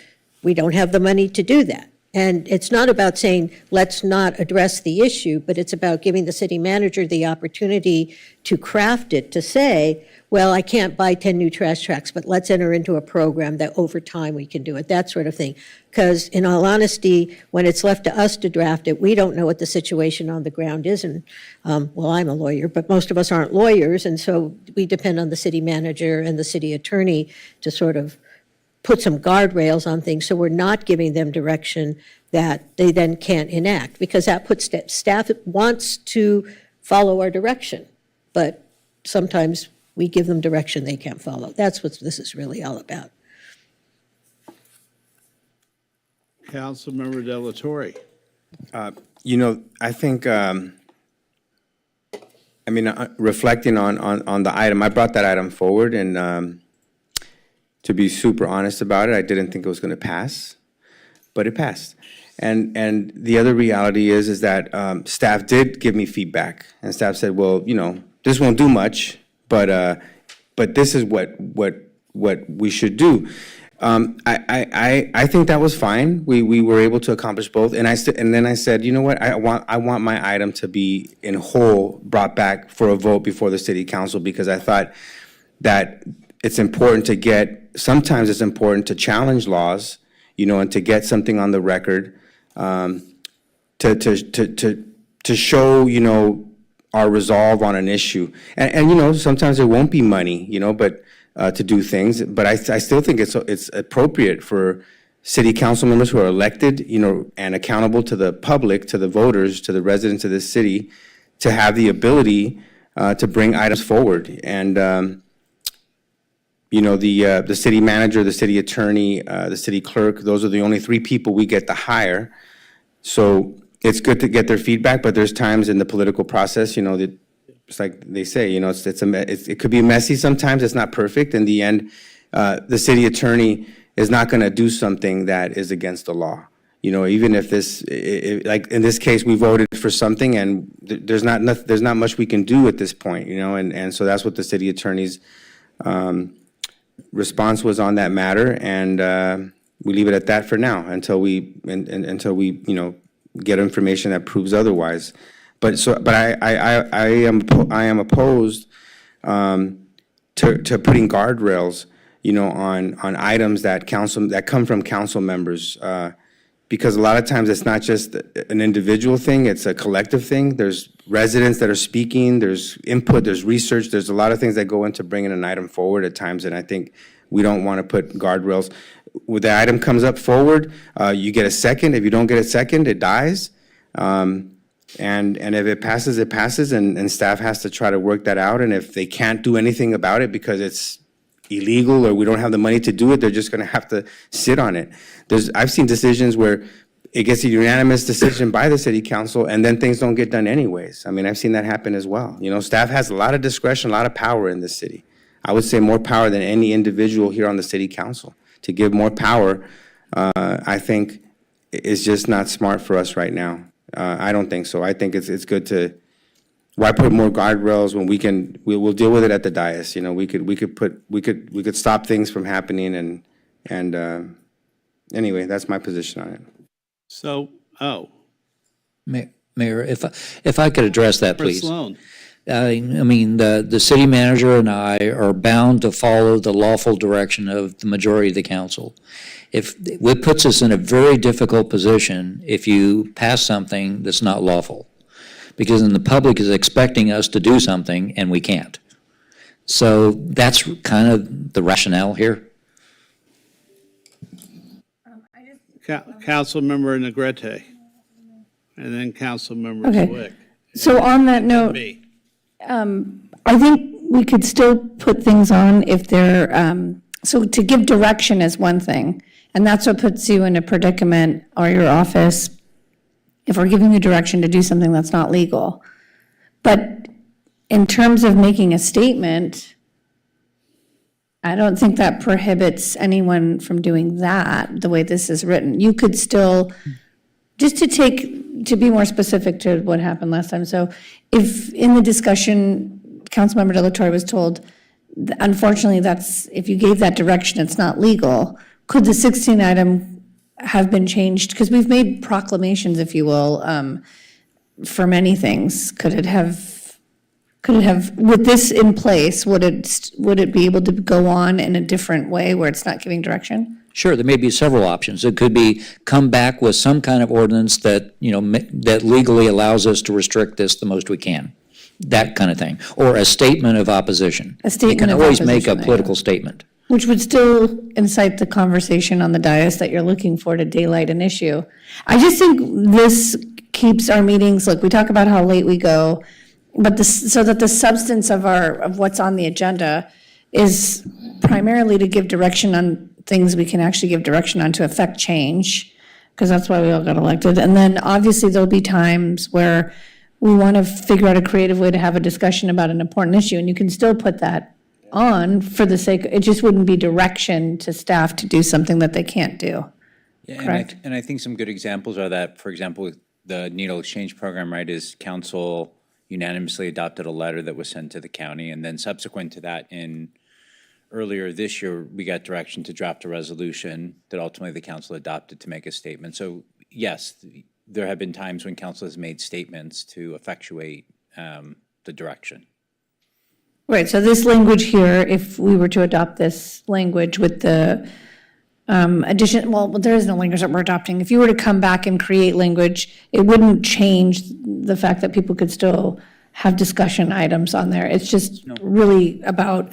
we don't have the money to do that. And it's not about saying, let's not address the issue, but it's about giving the city manager the opportunity to craft it, to say, well, I can't buy 10 new trash trucks, but let's enter into a program that over time we can do it, that sort of thing. Because in all honesty, when it's left to us to draft it, we don't know what the situation on the ground is. And, well, I'm a lawyer, but most of us aren't lawyers. And so we depend on the city manager and the city attorney to sort of put some guardrails on things, so we're not giving them direction that they then can't enact, because that puts staff wants to follow our direction, but sometimes we give them direction they can't follow. That's what this is really all about. Councilmember Delatorre. I think, reflecting on the item, I brought that item forward, and to be super honest about it, I didn't think it was going to pass, but it passed. And the other reality is that staff did give me feedback, and staff said, well, this won't do much, but this is what we should do. I think that was fine. We were able to accomplish both, and then I said, you know what? I want my item to be in whole brought back for a vote before the city council, because I thought that it's important to sometimes it's important to challenge laws, and to get something on the record, to show, our resolve on an issue. And sometimes there won't be money, but to do things. But I still think it's appropriate for city council members who are elected, and accountable to the public, to the voters, to the residents of this city, to have the ability to bring items forward. And the city manager, the city attorney, the city clerk, those are the only three people we get to hire. So it's good to get their feedback, but there's times in the political process, that it's like they say, it could be messy sometimes, it's not perfect. In the end, the city attorney is not going to do something that is against the law. Even if like in this case, we voted for something and there's not much we can do at this point, and so that's what the city attorney's response was on that matter, and we leave it at that for now until we get information that proves otherwise. But I am opposed to putting guardrails, on items that come from council members, because a lot of times it's not just an individual thing; it's a collective thing. There's residents that are speaking, there's input, there's research, there's a lot of things that go into bringing an item forward at times, and I think we don't want to put guardrails. When the item comes up forward, you get a second. If you don't get a second, it dies. And if it passes, it passes, and staff has to try to work that out. And if they can't do anything about it because it's illegal or we don't have the money to do it, they're just going to have to sit on it. I've seen decisions where it gets a unanimous decision by the city council, and then things don't get done anyways. I've seen that happen as well. Staff has a lot of discretion, a lot of power in this city. I would say more power than any individual here on the city council. To give more power, I think, is just not smart for us right now. I don't think so. I think it's good to why put more guardrails when we'll deal with it at the dais, you know, we could stop things from happening and anyway, that's my position on it. So, Mayor, if I could address that, please. Sloan. I mean, the city manager and I are bound to follow the lawful direction of the majority of the council. It puts us in a very difficult position if you pass something that's not lawful, because then the public is expecting us to do something and we can't. So that's kind of the rationale here. Councilmember Negrete, and then Councilmember Okay. Zwick. So on that note, Me. I think we could still put things on if they're, so to give direction is one thing, and that's what puts you in a predicament, or your office, if we're giving you direction to do something that's not legal. But in terms of making a statement, I don't think that prohibits anyone from doing that, the way this is written. You could still, just to be more specific to what happened last time, so if in the discussion, Councilmember Delatorre was told, unfortunately, if you gave that direction, it's not legal, could the 16 item have been changed? Because we've made proclamations, if you will, for many things. Could it have, with this in place, would it be able to go on in a different way where it's not giving direction? Sure, there may be several options. It could be come back with some kind of ordinance that, you know, that legally allows us to restrict this the most we can. That kind of thing. Or a statement of opposition. A statement of You can always make a opposition, political statement. Which would still incite the conversation on the dais that you're looking for to daylight an issue. I just think this keeps our meetings, like we talk about how late we go, but so that the substance of what's on the agenda is primarily to give direction on things we can actually give direction on to affect change, because that's why we all got elected. And then obviously there'll be times where we want to figure out a creative way to have a discussion about an important issue, and you can still put that on for the sake, it just wouldn't be direction to staff to do something that they can't do. Yeah, Correct. And I think some good examples are that, for example, with the needle exchange program, right, is council unanimously adopted a letter that was sent to the county, and then subsequent to that, earlier this year, we got direction to draft a resolution that ultimately the council adopted to make a statement. So yes, there have been times when council has made statements to effectuate the direction. Right, so this language here, if we were to adopt this language with the addition, well, there is no language that we're adopting. If you were to come back and create language, it wouldn't change the fact that people could still have discussion items on there. It's just really about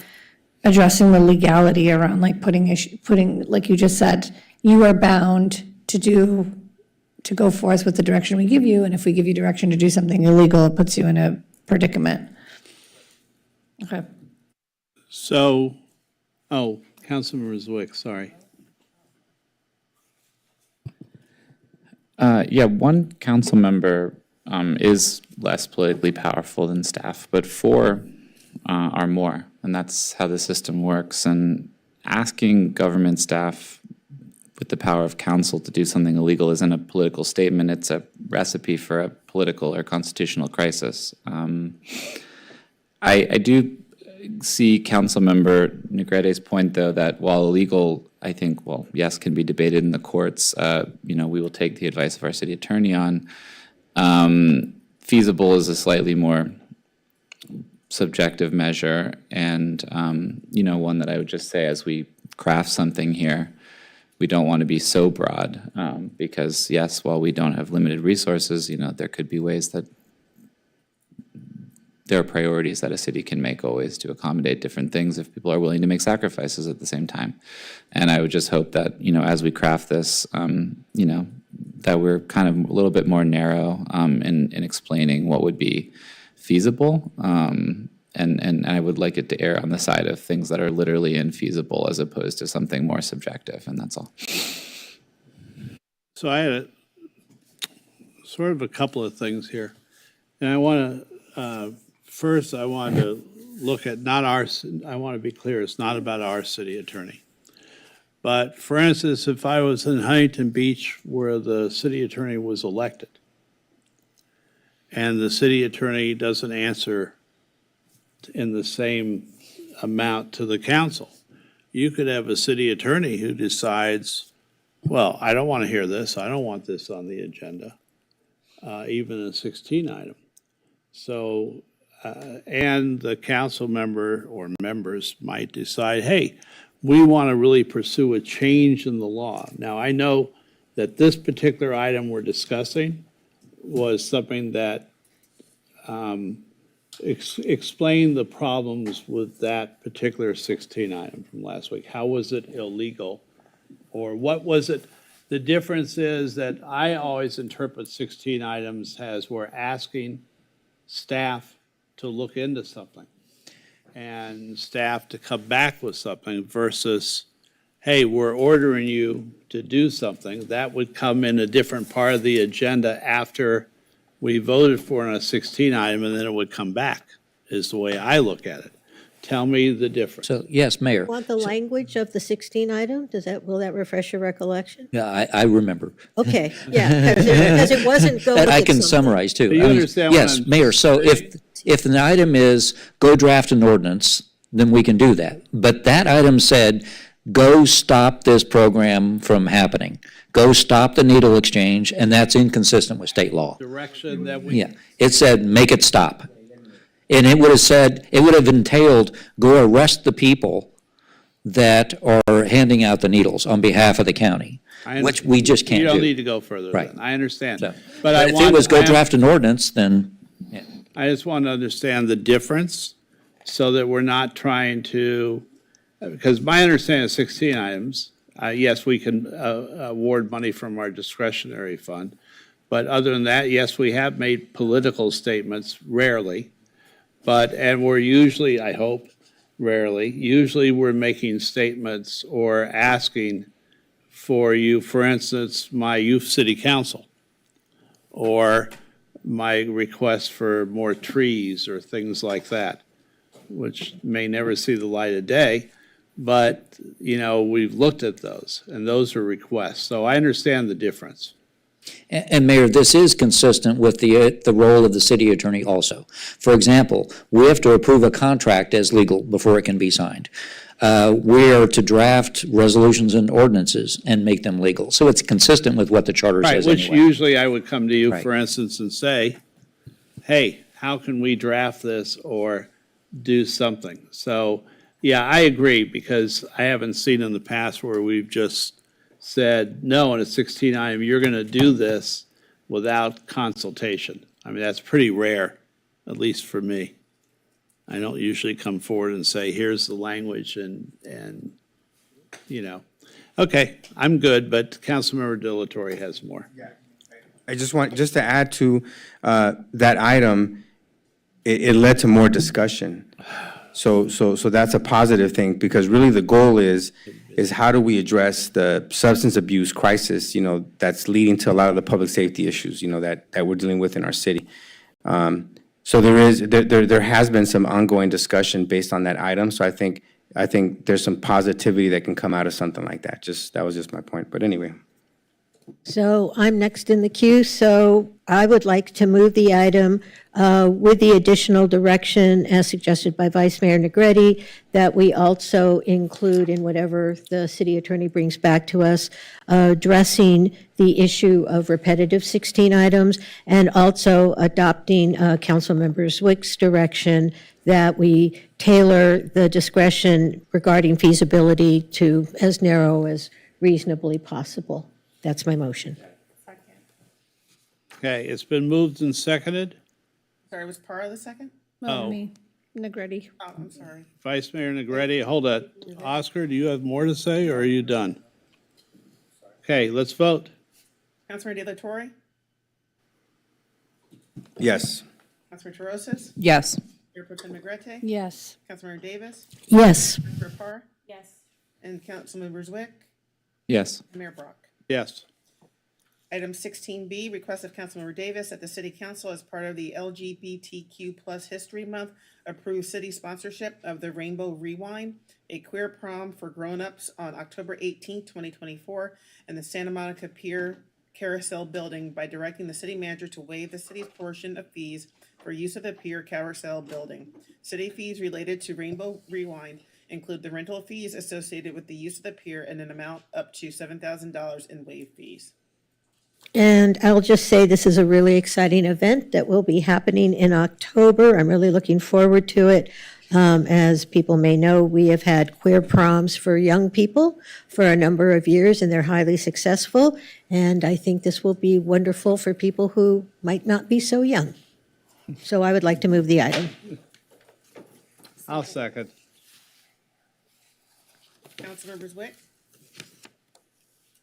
addressing the legality around, like putting, like you just said, you are bound to go forth with the direction we give you, and if we give you direction to do something illegal, it puts you in a predicament. Okay. So, Councilmember Zwick, sorry. Yeah, one council member is less politically powerful than staff, but four are more, and that's how the system works. And asking government staff with the power of council to do something illegal isn't a political statement, it's a recipe for a political or constitutional crisis. I do see Councilmember Negrete's point, though, that while illegal, I think, well, yes, can be debated in the courts, we will take the advice of our city attorney on. Feasible is a slightly more subjective measure, and, one that I would just say as we craft something here, we don't want to be so broad, because, yes, while we don't have limited resources, there could be ways that there are priorities that a city can make always to accommodate different things if people are willing to make sacrifices at the same time. And I would just hope that, as we craft this, that we're kind of a little bit more narrow in explaining what would be feasible. And I would like it to err on the side of things that are literally infeasible as opposed to something more subjective, and that's all. So I had sort of a couple of things here. And I want to, first, I want to look at I want to be clear, it's not about our city attorney. But for instance, if I was in Huntington Beach where the city attorney was elected, and the city attorney doesn't answer in the same amount to the council. You could have a city attorney who decides, well, I don't want to hear this, I don't want this on the agenda, even a 16 item. So, and the council member or members might decide, hey, we want to really pursue a change in the law. Now, I know that this particular item we're discussing was something that explained the problems with that particular 16 item from last week. How was it illegal? Or what was it? The difference is that I always interpret 16 items as we're asking staff to look into something and staff to come back with something versus, hey, we're ordering you to do something. That would come in a different part of the agenda after we voted for on a 16 item, and then it would come back, is the way I look at it. Tell me the difference. So, yes, Mayor. Want the language of the 16 item? Will that refresh your recollection? Yeah, I remember. Okay, yeah, because it wasn't go look I at can something. summarize too. You I mean, understand what yes, I'm Mayor. So if an item is go draft an ordinance, then we can do that. But that item said, go stop this program from happening. Go stop the needle exchange, and that's inconsistent with state law. Direction that we. Yeah, it said make it stop. And it would have said, it would have entailed, go arrest the people that are handing out the needles on behalf of the county, which we just can't do. You don't need to go further Right. than, I understand. So, But I if want. it was go I- draft an ordinance, then, yeah. I just want to understand the difference so that we're not trying to, because my understanding of 16 items, yes, we can award money from our discretionary fund. But other than that, yes, we have made political statements rarely. And we're usually, I hope, rarely, usually we're making statements or asking for you, for instance, my youth city council, or my request for more trees or things like that, which may never see the light of day, but, we've looked at those, and those are requests. So I understand the difference. And Mayor, this is consistent with the role of the city attorney also. For example, we have to approve a contract as legal before it can be signed. We are to draft resolutions and ordinances and make them legal. So it's consistent with what the charter Right, says which anyway. usually I would come to you, Right. for instance, and say, hey, how can we draft this or do something? So, yeah, I agree, because I haven't seen in the past where we've just said, no, in a 16 item, you're going to do this without consultation. I mean, that's pretty rare, at least for me. I don't usually come forward and say, here's the language and Okay, I'm good, but Councilmember Dillatore has more. I just want, just to add to that item, it led to more discussion. So that's a positive thing, because really the goal is how do we address the substance abuse crisis, that's leading to a lot of the public safety issues, that we're dealing with in our city. So there has been some ongoing discussion based on that item. So I think there's some positivity that can come out of something like that. That was just my point. But anyway. So I'm next in the queue, so I would like to move the item with the additional direction as suggested by Vice Mayor Negretti, that we also include in whatever the city attorney brings back to us, addressing the issue of repetitive 16 items, and also adopting Councilmember Zwick's direction that we tailor the discretion regarding feasibility to as narrow as reasonably possible. That's my motion. Okay, it's been moved and seconded. Sorry, was Para the second? Oh. Me, Negretti. Oh, I'm sorry. Vice Mayor Negretti, hold it. Oscar, do you have more to say, or are you done? Okay, let's vote. Councilmember De La Torre? Yes. Councilmember Torrosis? Yes. Mayor Pro Tem Negrete? Yes. Councilmember Davis? Yes. Member Parr? Yes. And Councilmember Zwick? Yes. And Mayor Brock. Yes. Item 16B, request of Councilmember Davis that the City Council, as part of the LGBTQ+ History Month, approve city sponsorship of the Rainbow Rewind, a queer prom for grown-ups on October 18, 2024, in the Santa Monica Pier Carousel Building by directing the city manager to waive the city's portion of fees for use of the Pier Carousel Building. City fees related to Rainbow Rewind include the rental fees associated with the use of the pier and an amount up to $7,000 in waived fees. And I'll just say this is a really exciting event that will be happening in October. I'm really looking forward to it. As people may know, we have had queer proms for young people for a number of years, and they're highly successful. And I think this will be wonderful for people who might not be so young. So I would like to move the item. I'll second. Councilmembers Witt,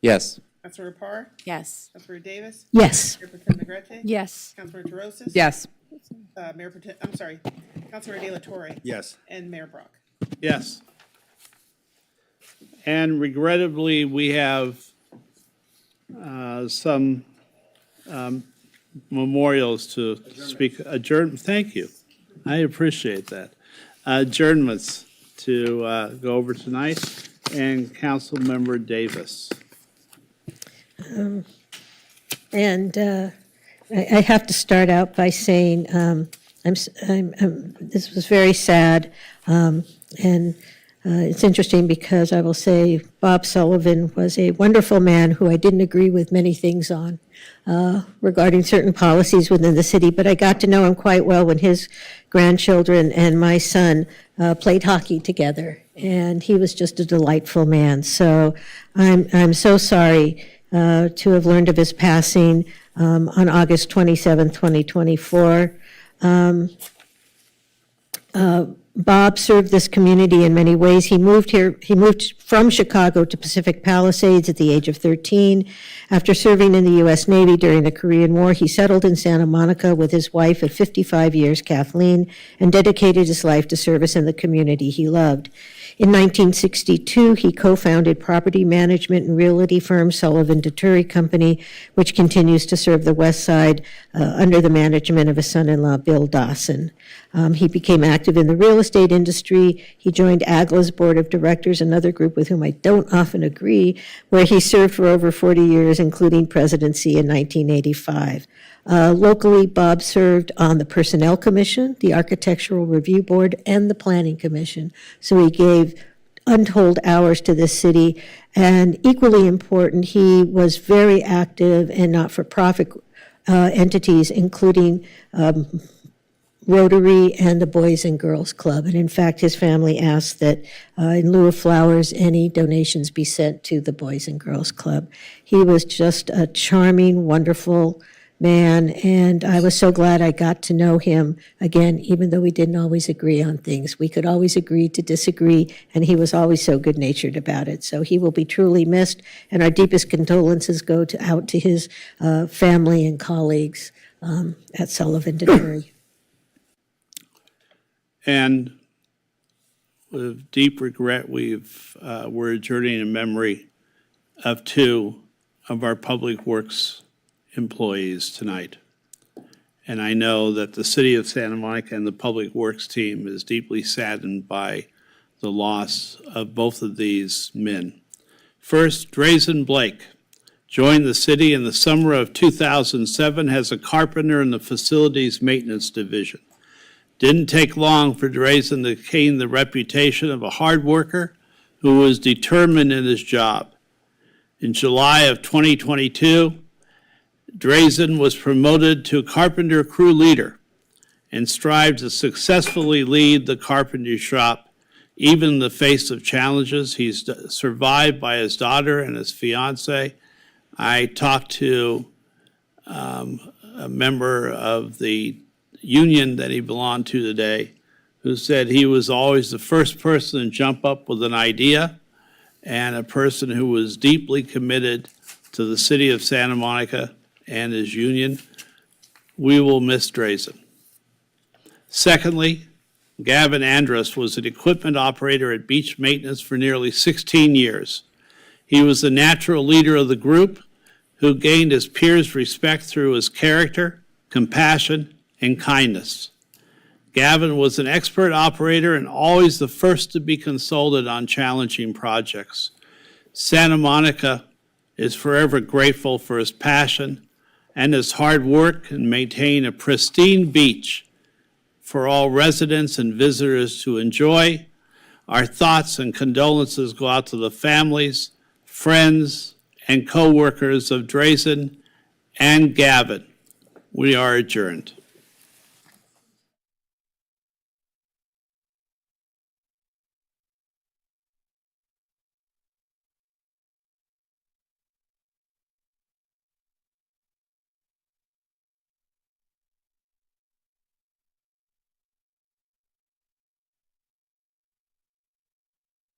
Yes. Councilmember Parr, Yes. Councilmember Davis. Yes. Mayor Pro Tem Negrete. Yes. Councilmember DeRosa. Yes. Mayor Pro Tem, I'm sorry, Councilmember De La Torre. Yes. And Mayor Brock. Yes. And regrettably, we have some memorials to speak. Thank you. I appreciate that. Adjournments to go over tonight. And Councilmember Davis. I have to start out by saying this was very sad, and it's interesting because I will say Bob Sullivan was a wonderful man who I didn't agree with many things on regarding certain policies within the city, but I got to know him quite well when his grandchildren and my son played hockey together, and he was just a delightful man. So I'm so sorry to have learned of his passing on August 27, 2024. Bob served this community in many ways. He moved from Chicago to Pacific Palisades at the age of 13. After serving in the U.S. Navy during the Korean War, he settled in Santa Monica with his wife of 55 years, Kathleen, and dedicated his life to service in the community he loved. In 1962, he co-founded property management and realty firm Sullivan Deturi Company, which continues to serve the West Side under the management of his son-in-law, Bill Dawson. He became active in the real estate industry. He joined AGLA's board of directors, another group with whom I don't often agree, where he served for over 40 years, including presidency in 1985. Locally, Bob served on the Personnel Commission, the Architectural Review Board, and the Planning Commission. So he gave untold hours to this city. And equally important, he was very active in not-for-profit entities, including Rotary and the Boys and Girls Club. And in fact, his family asked that in lieu of flowers, any donations be sent to the Boys and Girls Club. He was just a charming, wonderful man, and I was so glad I got to know him again, even though we didn't always agree on things. We could always agree to disagree, and he was always so good-natured about it. So he will be truly missed, and our deepest condolences go out to his family and colleagues at Sullivan Deturi. And with deep regret, we're adjourning in memory of two of our public works employees tonight. And I know that the city of Santa Monica and the public works team is deeply saddened by the loss of both of these men. First, Drazen Blake joined the city in the summer of 2007 as a carpenter in the facilities maintenance division. Didn't take long for Drazen to gain the reputation of a hard worker who was determined in his job. In July of 2022, Drazen was promoted to carpenter crew leader and strived to successfully lead the carpentry shop, even in the face of challenges. He's survived by his daughter and his fiance. I talked to a member of the union that he belonged to today who said he was always the first person to jump up with an idea and a person who was deeply committed to the city of Santa Monica and his union. We will miss Drazen. Secondly, Gavin Andrus was an equipment operator at Beach Maintenance for nearly 16 years. He was the natural leader of the group who gained his peers' respect through his character, compassion, and kindness. Gavin was an expert operator and always the first to be consulted on challenging projects. Santa Monica is forever grateful for his passion and his hard work in maintaining a pristine beach for all residents and visitors to enjoy. Our thoughts and condolences go out to the families, friends, and co-workers of Drazen and Gavin. We are adjourned.